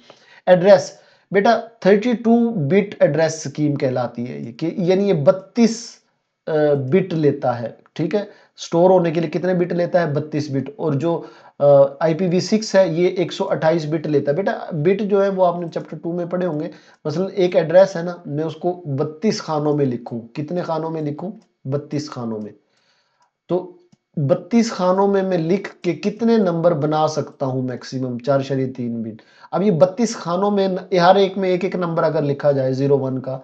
एड्रेस, बेटा 32 बिट एड्रेस स्कीम कहलाती है ये, यानी ये 32 बिट लेता है। ठीक है, स्टोर होने के लिए कितने बिट लेता है, 32 बिट। और जो IPv6 है ये 128 बिट लेता है। बेटा बिट जो है वो आपने चैप्टर 2 में पढ़े होंगे। मसलन एक एड्रेस है ना, मैं उसको 32 खानों में लिखूं, कितने खानों में लिखूं, 32 खानों में, तो 32 खानों में मैं लिख के कितने नंबर बना सकता हूं, मैक्सिमम 4.3 बिट। अब ये 32 खानों में हर एक में एक एक नंबर अगर लिखा जाए 01 का,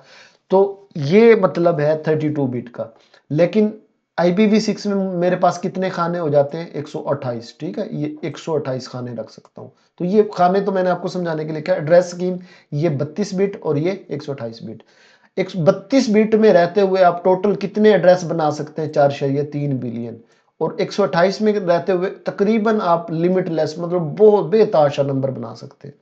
तो ये मतलब है 32 बिट का। लेकिन IPv6 में मेरे पास कितने खाने हो जाते हैं, 128। ठीक है, ये 128 खाने रख सकता हूं। तो ये खाने तो मैंने आपको समझाने के लिए क्या, एड्रेस स्कीम, ये 32 बिट और ये 128 बिट। 132 बिट में रहते हुए आप टोटल कितने एड्रेस बना सकते हैं, 4.3 बिलियन। और 128 में रहते हुए तकरीबन आप लिमिटलेस, मतलब बहुत बेताशा नंबर बना सकते हैं।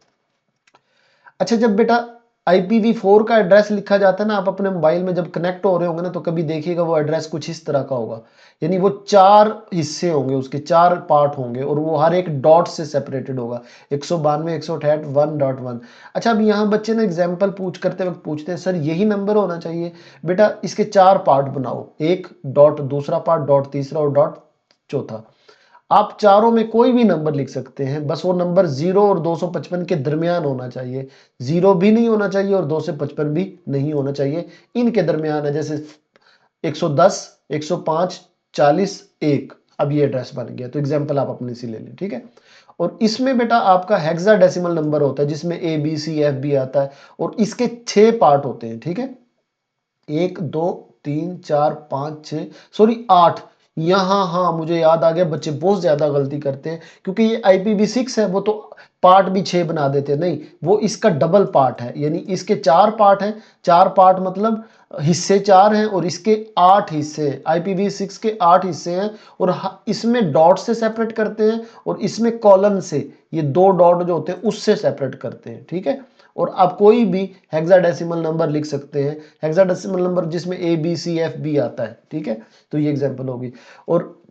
अच्छा, जब बेटा IPv4 का एड्रेस लिखा जाता है ना, आप अपने मोबाइल में जब कनेक्ट हो रहे होंगे ना तो कभी देखिएगा वो एड्रेस कुछ इस तरह का होगा। यानी वो 4 हिस्से होंगे, उसके 4 पार्ट होंगे और वो हर एक डॉट से सेपरेटेड होगा। 192 168 1.1। अच्छा, अब यहाँ बच्चे ना एग्जाम्पल पूछ करते वक्त पूछते हैं सर यही नंबर होना चाहिए। बेटा इसके 4 पार्ट बनाओ, एक डॉट, दूसरा पार्ट डॉट, तीसरा और डॉट चौथा। आप चारों में कोई भी नंबर लिख सकते हैं, बस वो नंबर 0 और 255 के दरमियान होना चाहिए। 0 भी नहीं होना चाहिए और 2 से 55 भी नहीं होना चाहिए, इनके दरमियान है। जैसे 110 105 40 1। अब ये एड्रेस बन गया, तो एग्जांपल आप अपने से ले लें। ठीक है, और इसमें बेटा आपका हेक्साडेसिमल नंबर होता है जिसमें ABCFB आता है और इसके 6 पार्ट होते हैं। ठीक है, 1 2 3 4 5 6, सॉरी 8। यहाँ हाँ मुझे याद आ गया, बच्चे बहुत ज़्यादा गलती करते हैं क्योंकि ये IPv6 है, वो तो पार्ट भी 6 बना देते हैं। नहीं, वो इसका डबल पार्ट है, यानी इसके 4 पार्ट हैं। 4 पार्ट मतलब हिस्से 4 हैं और इसके 8 हिस्से हैं। IPv6 के 8 हिस्से हैं और इसमें डॉट से सेपरेट करते हैं और इसमें कॉलन से, ये 2 डॉट जो होते हैं उससे सेपरेट करते हैं। ठीक है, और आप कोई भी हेक्साडेसिमल नंबर लिख सकते हैं, हेक्साडेसिमल नंबर जिसमें ABCFB आता है। ठीक है, तो ये एग्जांपल होगी। और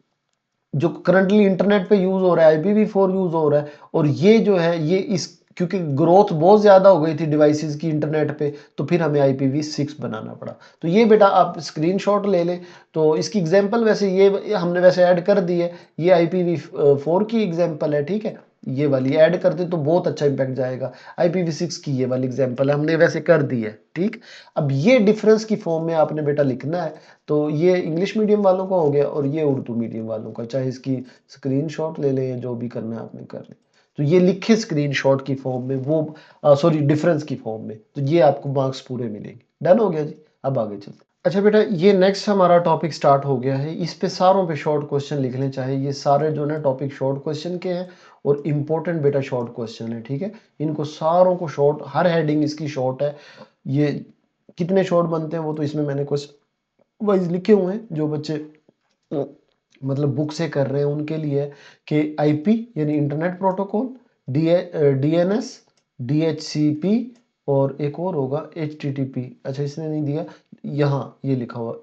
जो करंटली इंटरनेट पे यूज हो रहा है IPv4 यूज हो रहा है, और ये जो है ये इस क्योंकि ग्रोथ बहुत ज्यादा हो गई थी डिवाइसेस की इंटरनेट पे, तो फिर हमें IPv6 बनाना पड़ा। तो ये बेटा आप स्क्रीनशॉट ले लें। तो इसकी एग्जांपल वैसे ये हमने वैसे ऐड कर दी है, ये IPv4 की एग्जांपल है। ठीक है, ये वाली ऐड कर दे तो बहुत अच्छा इंपैक्ट जाएगा। IPv6 की ये वाली एग्जांपल है, हमने वैसे कर दी है। ठीक, अब ये डिफरेंस की फॉर्म में आपने बेटा लिखना है। तो ये इंग्लिश मीडियम वालों का हो गया और ये उर्दू मीडियम वालों का, चाहे इसकी स्क्रीनशॉट ले लें या जो भी करना है आपने कर लें। तो ये लिखे स्क्रीनशॉट की फॉर्म में, वो सॉरी डिफरेंस की फॉर्म में, तो ये आपको मार्क्स पूरे मिलेंगे। डन हो गया जी, अब आगे चलते। अच्छा बेटा, ये नेक्स्ट हमारा टॉपिक स्टार्ट हो गया है। इस पे सारों पे शॉर्ट क्वेश्चन लिख लें, चाहे ये सारे जो ना टॉपिक शॉर्ट क्वेश्चन के हैं और इम्पोर्टेंट बेटा शॉर्ट क्वेश्चन है। ठीक है, इनको सारों को शॉर्ट, हर हेडिंग इसकी शॉर्ट है। ये कितने शॉर्ट बनते हैं वो तो इसमें मैंने क्वेश्चन वाइज लिखे हुए हैं, जो बच्चे मतलब बुक से कर रहे हैं उनके लिए, कि IP यानी इंटरनेट प्रोटोकॉल, DNS, DHCP और एक और होगा HTTP। अच्छा इसने नहीं दिया, यहाँ ये लिखा हुआ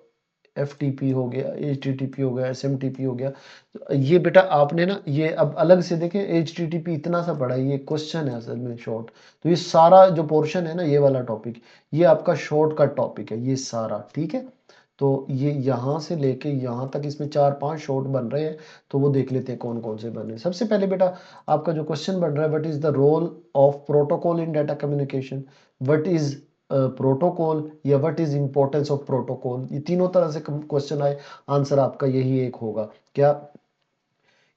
FTP हो गया, HTTP हो गया, SMTP हो गया। तो ये बेटा आपने ना ये अब अलग से देखें, HTTP इतना सा पड़ा है, ये क्वेश्चन है असल में शॉर्ट। तो ये सारा जो पोर्शन है ना, ये वाला टॉपिक, ये आपका शॉर्ट का टॉपिक है ये सारा। ठीक है, तो ये यहाँ से लेके यहाँ तक इसमें 4-5 शॉर्ट बन रहे हैं। तो वो देख लेते हैं कौन कौन से बन रहे हैं। सबसे पहले बेटा आपका जो क्वेश्चन बन रहा है, what is the role of protocol in data communication, what is protocol या what is importance of protocol. ये तीनों तरह से क्वेश्चन आए, आंसर आपका यही एक होगा क्या,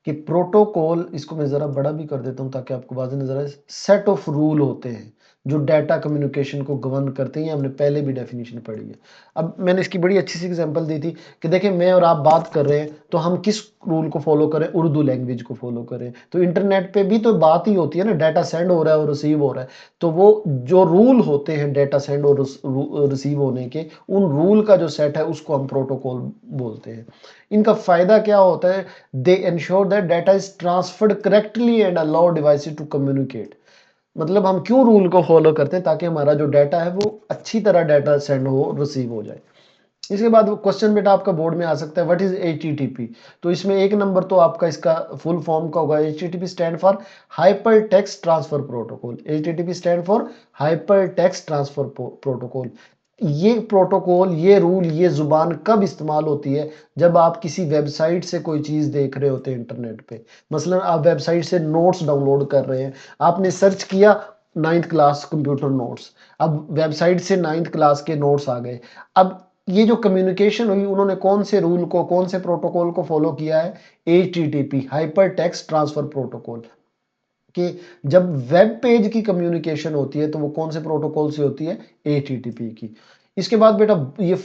कि प्रोटोकॉल, इसको मैं ज़रा बड़ा भी कर देता हूँ ताकि आपको बात नजर आए, सेट ऑफ रूल होते हैं जो डाटा कम्युनिकेशन को गवर्न करते हैं। ये हमने पहले भी डेफिनेशन पढ़ी है। अब मैंने इसकी बड़ी अच्छी सी एग्जांपल दी थी कि देखें मैं और आप बात कर रहे हैं तो हम किस रूल को फॉलो करें, उर्दू लैंग्वेज को फॉलो करें। तो इंटरनेट पे भी तो बात ही होती है ना, डाटा सेंड हो रहा है और रिसीव हो रहा है, तो वो जो रूल होते हैं डाटा सेंड और रिसीव होने के, उन रूल का जो सेट है उसको हम प्रोटोकॉल बोलते हैं। इनका फायदा क्या होता है, they ensure that data is transferred correctly and allow devices to communicate. मतलब हम क्यों रूल को फॉलो करते हैं, ताकि हमारा जो डाटा है वो अच्छी तरह डाटा सेंड हो, रिसीव हो जाए। इसके बाद क्वेश्चन बेटा आपका बोर्ड में आ सकता है, व्हाट इज HTTP। तो इसमें एक नंबर तो आपका इसका फुल फॉर्म का होगा, HTTP stand for hyper text transfer protocol. HTTP stand for hyper text transfer protocol. ये प्रोटोकॉल, ये रूल, ये जुबान कब इस्तेमाल होती है, जब आप किसी वेबसाइट से कोई चीज देख रहे होते हैं इंटरनेट पे। मसलन आप वेबसाइट से नोट्स डाउनलोड कर रहे हैं, आपने सर्च किया 9th क्लास कंप्यूटर नोट्स, अब वेबसाइट से 9th क्लास के नोट्स आ गए। अब ये जो कम्युनिकेशन हुई, उन्होंने कौन से रूल को, कौन से प्रोटोकॉल को फॉलो किया है, HTTP hyper text transfer protocol. कि जब वेब पेज की कम्युनिकेशन होती है तो वो कौन से प्रोटोकॉल से होती है, HTTP की। इसके बाद बेटा ये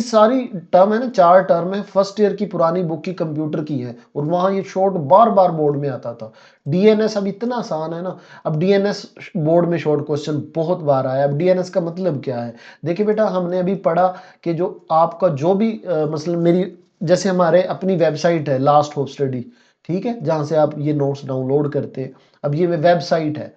सारी टर्म है ना, 4 टर्म है, फर्स्ट ईयर की पुरानी बुक की कंप्यूटर की है, और वहां ये शॉर्ट बार बार बोर्ड में आता था। DNS अब इतना आसान है ना, अब DNS बोर्ड में शॉर्ट क्वेश्चन बहुत बार आया। अब DNS का मतलब क्या है, देखिए बेटा हमने अभी पढ़ा कि जो आपका जो भी मतलब मेरी, जैसे हमारे अपनी वेबसाइट है लास्ट होप स्टडी, ठीक है, जहां से आप ये नोट्स डाउनलोड करते हैं। अब ये वेबसाइट है,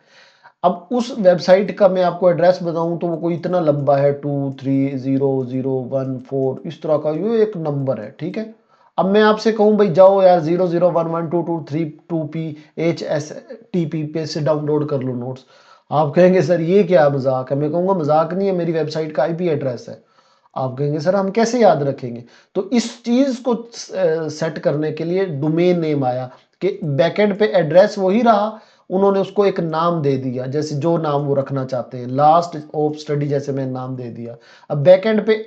अब उस वेबसाइट का मैं आपको एड्रेस बताऊं तो वो कोई इतना लंबा है, 230014 इस तरह का ये एक नंबर है। ठीक है, अब मैं आपसे कहूं भाई जाओ यार 00112232PHSTP पे से डाउनलोड कर लो नोट्स, आप कहेंगे सर ये क्या मजाक है। मैं कहूंगा मजाक नहीं है, मेरी वेबसाइट का IP एड्रेस है। आप कहेंगे सर हम कैसे याद रखेंगे। तो इस चीज को सेट करने के लिए डोमेन नेम आया, कि बैकएंड पे एड्रेस वही रहा, उन्होंने उसको एक नाम दे दिया, जैसे जो नाम वो रखना चाहते हैं, लास्ट ऑफ स्टडी जैसे मैं नाम दे दिया। अब बैकएंड पे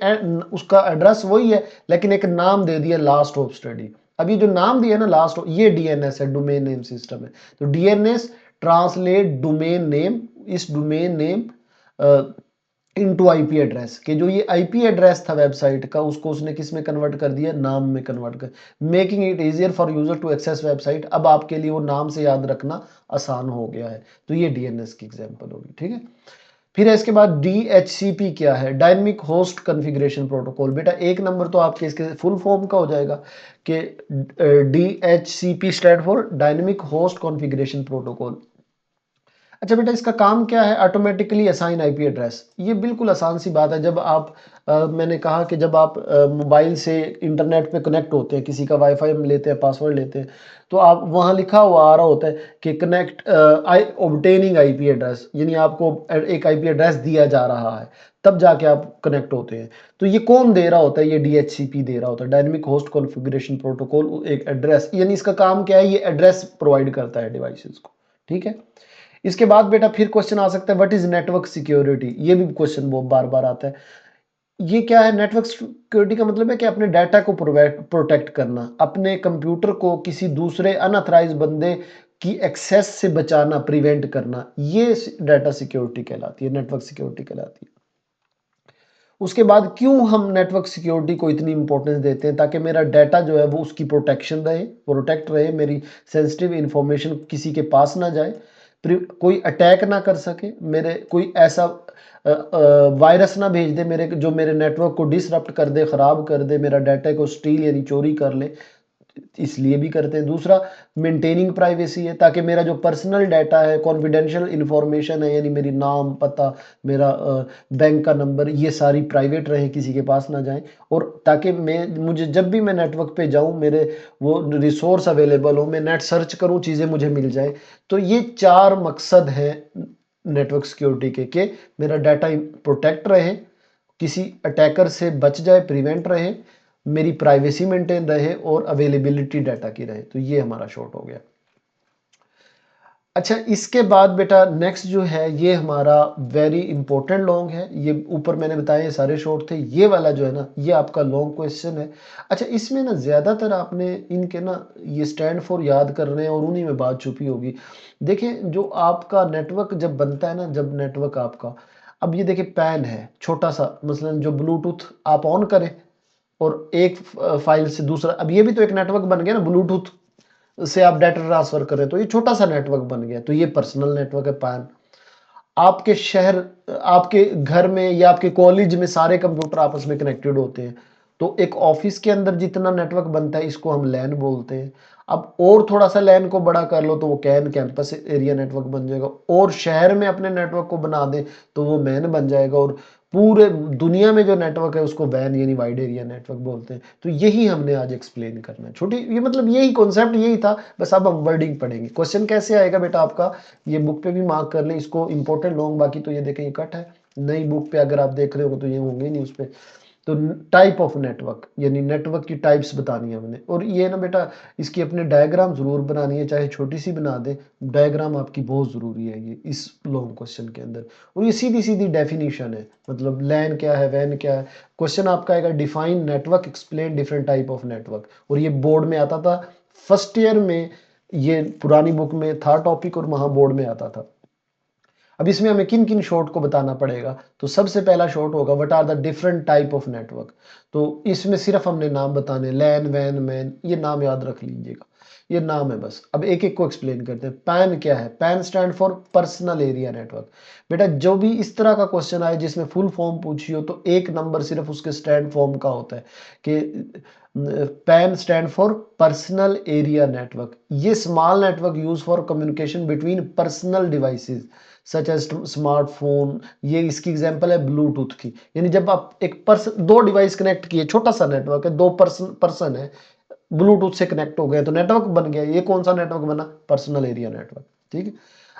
उसका एड्रेस वही है, लेकिन एक नाम दे दिया लास्ट ऑफ स्टडी। अब ये जो नाम दिया ना लास्ट, ये DNS है, डोमेन नेम सिस्टम है। तो DNS ट्रांसलेट डोमेन नेम, इस domain name into IP address, कि जो ये आईपी एड्रेस था वेबसाइट का, उसको उसने किस में कन्वर्ट कर दिया, नाम में कन्वर्ट कर, making it easier for user to access website. अब आपके लिए वो नाम से याद रखना आसान हो गया है। तो ये डीएनएस की एग्जांपल होगी, ठीक है। फिर है इसके बाद डीएचसीपी क्या है, डायनेमिक होस्ट कॉन्फ़िगरेशन प्रोटोकॉल। बेटा एक नंबर तो आपके इसके फुल फॉर्म का हो जाएगा कि DHCP stand for dynamic host configuration protocol. अच्छा बेटा इसका काम क्या है, ऑटोमेटिकली असाइन आईपी एड्रेस। ये बिल्कुल आसान सी बात है। जब आप मैंने कहा कि जब आप मोबाइल से इंटरनेट पे कनेक्ट होते हैं, किसी का वाईफाई हम लेते हैं, पासवर्ड लेते हैं, तो आप वहाँ लिखा हुआ आ रहा होता है कि connect I obtaining IP address, यानी आपको एक आईपी एड्रेस दिया जा रहा है, तब जाके आप कनेक्ट होते हैं। तो ये कौन दे रहा होता है, ये डीएचसीपी दे रहा होता है, डायनेमिक होस्ट कॉन्फ़िगरेशन प्रोटोकॉल। एक एड्रेस, यानी इसका काम क्या है, ये एड्रेस प्रोवाइड करता है डिवाइसेस को, ठीक है। इसके बाद बेटा फिर क्वेश्चन आ सकता है, व्हाट इज नेटवर्क सिक्योरिटी। ये भी क्वेश्चन वो बार बार आता है। ये क्या है, नेटवर्क सिक्योरिटी का मतलब है कि अपने डाटा को प्रोटेक्ट करना, अपने कंप्यूटर को किसी दूसरे अनऑथराइज बंदे की एक्सेस से बचाना, प्रिवेंट करना, ये डाटा सिक्योरिटी कहलाती है, नेटवर्क सिक्योरिटी कहलाती है। उसके बाद क्यों हम नेटवर्क सिक्योरिटी को इतनी इंपॉर्टेंस देते हैं, ताकि मेरा डाटा जो है वो उसकी प्रोटेक्शन रहे, प्रोटेक्ट रहे, मेरी सेंसिटिव इंफॉर्मेशन किसी के पास ना जाए, कोई अटैक ना कर सके, मेरे कोई ऐसा वायरस ना भेज दे मेरे, जो मेरे नेटवर्क को डिसरप्ट कर दे, ख़राब कर दे, मेरा डाटा को स्टील यानी चोरी कर ले। इसलिए भी करते हैं। दूसरा मेंटेनिंग प्राइवेसी है, ताकि मेरा जो पर्सनल डाटा है, कॉन्फिडेंशियल इंफॉर्मेशन है, यानी मेरी नाम, पता, मेरा बैंक का नंबर, ये सारी प्राइवेट रहे, किसी के पास ना जाएं। और ताकि मुझे जब भी मैं नेटवर्क पे जाऊं, मेरे वो रिसोर्स अवेलेबल हो, मैं नेट सर्च करूं, चीज़ें मुझे मिल जाए। तो ये 4 मकसद हैं नेटवर्क सिक्योरिटी के, कि मेरा डाटा प्रोटेक्ट रहे, किसी अटैकर से बच जाए, प्रिवेंट रहे, मेरी प्राइवेसी मेंटेन रहे, और अवेलेबिलिटी डाटा की रहे। तो ये हमारा शॉर्ट हो गया। अच्छा इसके बाद बेटा नेक्स्ट जो है, ये हमारा वेरी इंपॉर्टेंट लॉन्ग है। ये ऊपर मैंने बताया ये सारे शॉर्ट थे, ये वाला जो है ना, ये आपका लॉन्ग क्वेश्चन है। अच्छा इसमें ना ज़्यादातर आपने इनके ना ये स्टैंड फॉर याद करने हैं, और उन्हीं में बात छुपी होगी। देखिए जो आपका नेटवर्क जब बनता है ना, जब नेटवर्क आपका, अब ये देखिए पैन है छोटा सा, मसलन जो ब्लूटूथ आप ऑन करें और एक फाइल से दूसरा, अब ये भी तो एक नेटवर्क बन गया ना, ब्लूटूथ से आप डाटा ट्रांसफर करें, तो ये छोटा सा नेटवर्क बन गया। तो ये पर्सनल नेटवर्क है पैन। आपके शहर, आपके घर में या आपके कॉलेज में सारे कंप्यूटर आपस में कनेक्टेड होते हैं, तो एक ऑफिस के अंदर जितना नेटवर्क बनता है, इसको हम लैन बोलते हैं। अब और थोड़ा सा लैन को बड़ा कर लो, तो वो कैन, कैंपस एरिया नेटवर्क बन जाएगा। और शहर में अपने नेटवर्क को बना दें, तो वो मैन बन जाएगा। और पूरे दुनिया में जो नेटवर्क है उसको वैन यानी वाइड एरिया नेटवर्क बोलते हैं। तो यही हमने आज एक्सप्लेन करना है, छोटी ये मतलब यही कॉन्सेप्ट यही था, बस अब हम वर्डिंग पढ़ेंगे। क्वेश्चन कैसे आएगा बेटा आपका, ये बुक पे भी मार्क कर लें इसको, इंपॉर्टेंट लॉन्ग। बाकी तो ये देखें ये कट है, नई बुक पे अगर आप देख रहे हो तो ये होंगे नहीं उस पर। तो टाइप ऑफ नेटवर्क, यानी नेटवर्क की टाइप्स बतानी है हमने। और ये ना बेटा इसकी अपने डायग्राम जरूर बनानी है, चाहे छोटी सी बना दे, डायग्राम आपकी बहुत ज़रूरी है ये इस लॉन्ग क्वेश्चन के अंदर। और ये सीधी सीधी डेफिनेशन है, मतलब लैन क्या है, वैन क्या है। क्वेश्चन आपका आएगा define network, explain different type of network. और ये बोर्ड में आता था फर्स्ट ईयर में, ये पुरानी बुक में था टॉपिक, और वहाँ बोर्ड में आता था। अब इसमें हमें किन किन शॉर्ट को बताना पड़ेगा। तो सबसे पहला शॉर्ट होगा what are the different type of network. तो इसमें सिर्फ हमने नाम बताने, लैन, वैन, मैन, ये नाम याद रख लीजिएगा, ये नाम है बस। अब एक एक को एक्सप्लेन करते हैं। पैन क्या है, pan stand for personal area network. बेटा जो भी इस तरह का क्वेश्चन आए जिसमें फुल फॉर्म पूछी हो, तो एक नंबर सिर्फ उसके स्टैंड फॉर्म का होता है कि PAN stand for personal area network. ये small network use for communication between personal devices such as smartphone. ये इसकी एग्जांपल है ब्लूटूथ की, यानी जब आप एक पर्सन, दो डिवाइस कनेक्ट किए, छोटा सा नेटवर्क है, दो पर्सन है, ब्लूटूथ से कनेक्ट हो गए तो नेटवर्क बन गया। ये कौन सा नेटवर्क बना, पर्सनल एरिया नेटवर्क, ठीक है।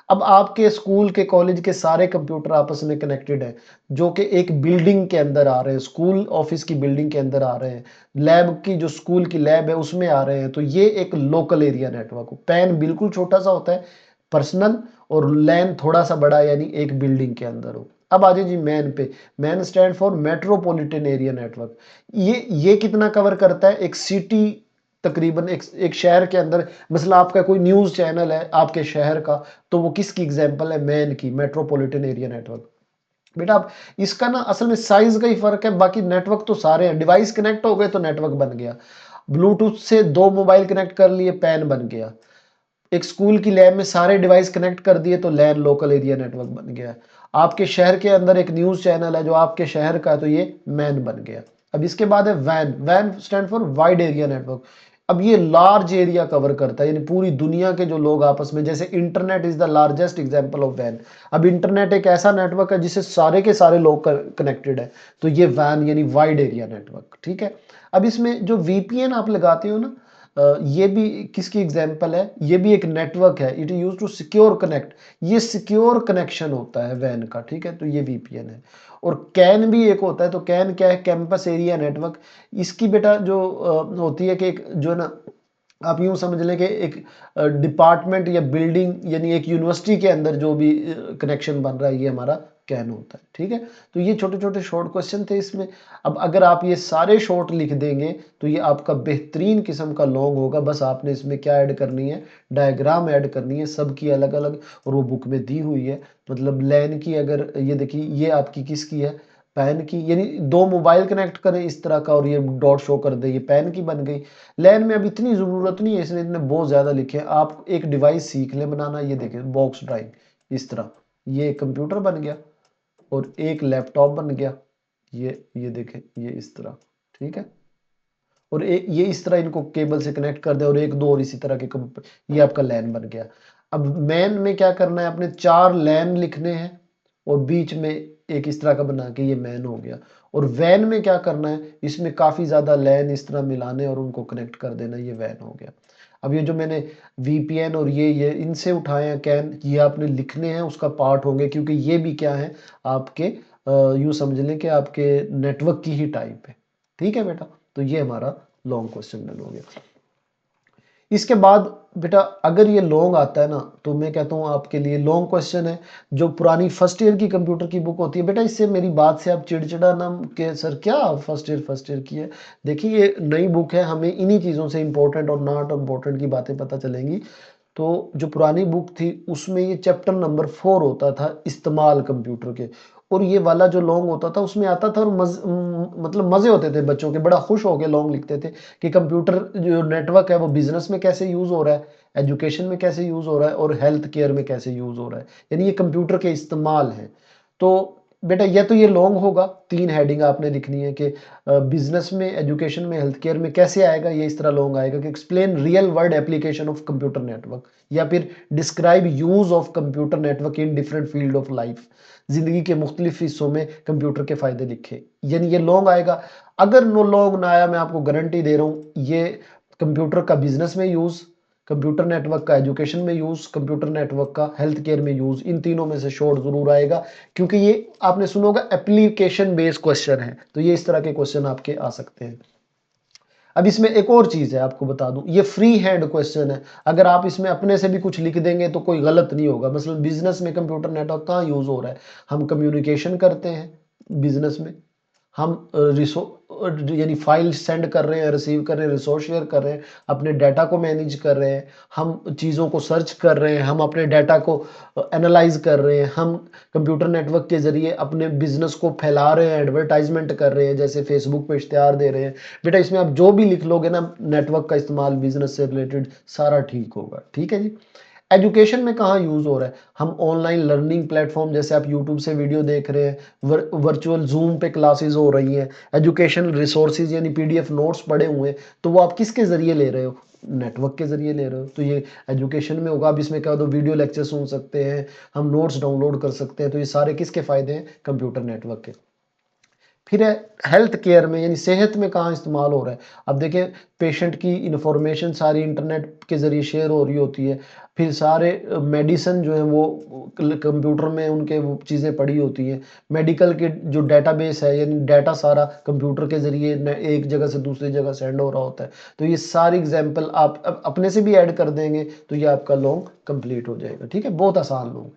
अब आपके स्कूल के, कॉलेज के सारे कंप्यूटर आपस में कनेक्टेड है, जो कि एक बिल्डिंग के अंदर आ रहे हैं, स्कूल ऑफिस की बिल्डिंग के अंदर आ रहे हैं, लैब की जो स्कूल की लैब है उसमें आ रहे हैं, तो ये एक लोकल एरिया नेटवर्क हो। पैन बिल्कुल छोटा सा होता है, पर्सनल, और लैन थोड़ा सा बड़ा, यानी एक बिल्डिंग के अंदर हो। अब आ जाए जी मैन पे। Man stand for metropolitan area network. ये कितना कवर करता है, एक सिटी, तकरीबन एक शहर के अंदर, मसला आपका कोई न्यूज़ चैनल है आपके शहर का, तो वो किसकी एग्जांपल है, मैन की, मेट्रोपॉलिटन एरिया नेटवर्क। बेटा आप इसका ना असल में साइज का ही फर्क है, बाकी नेटवर्क तो सारे हैं। डिवाइस कनेक्ट हो गए तो नेटवर्क बन गया। ब्लूटूथ से 2 मोबाइल कनेक्ट कर लिए, पैन बन गया। एक स्कूल की लैब में सारे डिवाइस कनेक्ट कर दिए तो लैन लोकल एरिया नेटवर्क बन गया। आपके शहर के अंदर एक न्यूज चैनल है जो आपके शहर का है तो ये मैन बन गया। अब इसके बाद है van. Van stand for wide area network. अब ये लार्ज एरिया कवर करता है, यानी पूरी दुनिया के जो लोग आपस में, जैसे internet is the largest example of वैन। अब इंटरनेट एक ऐसा नेटवर्क है जिससे सारे के सारे लोग कनेक्टेड है, तो ये वैन यानी वाइड एरिया नेटवर्क। ठीक है। अब इसमें जो वीपीएन आप लगाते हो ना, ये भी किसकी एग्जांपल है, ये भी एक नेटवर्क है। It use to secure connect, ये सिक्योर कनेक्शन होता है वैन का। ठीक है, तो ये वीपीएन है। और कैन भी एक होता है, तो कैन क्या है, कैंपस एरिया नेटवर्क। इसकी बेटा जो होती है कि एक जो है ना, आप यूं समझ लें कि एक डिपार्टमेंट या बिल्डिंग यानी एक यूनिवर्सिटी के अंदर जो भी कनेक्शन बन रहा है ये हमारा कैन होता है। ठीक है, तो ये छोटे छोटे शॉर्ट क्वेश्चन थे इसमें। अब अगर आप ये सारे शॉर्ट लिख देंगे तो ये आपका बेहतरीन किस्म का लॉन्ग होगा। बस आपने इसमें क्या ऐड करनी है, डायग्राम ऐड करनी है सबकी अलग अलग, और वो बुक में दी हुई है। मतलब लैन की, अगर ये देखिए ये आपकी किसकी है, पैन की, यानी 2 मोबाइल कनेक्ट करें इस तरह का और ये डॉट शो कर दे, ये पैन की बन गई। लैन में अब इतनी ज़रूरत नहीं है, इसने इतने बहुत ज़्यादा लिखे हैं। आप एक डिवाइस सीख लें बनाना, ये देखें बॉक्स ड्राइव इस तरह, ये कंप्यूटर बन गया और एक लैपटॉप बन गया। ये देखें ये इस तरह। ठीक है, और एक ये इस तरह इनको केबल से कनेक्ट कर दे, और एक दो और इसी तरह के ये आपका लैन बन गया। अब मैन में क्या करना है, अपने 4 लैन लिखने हैं और बीच में एक इस तरह का बना के ये मैन हो गया। और वैन में क्या करना है, इसमें काफ़ी ज़्यादा लैन इस तरह मिलाने और उनको कनेक्ट कर देना, ये वैन हो गया। अब ये जो मैंने वीपीएन और ये इनसे उठाए हैं कैन, ये आपने लिखने हैं, उसका पार्ट होंगे, क्योंकि ये भी क्या है आपके, यूँ समझ लें कि आपके नेटवर्क की ही टाइप है। ठीक है बेटा, तो ये हमारा लॉन्ग क्वेश्चन डन हो गया। इसके बाद बेटा अगर ये लॉन्ग आता है ना, तो मैं कहता हूँ आपके लिए लॉन्ग क्वेश्चन है। जो पुरानी फर्स्ट ईयर की कंप्यूटर की बुक होती है बेटा, इससे मेरी बात से आप चिड़चिड़ा ना के सर क्या फर्स्ट ईयर की है। देखिए ये नई बुक है, हमें इन्हीं चीज़ों से इंपॉर्टेंट और नॉट इम्पोर्टेंट की बातें पता चलेंगी। तो जो पुरानी बुक थी उसमें ये चैप्टर नंबर 4 होता था इस्तेमाल कंप्यूटर के, और ये वाला जो लॉन्ग होता था उसमें आता था, और मतलब मज़े होते थे बच्चों के, बड़ा खुश होकर लॉन्ग लिखते थे कि कंप्यूटर जो नेटवर्क है वो बिजनेस में कैसे यूज़ हो रहा है, एजुकेशन में कैसे यूज़ हो रहा है, और हेल्थ केयर में कैसे यूज़ हो रहा है, यानी ये कंप्यूटर के इस्तेमाल हैं। तो बेटा ये तो ये लॉन्ग होगा, 3 हेडिंग आपने लिखनी है कि बिजनेस में, एजुकेशन में, हेल्थ केयर में कैसे आएगा, ये इस तरह लॉन्ग आएगा कि explain real world application of computer network, या फिर describe use of computer network in different field of life, जिंदगी के मुख्तलिफ हिस्सों में कंप्यूटर के फायदे लिखे, यानी ये लॉन्ग आएगा। अगर नो लॉन्ग ना आया, मैं आपको गारंटी दे रहा हूँ, ये कंप्यूटर का बिजनेस में यूज, कंप्यूटर नेटवर्क का एजुकेशन में यूज, कंप्यूटर नेटवर्क का हेल्थ केयर में यूज, इन तीनों में से शॉर्ट जरूर आएगा, क्योंकि ये आपने सुना होगा एप्लीकेशन बेस्ड क्वेश्चन है, तो ये इस तरह के क्वेश्चन आपके आ सकते हैं। अब इसमें एक और चीज है आपको बता दूं, ये फ्री हैंड क्वेश्चन है। अगर आप इसमें अपने से भी कुछ लिख देंगे तो कोई गलत नहीं होगा। मतलब बिजनेस में कंप्यूटर नेटवर्क कहाँ यूज हो रहा है, हम कम्युनिकेशन करते हैं बिजनेस में, हम यानी फाइल सेंड कर रहे हैं, रिसीव कर रहे हैं, रिसोर्स शेयर कर रहे हैं, अपने डाटा को मैनेज कर रहे हैं, हम चीज़ों को सर्च कर रहे हैं, हम अपने डाटा को एनालाइज कर रहे हैं, हम कंप्यूटर नेटवर्क के ज़रिए अपने बिजनेस को फैला रहे हैं, एडवर्टाइजमेंट कर रहे हैं, जैसे फेसबुक पे इश्तेहार दे रहे हैं। बेटा इसमें आप जो भी लिख लोगे ना नेटवर्क का इस्तेमाल बिजनेस से रिलेटेड, सारा ठीक होगा। ठीक है जी। एजुकेशन में कहाँ यूज हो रहा है, हम ऑनलाइन लर्निंग प्लेटफॉर्म, जैसे आप यूट्यूब से वीडियो देख रहे हैं, वर्चुअल जूम पे क्लासेस हो रही हैं, एजुकेशन रिसोर्सेज यानी पीडीएफ नोट्स पड़े हुए हैं, तो वो आप किसके जरिए ले रहे हो, नेटवर्क के जरिए ले रहे हो, तो ये एजुकेशन में होगा। अब इसमें क्या होता है, वीडियो लेक्चर सुन सकते हैं, हम नोट्स डाउनलोड कर सकते हैं, तो ये सारे किसके फायदे हैं, कंप्यूटर नेटवर्क के। फिर है हेल्थ केयर में, यानी सेहत में कहाँ इस्तेमाल हो रहा है। अब देखिए पेशेंट की इंफॉर्मेशन सारी इंटरनेट के ज़रिए शेयर हो रही होती है, फिर सारे मेडिसिन जो है वो कंप्यूटर में उनके वो चीज़ें पड़ी होती हैं, मेडिकल के जो डेटाबेस है यानी डाटा सारा कंप्यूटर के ज़रिए एक जगह से दूसरी जगह सेंड हो रहा होता है। तो ये सारी एग्जाम्पल आप अपने से भी ऐड कर देंगे तो ये आपका लॉन्ग कंप्लीट हो जाएगा। ठीक है, बहुत आसान लॉन्ग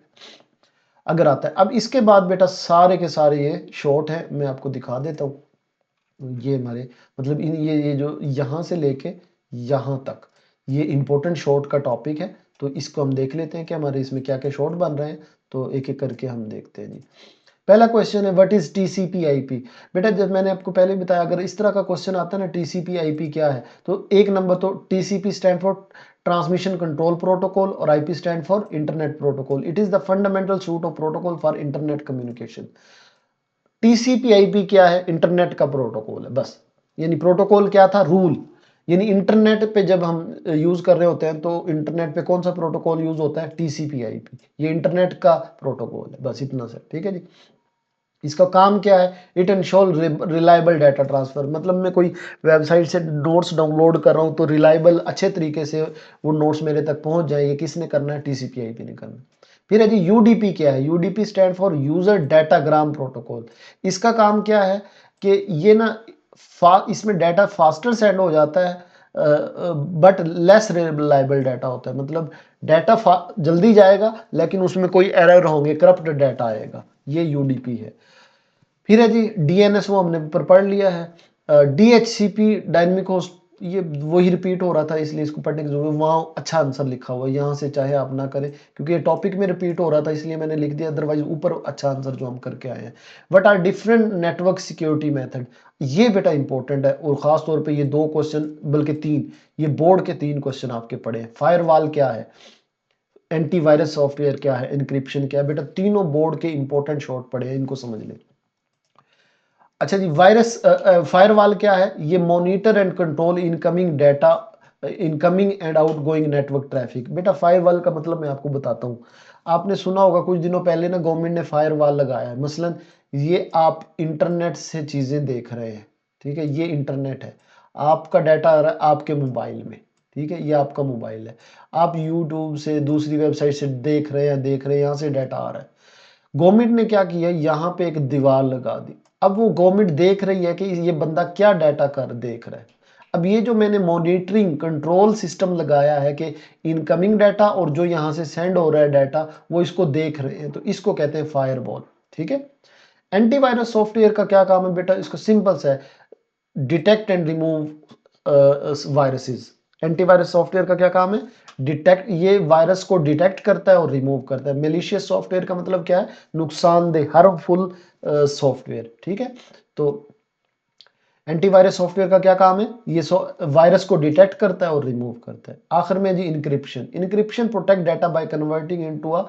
अगर आता है। अब इसके बाद बेटा सारे के सारे ये शॉर्ट है, मैं आपको दिखा देता हूँ। ये हमारे मतलब ये जो यहाँ से लेके यहाँ तक ये इंपॉर्टेंट शॉर्ट का टॉपिक है, तो इसको हम देख लेते हैं कि हमारे इसमें क्या क्या शॉर्ट बन रहे हैं। तो एक एक करके हम देखते हैं जी। पहला क्वेश्चन है व्हाट इज टीसीपी आईपी। बेटा जब मैंने आपको पहले बताया, अगर इस तरह का क्वेश्चन आता है ना टीसीपी आईपी क्या है, तो एक नंबर तो TCP stand for transmission control protocol और IP stand for internet protocol. It is the fundamental suite of protocol for internet communication. TCP IP क्या है? इंटरनेट का प्रोटोकॉल है बस। यानी प्रोटोकॉल क्या था? रूल। यानी इंटरनेट पे जब हम यूज कर रहे होते हैं तो इंटरनेट पे कौन सा प्रोटोकॉल यूज होता है? TCP IP. ये इंटरनेट का प्रोटोकॉल है, बस इतना सा, ठीक है जी। इसका काम क्या है? It ensure reliable data transfer. मतलब मैं कोई वेबसाइट से नोट्स डाउनलोड कर रहा हूँ तो रिलायबल अच्छे तरीके से वो नोट्स मेरे तक पहुंच जाए। ये किसने करना है? टीसीपी आईपी ने करना है। फिर है जी यूडीपी क्या है? UDP stand for user datagram protocol. इसका काम क्या है कि ये ना इसमें डाटा फास्टर सेंड हो जाता है बट लेस रिलायबल डाटा होता है। मतलब डाटा जल्दी जाएगा लेकिन उसमें कोई एरर होंगे, करप्ट डाटा आएगा। ये यूडीपी है। फिर है जी डीएनएस, वो हमने पर पढ़ लिया है। डीएचसीपी डायनेमिक होस्ट, ये वही रिपीट हो रहा था इसलिए इसको पढ़ने की जरूरत, वहाँ अच्छा आंसर लिखा हुआ है, यहाँ से चाहे आप ना करें क्योंकि ये टॉपिक में रिपीट हो रहा था इसलिए मैंने लिख दिया, अदरवाइज ऊपर अच्छा आंसर जो हम करके आए हैं। What are different network security method, ये बेटा इंपॉर्टेंट है और खास तौर पे ये 2 क्वेश्चन बल्कि 3, ये बोर्ड के 3 क्वेश्चन आपके पड़े हैं। फायरवॉल क्या है, एंटीवायरस सॉफ्टवेयर क्या है, इंक्रिप्शन क्या है, बेटा तीनों बोर्ड के इंपॉर्टेंट शॉर्ट पड़े हैं, इनको समझ लें। अच्छा जी, वायरस फायरवॉल क्या है? ये monitor and control incoming data, incoming and outgoing network traffic. बेटा फायरवॉल का मतलब मैं आपको बताता हूँ। आपने सुना होगा कुछ दिनों पहले ना गवर्नमेंट ने फायरवॉल लगाया है। मसलन ये आप इंटरनेट से चीजें देख रहे हैं, ठीक है, ये इंटरनेट है, आपका डाटा आ रहा है आपके मोबाइल में, ठीक है, ये आपका मोबाइल है, आप यूट्यूब से दूसरी वेबसाइट से देख रहे हैं, यहाँ से डाटा आ रहा है। गवर्नमेंट ने क्या किया, यहाँ पे एक दीवार लगा दी। अब वो गवर्नमेंट देख रही है कि ये बंदा क्या डाटा कर देख रहा है। अब ये जो मैंने मॉनिटरिंग कंट्रोल सिस्टम लगाया है कि इनकमिंग डाटा और जो यहाँ से सेंड हो रहा है डाटा वो इसको देख रहे हैं, तो इसको कहते हैं फायरवॉल, ठीक है। एंटीवायरस सॉफ्टवेयर का क्या काम है बेटा? इसको सिंपल सा है, detect and remove viruses. Antivirus software का क्या काम है? डिटेक्ट, ये वायरस को डिटेक्ट करता है और रिमूव करता है। मेलिशियस सॉफ्टवेयर का मतलब क्या है? नुकसानदेह, हार्मफुल सॉफ्टवेयर, ठीक है। तो एंटीवायरस सॉफ्टवेयर का क्या काम है? ये वायरस को डिटेक्ट करता है और रिमूव करता है। आखिर में जी encryption. Encryption protect data by converting into a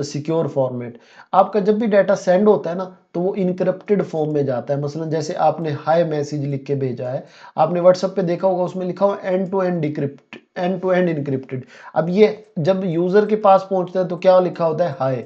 secure format. आपका जब भी डाटा सेंड होता है ना तो वो इनक्रिप्टेड फॉर्म में जाता है। मसलन जैसे आपने हाय मैसेज लिख के भेजा है, आपने व्हाट्सएप पे देखा होगा उसमें लिखा हुआ end to end decrypt, end to end encrypted. अब ये जब यूजर के पास पहुंचता है तो क्या लिखा होता है? हाय।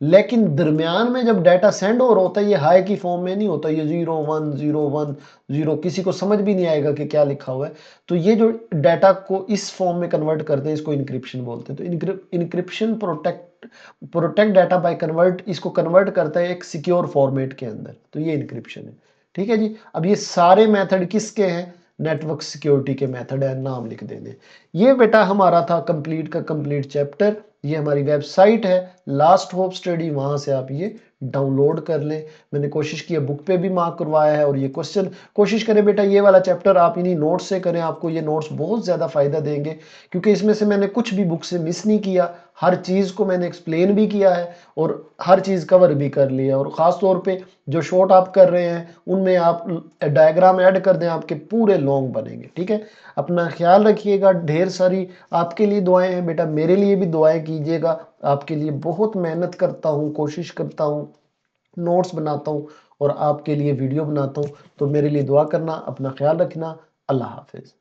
लेकिन दरमियान में जब डाटा सेंड हो रहा होता है ये हाई की फॉर्म में नहीं होता, ये 0 1 0 1 0, किसी को समझ भी नहीं आएगा कि क्या लिखा हुआ है। तो ये जो डाटा को इस फॉर्म में कन्वर्ट करते हैं इसको इंक्रिप्शन बोलते हैं। तो encryption protect data by convert, इसको कन्वर्ट करता है एक सिक्योर फॉर्मेट के अंदर, तो ये इंक्रिप्शन है, ठीक है जी। अब ये सारे मेथड किसके हैं? नेटवर्क सिक्योरिटी के मेथड है, नाम लिख देने। ये बेटा हमारा था कंप्लीट का कंप्लीट चैप्टर। ये हमारी वेबसाइट है लास्ट होप स्टडी, वहां से आप ये डाउनलोड कर लें। मैंने कोशिश की है, बुक पे भी मार्क करवाया है और ये क्वेश्चन कोशिश करें बेटा ये वाला चैप्टर आप इन्हीं नोट्स से करें, आपको ये नोट्स बहुत ज़्यादा फायदा देंगे क्योंकि इसमें से मैंने कुछ भी बुक से मिस नहीं किया, हर चीज़ को मैंने एक्सप्लेन भी किया है और हर चीज़ कवर भी कर लिया। और ख़ास तौर पे जो शॉर्ट आप कर रहे हैं उनमें आप डायग्राम ऐड कर दें, आपके पूरे लॉन्ग बनेंगे, ठीक है। अपना ख्याल रखिएगा, ढेर सारी आपके लिए दुआएं हैं बेटा, मेरे लिए भी दुआएं कीजिएगा। आपके लिए बहुत मेहनत करता हूँ, कोशिश करता हूँ, नोट्स बनाता हूँ और आपके लिए वीडियो बनाता हूँ। तो मेरे लिए दुआ करना, अपना ख्याल रखना। अल्लाह हाफिज़।